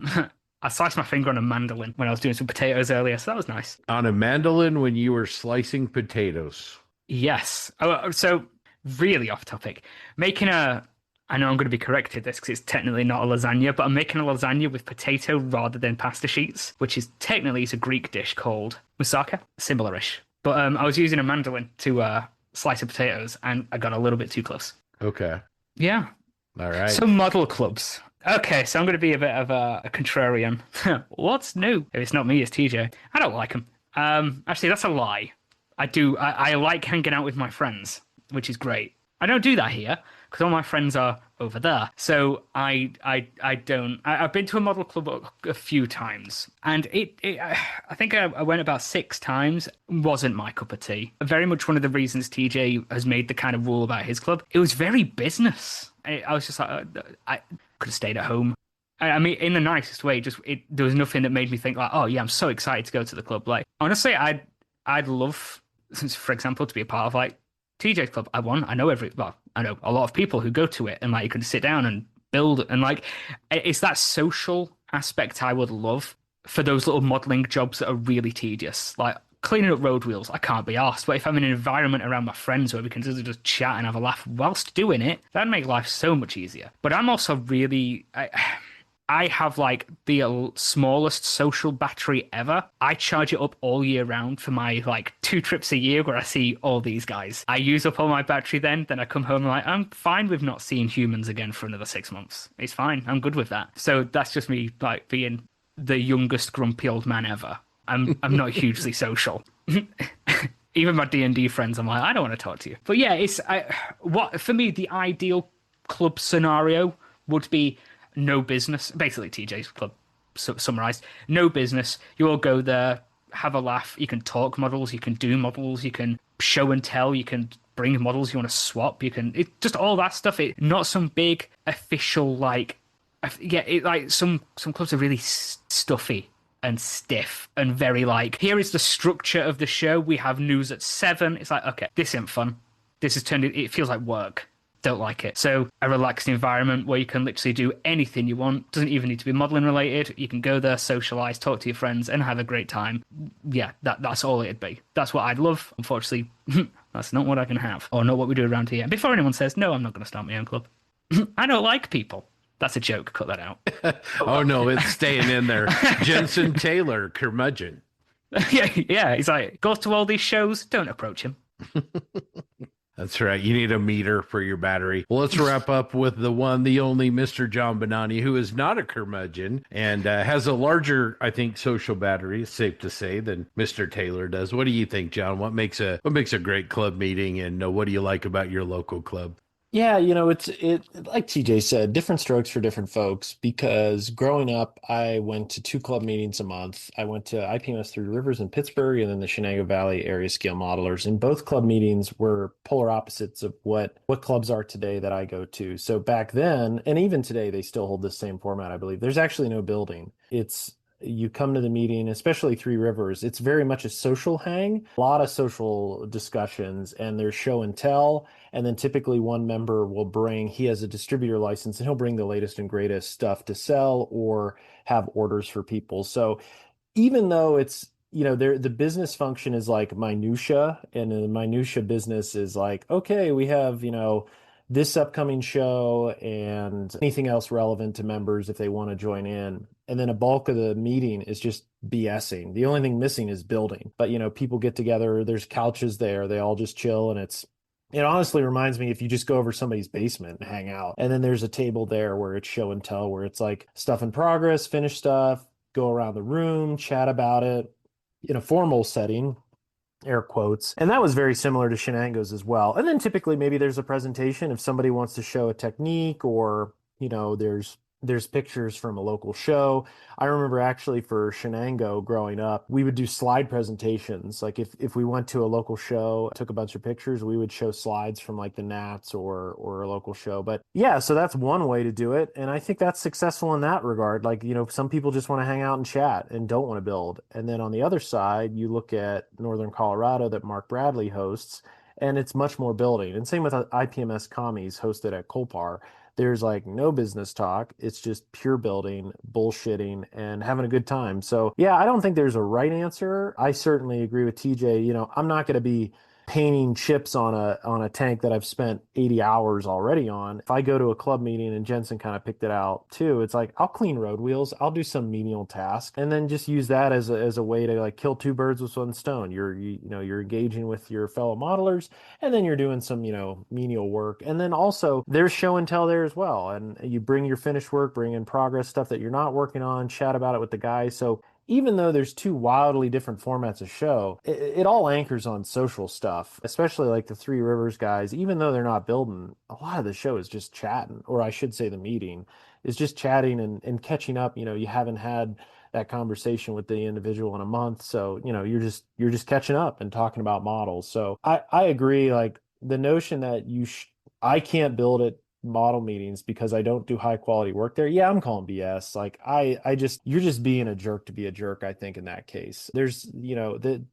[SPEAKER 3] I sliced my finger on a mandolin when I was doing some potatoes earlier, so that was nice.
[SPEAKER 1] On a mandolin when you were slicing potatoes?
[SPEAKER 3] Yes. Oh, so really off topic. I know I'm going to be corrected this because it's technically not a lasagna, but I'm making a lasagna with potato rather than pasta sheets, which is technically a Greek dish called moussaka, similar-ish. But I was using a mandolin to slice the potatoes, and I got a little bit too close.
[SPEAKER 1] Okay.
[SPEAKER 3] Yeah.
[SPEAKER 1] All right.
[SPEAKER 3] So model clubs. Okay, so I'm going to be a bit of a contrarian. What's new? If it's not me, it's TJ. I don't like them. Actually, that's a lie. I like hanging out with my friends, which is great. I don't do that here because all my friends are over there. So I don't. I've been to a model club a few times, and I think I went about 6 times. Wasn't my cup of tea. Very much one of the reasons TJ has made the kind of rule about his club. It was very business. I was just like, I could have stayed at home. I mean, in the nicest way. There was nothing that made me think like, oh yeah, I'm so excited to go to the club. Like honestly, I'd love, for example, to be a part of like TJ's club. I know I know a lot of people who go to it, and like you can sit down and build, and like it's that social aspect I would love for those little modeling jobs that are really tedious, like cleaning up road wheels. I can't be arsed, but if I'm in an environment around my friends where we can just chat and have a laugh whilst doing it, that'd make life so much easier. But I'm also really I have like the smallest social battery ever. I charge it up all year round for my like 2 trips a year where I see all these guys. I use up all my battery then I come home and like, I'm fine with not seeing humans again for another 6 months. It's fine. I'm good with that. So that's just me like being the youngest grumpy old man ever. I'm not hugely social. Even my D&D friends, I'm like, I don't want to talk to you. But yeah, for me, the ideal club scenario would be no business. Basically, TJ's club summarized. No business. You all go there, have a laugh. You can talk models. You can do models. You can show and tell. You can bring models you want to swap. Just all that stuff. Not some big official like. Yeah, like some clubs are really stuffy and stiff and very like, here is the structure of the show. We have news at 7. It's like, okay, this isn't fun. This has it feels like work. Don't like it. So a relaxed environment where you can literally do anything you want. Doesn't even need to be modeling related. You can go there, socialize, talk to your friends, and have a great time. Yeah, that's all it'd be. That's what I'd love. Unfortunately, that's not what I can have, or not what we do around here. Before anyone says, no, I'm not going to start my own club. I don't like people. That's a joke. Cut that out.
[SPEAKER 1] Oh, no, it's staying in there. Jensen Taylor, curmudgeon.
[SPEAKER 3] Yeah. He's like, goes to all these shows. Don't approach him.
[SPEAKER 1] That's right. You need a meter for your battery. Well, let's wrap up with the one, the only Mr. John Bonani, who is not a curmudgeon and has a larger, I think, social battery, it's safe to say, than Mr. Taylor does. What do you think, John? What makes a great club meeting, and what do you like about your local club?
[SPEAKER 2] Yeah, it's like TJ said, different strokes for different folks, because growing up, I went to 2 club meetings a month. I went to IPMS Three Rivers in Pittsburgh and then the Shenango Valley Area Scale Modelers. And both club meetings were polar opposites of what clubs are today that I go to. So back then, and even today, they still hold the same format, I believe. There's actually no building. You come to the meeting, especially Three Rivers, it's very much a social hang, a lot of social discussions, and there's show and tell. And then typically one member he has a distributor license, and he'll bring the latest and greatest stuff to sell or have orders for people. So even though it's, the business function is like minutia, and the minutia business is like, okay, we have, this upcoming show and anything else relevant to members if they want to join in. And then a bulk of the meeting is just BSing. The only thing missing is building. But, people get together, there's couches there, they all just chill. And it honestly reminds me if you just go over somebody's basement and hang out. And then there's a table there where it's show and tell, where it's like stuff in progress, finished stuff, go around the room, chat about it in a formal setting. Air quotes. And that was very similar to Shenango's as well. And then typically maybe there's a presentation if somebody wants to show a technique, or, there's pictures from a local show. I remember actually for Shenango growing up, we would do slide presentations. Like if we went to a local show, took a bunch of pictures, we would show slides from like the Nats or a local show. But yeah, so that's one way to do it. And I think that's successful in that regard. Like, some people just want to hang out and chat and don't want to build. And then on the other side, you look at Northern Colorado that Mark Bradley hosts, and it's much more building. And same with IPMS Commies hosted at Colpar. There's like no business talk. It's just pure building, bullshitting, and having a good time. So yeah, I don't think there's a right answer. I certainly agree with TJ. I'm not going to be painting chips on a tank that I've spent 80 hours already on. If I go to a club meeting, and Jensen kind of picked it out too, it's like I'll clean road wheels, I'll do some menial task, and then just use that as a way to like kill 2 birds with 1 stone. You're engaging with your fellow modelers, and then you're doing some menial work, and then also there's show and tell there as well. And you bring your finished work, bring in progress stuff that you're not working on, chat about it with the guys. So even though there's 2 wildly different formats of show, it all anchors on social stuff, especially like the Three Rivers guys. Even though they're not building, a lot of the show is just chatting, or I should say the meeting is just chatting and catching up. You haven't had that conversation with the individual in a month. So, you're just catching up and talking about models. So I agree. Like the notion that I can't build it model meetings because I don't do high quality work there. Yeah, I'm calling BS. Like you're just being a jerk to be a jerk, I think, in that case. There's, to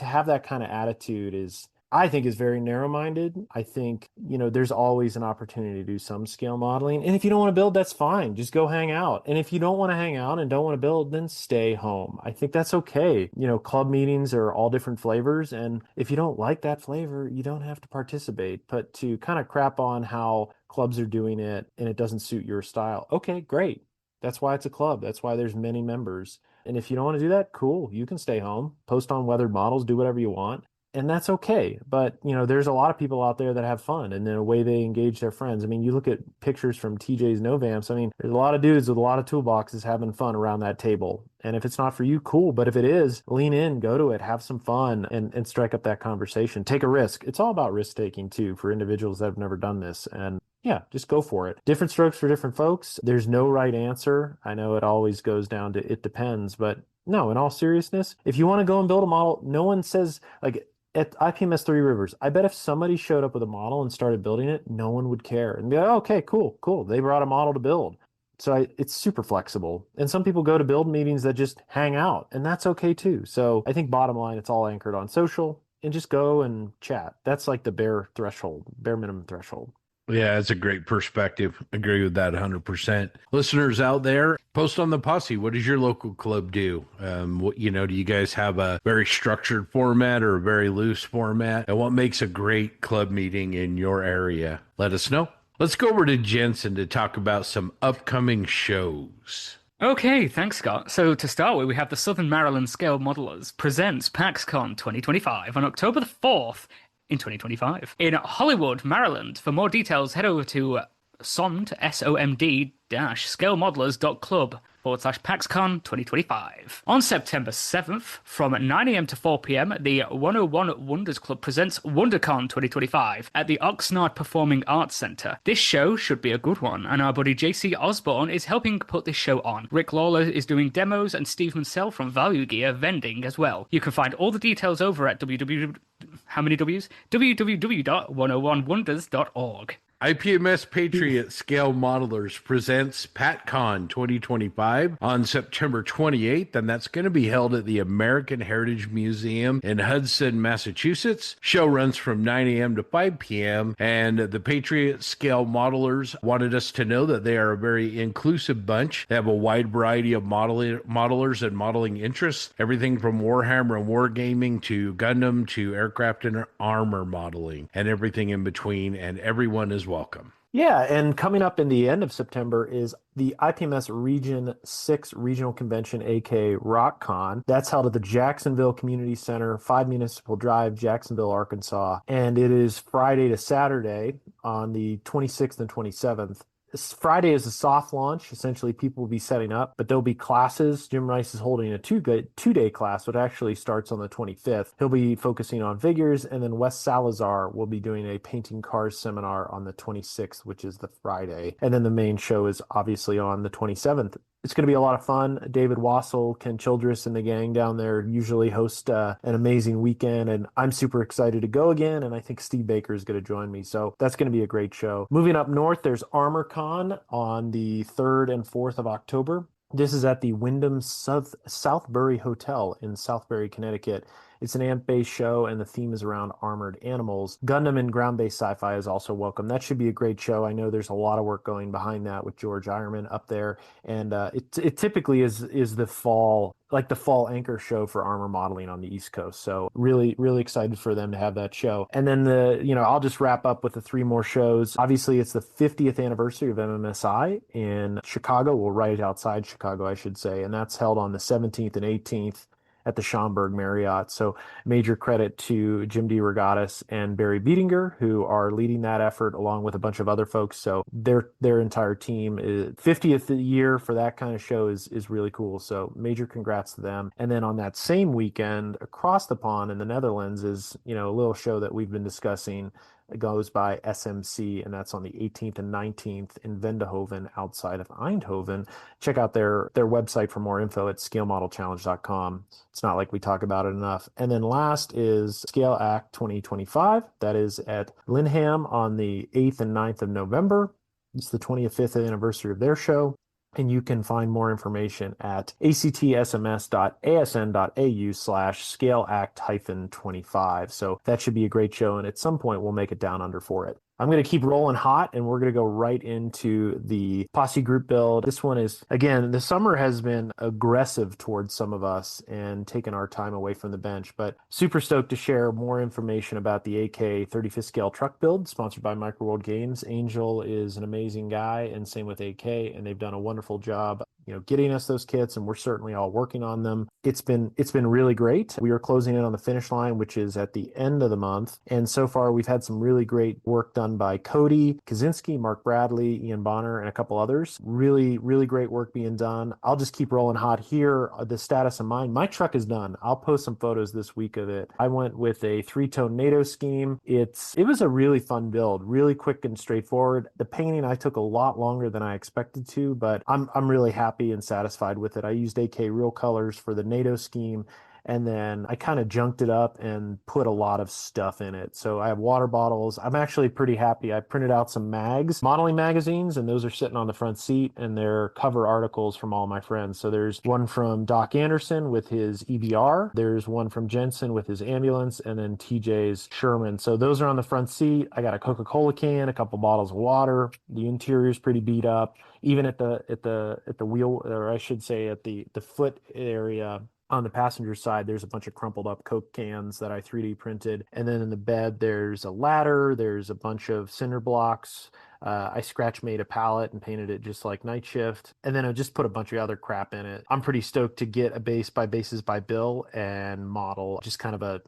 [SPEAKER 2] have that kind of attitude I think is very narrow-minded. I think, there's always an opportunity to do some scale modeling. And if you don't want to build, that's fine. Just go hang out. And if you don't want to hang out and don't want to build, then stay home. I think that's okay. Club meetings are all different flavors. And if you don't like that flavor, you don't have to participate. But to kind of crap on how clubs are doing it and it doesn't suit your style, okay, great. That's why it's a club. That's why there's many members. And if you don't want to do that, cool. You can stay home, post on weathered models, do whatever you want. And that's okay. But, there's a lot of people out there that have fun and in a way they engage their friends. I mean, you look at pictures from TJ's Novamps. I mean, there's a lot of dudes with a lot of toolboxes having fun around that table. And if it's not for you, cool. But if it is, lean in, go to it, have some fun and strike up that conversation. Take a risk. It's all about risk taking too for individuals that have never done this. And yeah, just go for it. Different strokes for different folks. There's no right answer. I know it always goes down to it depends. But no, in all seriousness, if you want to go and build a model, no one says like, at IPMS Three Rivers, I bet if somebody showed up with a model and started building it, no one would care and be like, oh, okay, cool. They brought a model to build. So it's super flexible. And some people go to build meetings that just hang out, and that's okay too. So I think bottom line, it's all anchored on social and just go and chat. That's like the bare minimum threshold.
[SPEAKER 1] Yeah, it's a great perspective. Agree with that 100%. Listeners out there, post on the posse. What does your local club do? Do you guys have a very structured format or a very loose format? And what makes a great club meeting in your area? Let us know. Let's go over to Jensen to talk about some upcoming shows.
[SPEAKER 3] Okay, thanks, Scott. So to start with, we have the Southern Maryland Scale Modelers presents PAXCon 2025 on October the 4th in 2025 in Hollywood, Maryland. For more details, head over to SOMD-scalemodelers.club/PAXCon 2025. On September 7th, from 9 a.m. to 4 p.m., the 101 Wonders Club presents WonderCon 2025 at the Oxnard Performing Arts Center. This show should be a good one, and our buddy JC Osborne is helping put this show on. Rick Lawler is doing demos, and Steve Mansell from Value Gear vending as well. You can find all the details over at www.101wonders.org.
[SPEAKER 1] IPMS Patriot Scale Modelers presents PatCon 2025 on September 28th, and that's going to be held at the American Heritage Museum in Hudson, Massachusetts. Show runs from 9 a.m. to 5 p.m., and the Patriot Scale Modelers wanted us to know that they are a very inclusive bunch. They have a wide variety of modelers and modeling interests, everything from Warhammer and Wargaming to Gundam to aircraft and armor modeling, and everything in between, and everyone is welcome.
[SPEAKER 2] Yeah, and coming up in the end of September is the IPMS Region 6 Regional Convention, aka RockCon. That's held at the Jacksonville Community Center, 5 Municipal Drive, Jacksonville, Arkansas. And it is Friday to Saturday on the 26th and 27th. Friday is a soft launch. Essentially, people will be setting up, but there'll be classes. Jim Rice is holding a two-day class, which actually starts on the 25th. He'll be focusing on figures, and then Wes Salazar will be doing a painting cars seminar on the 26th, which is the Friday. And then the main show is obviously on the 27th. It's going to be a lot of fun. David Wassel, Ken Childress, and the gang down there usually host an amazing weekend, and I'm super excited to go again, and I think Steve Baker is going to join me, so that's going to be a great show. Moving up north, there's ArmorCon on the 3rd and 4th of October. This is at the Wyndham Southbury Hotel in Southbury, Connecticut. It's an AMP-based show, and the theme is around armored animals. Gundam and ground-based sci-fi is also welcome. That should be a great show. I know there's a lot of work going behind that with George Ironman up there, and it typically is the fall anchor show for armor modeling on the East Coast. So really, really excited for them to have that show. And then I'll just wrap up with the 3 more shows. Obviously, it's the 50th anniversary of MMSI in Chicago. Well, right outside Chicago, I should say, and that's held on the 17th and 18th. At the Schaumburg Marriott. So major credit to Jim DeRogatis and Barry Beedinger, who are leading that effort along with a bunch of other folks. So their entire team is 50th year for that kind of show is really cool. So major congrats to them. And then on that same weekend across the pond in the Netherlands is, a little show that we've been discussing. It goes by SMC, and that's on the 18th and 19th in Vendehoven outside of Eindhoven. Check out their website for more info at scalemodelchallenge.com. It's not like we talk about it enough. And then last is Scale Act 2025. That is at Linham on the 8th and 9th of November. It's the 25th anniversary of their show. And you can find more information at actsms.asn.au/scaleact-25. So that should be a great show. And at some point, we'll make it down under for it. I'm going to keep rolling hot, and we're going to go right into the posse group build. This one is, again, the summer has been aggressive towards some of us and taken our time away from the bench, but super stoked to share more information about the AK 35th scale truck build sponsored by Microworld Games. Angel is an amazing guy, and same with AK, and they've done a wonderful job getting us those kits, and we're certainly all working on them. It's been really great. We are closing in on the finish line, which is at the end of the month. And so far, we've had some really great work done by Cody Kaczynski, Mark Bradley, Ian Bonner, and a couple others. Really, really great work being done. I'll just keep rolling hot here. The status of mine, my truck is done. I'll post some photos this week of it. I went with a 3-tone NATO scheme. It was a really fun build, really quick and straightforward. The painting, I took a lot longer than I expected to, but I'm really happy and satisfied with it. I used AK Real Colors for the NATO scheme, And then I kind of junked it up and put a lot of stuff in it. So I have water bottles. I'm actually pretty happy. I printed out some modeling magazines, and those are sitting on the front seat, and they're cover articles from all my friends. So there's one from Doc Anderson with his EBR. There's one from Jensen with his ambulance, and then TJ's Sherman. So those are on the front seat. I got a Coca-Cola can, a couple bottles of water. The interior's pretty beat up. Even at the wheel, or I should say at the foot area, on the passenger side, there's a bunch of crumpled up Coke cans that I 3D printed. And then in the bed, there's a ladder, there's a bunch of cinder blocks. I scratch made a pallet and painted it just like Night Shift. And then I just put a bunch of other crap in it. I'm pretty stoked to get a base by Bases by Bill and model just kind of a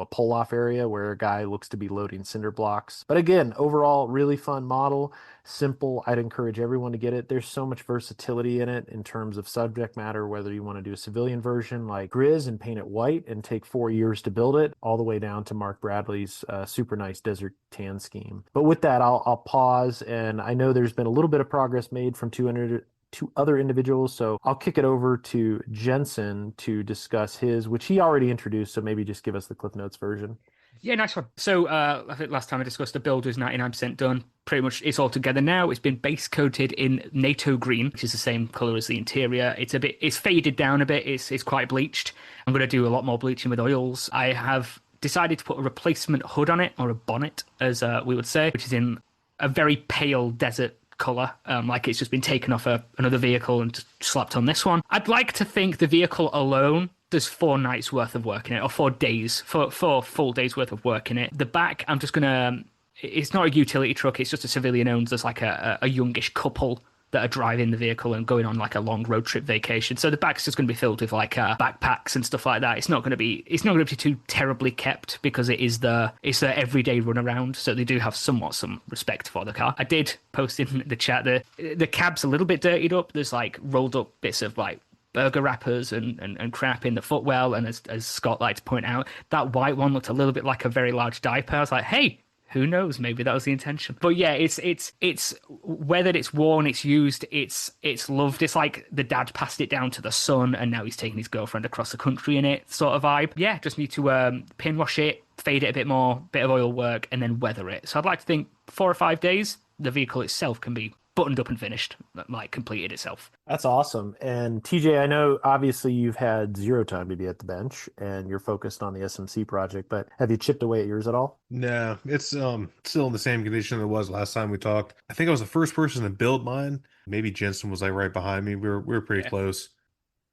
[SPEAKER 2] pull-off area where a guy looks to be loading cinder blocks. But again, overall, really fun model. Simple. I'd encourage everyone to get it. There's so much versatility in it in terms of subject matter, whether you want to do a civilian version like Grizz and paint it white and take 4 years to build it, all the way down to Mark Bradley's super nice desert tan scheme. But with that, I'll pause, and I know there's been a little bit of progress made from two other individuals. So I'll kick it over to Jensen to discuss his, which he already introduced. So maybe just give us the Cliff Notes version.
[SPEAKER 3] Yeah, nice one. So I think last time I discussed the build was 99% done. Pretty much it's all together now. It's been base coated in NATO green, which is the same color as the interior. It's faded down a bit. It's quite bleached. I'm going to do a lot more bleaching with oils. I have decided to put a replacement hood on it, or a bonnet, as we would say, which is in a very pale desert color, like it's just been taken off another vehicle and slapped on this one. I'd like to think the vehicle alone, there's 4 nights worth of work in it, or 4 days, 4 full days worth of work in it. The back, I'm just gonna, it's not a utility truck, it's just a civilian owned. There's like a youngish couple that are driving the vehicle and going on like a long road trip vacation. So the back's just going to be filled with like backpacks and stuff like that. It's not going to be too terribly kept, because it's their everyday run around. So they do have somewhat some respect for the car. I did post in the chat the cab's a little bit dirtied up. There's like rolled up bits of like burger wrappers and crap in the footwell. And as Scott liked to point out, that white one looked a little bit like a very large diaper. I was like, hey, who knows? Maybe that was the intention. But yeah, it's whether it's worn, it's used, it's loved. It's like the dad passed it down to the son, and now he's taking his girlfriend across the country in it, sort of vibe. Yeah, just need to pin wash it, fade it a bit more, bit of oil work, and then weather it. So I'd like to think 4 or 5 days, the vehicle itself can be buttoned up and finished, like completed itself.
[SPEAKER 2] That's awesome. And TJ, I know obviously you've had 0 time to be at the bench and you're focused on the SMC project, but have you chipped away at yours at all?
[SPEAKER 4] No, it's still in the same condition it was last time we talked. I think I was the first person to build mine. Maybe Jensen was like right behind me. We were pretty close.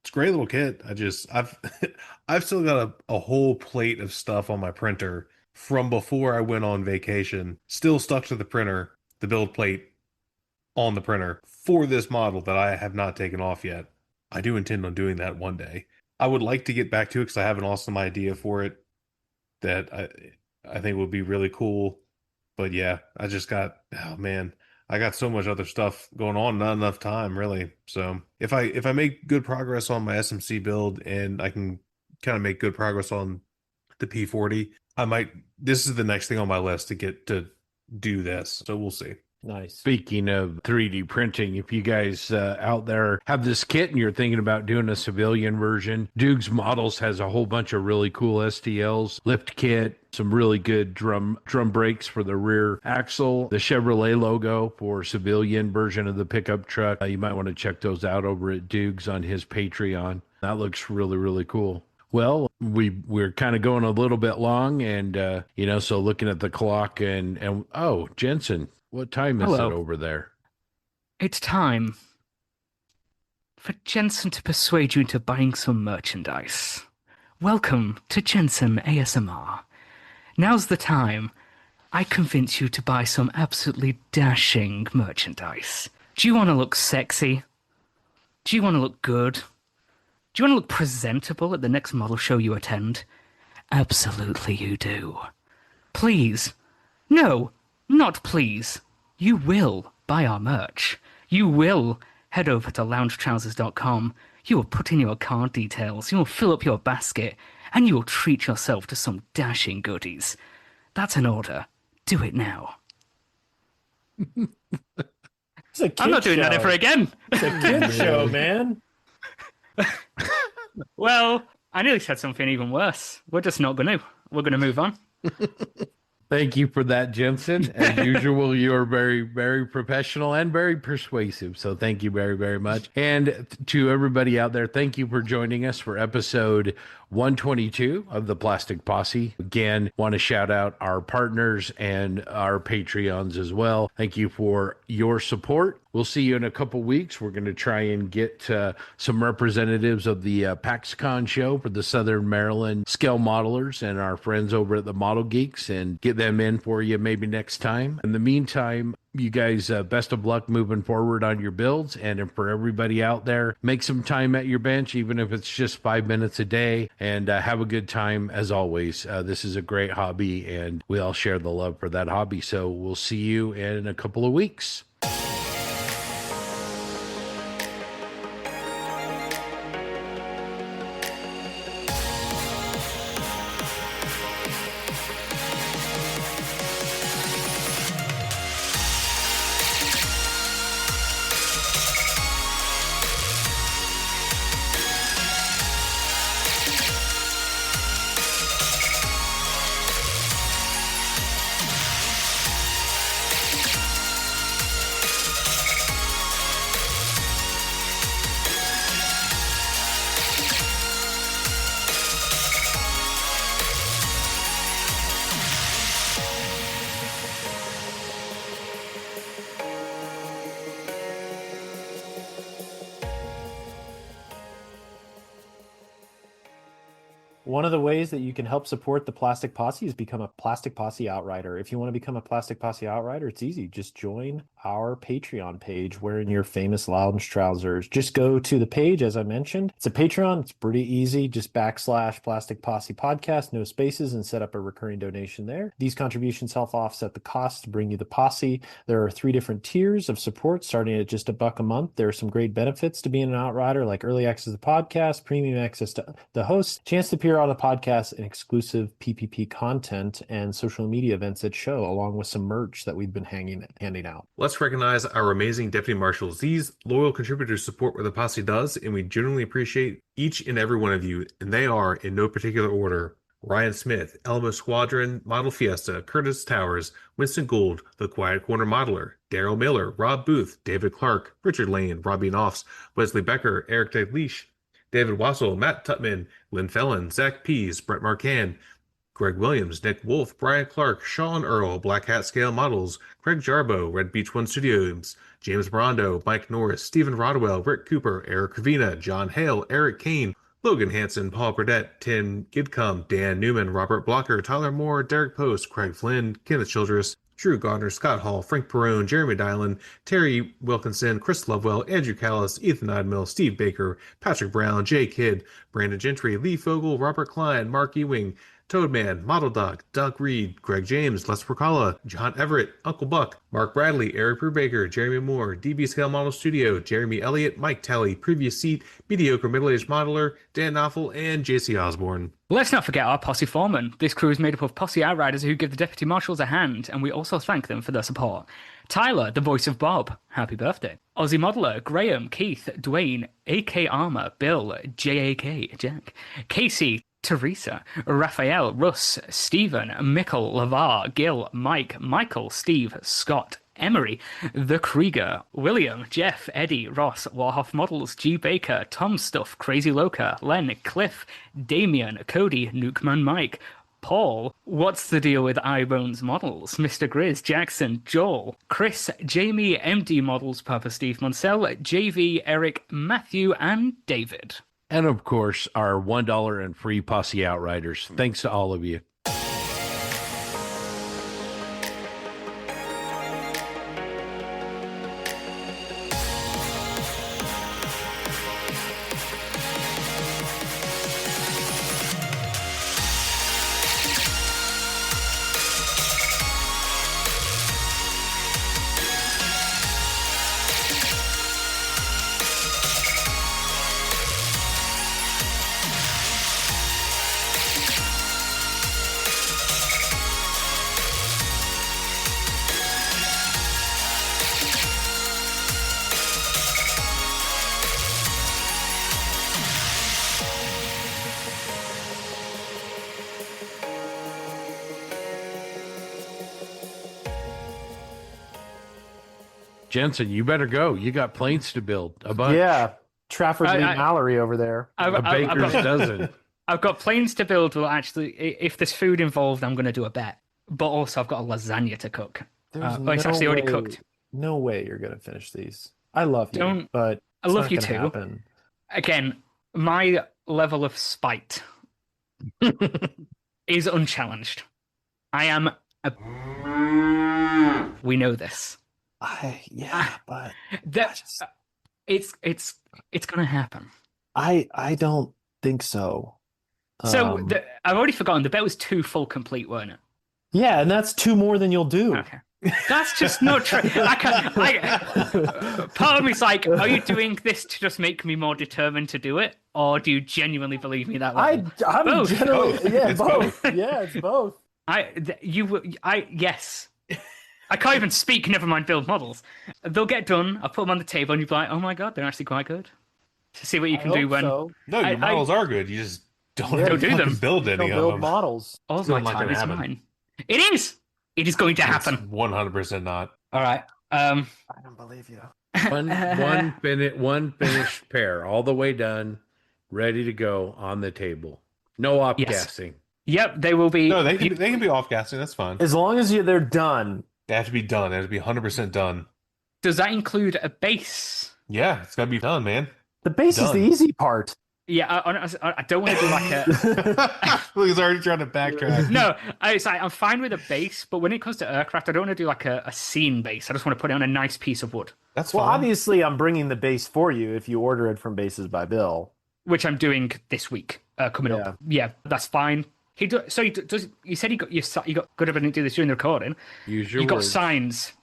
[SPEAKER 4] It's a great little kit. I've still got a whole plate of stuff on my printer from before I went on vacation, still stuck to the printer, the build plate on the printer for this model that I have not taken off yet. I do intend on doing that one day. I would like to get back to it because I have an awesome idea for it that I think would be really cool. But yeah, I got so much other stuff going on, not enough time really. So if I make good progress on my SMC build and I can kind of make good progress on the P40, this is the next thing on my list to get to do this. So we'll see.
[SPEAKER 2] Nice.
[SPEAKER 1] Speaking of 3D printing, if you guys out there have this kit and you're thinking about doing a civilian version, Dukes Models has a whole bunch of really cool STLs, lift kit, some really good drum brakes for the rear axle, the Chevrolet logo for civilian version of the pickup truck. You might want to check those out over at Dukes on his Patreon. That looks really, really cool. Well, we're kind of going a little bit long, and so looking at the clock and oh, Jensen, what time is it over there?
[SPEAKER 3] It's time for Jensen to persuade you into buying some merchandise. Welcome to Jensen ASMR. Now's the time I convince you to buy some absolutely dashing merchandise. Do you want to look sexy? Do you want to look good? Do you want to look presentable at the next model show you attend? Absolutely you do. Please. No, not please. You will buy our merch. You will head over to loungetrousers.com. You will put in your card details. You will fill up your basket. And you will treat yourself to some dashing goodies. That's an order. Do it now.
[SPEAKER 2] I'm
[SPEAKER 3] not doing that ever again.
[SPEAKER 2] It's a kid show, man.
[SPEAKER 3] Well, I nearly said something even worse. We're just not going to. We're going to move on.
[SPEAKER 1] Thank you for that, Jensen. As usual, you are very, very professional and very persuasive. So thank you very, very much. And to everybody out there, thank you for joining us for episode 122 of the Plastic Posse. Again, want to shout out our partners and our Patreons as well. Thank you for your support. We'll see you in a couple weeks. We're going to try and get some representatives of the PAXCon show for the Southern Maryland scale modelers and our friends over at the Model Geeks and get them in for you maybe next time. In the meantime, you guys, best of luck moving forward on your builds. And for everybody out there, make some time at your bench, even if it's just 5 minutes a day, and have a good time as always. This is a great hobby, and we all share the love for that hobby. So we'll see you in a couple of weeks.
[SPEAKER 2] One of the ways that you can help support the Plastic Posse is become a Plastic Posse Outrider. If you want to become a Plastic Posse Outrider, it's easy. Just join our Patreon page wearing your famous lounge trousers. Just go to the page, as I mentioned. It's a Patreon. It's pretty easy. Just / Plastic Posse Podcast, no spaces, and set up a recurring donation there. These contributions help offset the cost to bring you the posse. There are 3 different tiers of support, starting at just $1 a month. There are some great benefits to being an Outrider, like early access to the podcast, premium access to the host, chance to appear on the podcast, and exclusive PPP content and social media events at show, along with some merch that we've been handing out.
[SPEAKER 4] Let's recognize our amazing deputy marshals. These loyal contributors support what the posse does, and we genuinely appreciate each and every one of you, and they are, in no particular order: Ryan Smith, Elmo Squadron, Model Fiesta, Curtis Towers, Winston Gould, The Quiet Corner Modeler, Daryl Miller, Rob Booth, David Clark, Richard Lane, Robbie Knopfs, Wesley Becker, Eric Dalglish, David Wassel, Matt Tutman, Lynn Fellon, Zach Pease, Brett Marcan, Greg Williams, Nick Wolf, Brian Clark, Sean Earl, Black Hat Scale Models, Craig Jarbo, Red Beach One Studios, James Brando, Mike Norris, Stephen Rodwell, Rick Cooper, Eric Ravina, John Hale, Eric Kane, Logan Hansen, Paul Burdett, Tim Gidcombe, Dan Newman, Robert Blocker, Tyler Moore, Derek Post, Craig Flynn, Kenneth Childress, Drew Gardner, Scott Hall, Frank Perrone, Jeremy Dylan, Terry Wilkinson, Chris Lovewell, Andrew Callis, Ethan Idmill, Steve Baker, Patrick Brown, Jay Kidd, Brandon Gentry, Lee Fogel, Robert Klein, Mark Ewing, Toadman, Model Doc, Doug Reed, Greg James, Les Procala, John Everett, Uncle Buck, Mark Bradley, Eric Brubaker, Jeremy Moore, DB Scale Model Studio, Jeremy Elliott, Mike Talley, Previous Seat, Mediocre Middle-Aged Modeler, Dan Knopfel, and JC Osborne.
[SPEAKER 3] Let's not forget our posse foreman. This crew is made up of posse outriders who give the deputy marshals a hand, and we also thank them for their support. Tyler, the voice of Bob, happy birthday. Aussie Modeler, Graham, Keith, Dwayne, AK Armour, Bill, JAK, Jack, Casey, Teresa, Raphael, Russ, Stephen, Mikkel, Lavar, Gil, Mike, Michael, Steve, Scott, Emery, The Krieger, William, Jeff, Eddie, Ross, Warhoff Models, G. Baker, Tom Stuff, Crazy Loca, Len, Cliff, Damien, Cody, Nukeman Mike, Paul, What's the Deal with iBones Models, Mr. Grizz, Jackson, Joel, Chris, Jamie, MD Models, Papa Steve Monsell, JV, Eric, Matthew, and David.
[SPEAKER 1] And of course, our $1 and free Posse Outriders. Thanks to all of you. Jensen, you better go. You got planes to build. A bunch.
[SPEAKER 2] Yeah, Trafford Lee Mallory over there.
[SPEAKER 1] A baker's dozen.
[SPEAKER 3] I've got planes to build. Well, actually, if there's food involved, I'm going to do a bet. But also, I've got a lasagna to cook. But it's actually already cooked.
[SPEAKER 2] No way you're going to finish these. I love you, but
[SPEAKER 3] I love you too.
[SPEAKER 2] Happen.
[SPEAKER 3] Again, my level of spite is unchallenged. I am we know this.
[SPEAKER 2] But
[SPEAKER 3] it's gonna happen.
[SPEAKER 2] I don't think so.
[SPEAKER 3] So I've already forgotten. The bet was 2 full complete, weren't it?
[SPEAKER 2] Yeah, and that's 2 more than you'll do.
[SPEAKER 3] Okay. That's just not true. Part of me's like, are you doing this to just make me more determined to do it, or do you genuinely believe me that way?
[SPEAKER 2] I'm
[SPEAKER 3] both.
[SPEAKER 2] Yeah, it's both. Yeah, it's both.
[SPEAKER 3] Yes. I can't even speak, never mind build models. They'll get done, I'll put them on the table, and you'll be like, oh my god, they're actually quite good. To see what you can do when...
[SPEAKER 4] So. No, your models are good. You just don't
[SPEAKER 3] do them.
[SPEAKER 4] Build any of
[SPEAKER 2] build
[SPEAKER 4] them.
[SPEAKER 2] Models.
[SPEAKER 3] All my time is mine. It is! It is going to happen.
[SPEAKER 4] 100% not.
[SPEAKER 3] All right.
[SPEAKER 2] I don't believe you.
[SPEAKER 1] One finished pair, all the way done, ready to go on the table. No off-gassing.
[SPEAKER 3] Yep, they will be...
[SPEAKER 4] No, they can be off-gassing. That's fine.
[SPEAKER 2] As long as they're done.
[SPEAKER 4] They have to be done. They have to be 100% done.
[SPEAKER 3] Does that include a base?
[SPEAKER 4] Yeah, it's got to be done, man.
[SPEAKER 2] The base is the easy part.
[SPEAKER 3] Yeah, I don't want to do like a...
[SPEAKER 4] He's already trying to backtrack.
[SPEAKER 3] No, it's like, I'm fine with a base, but when it comes to aircraft, I don't want to do like a scene base. I just want to put it on a nice piece of wood.
[SPEAKER 4] That's fine.
[SPEAKER 2] Well, obviously, I'm bringing the base for you if you order it from Bases by Bill.
[SPEAKER 3] Which I'm doing this week, coming up. Yeah, that's fine. You said you got good ability to do this during the recording.
[SPEAKER 1] Use your
[SPEAKER 3] You got
[SPEAKER 1] words.
[SPEAKER 3] signs.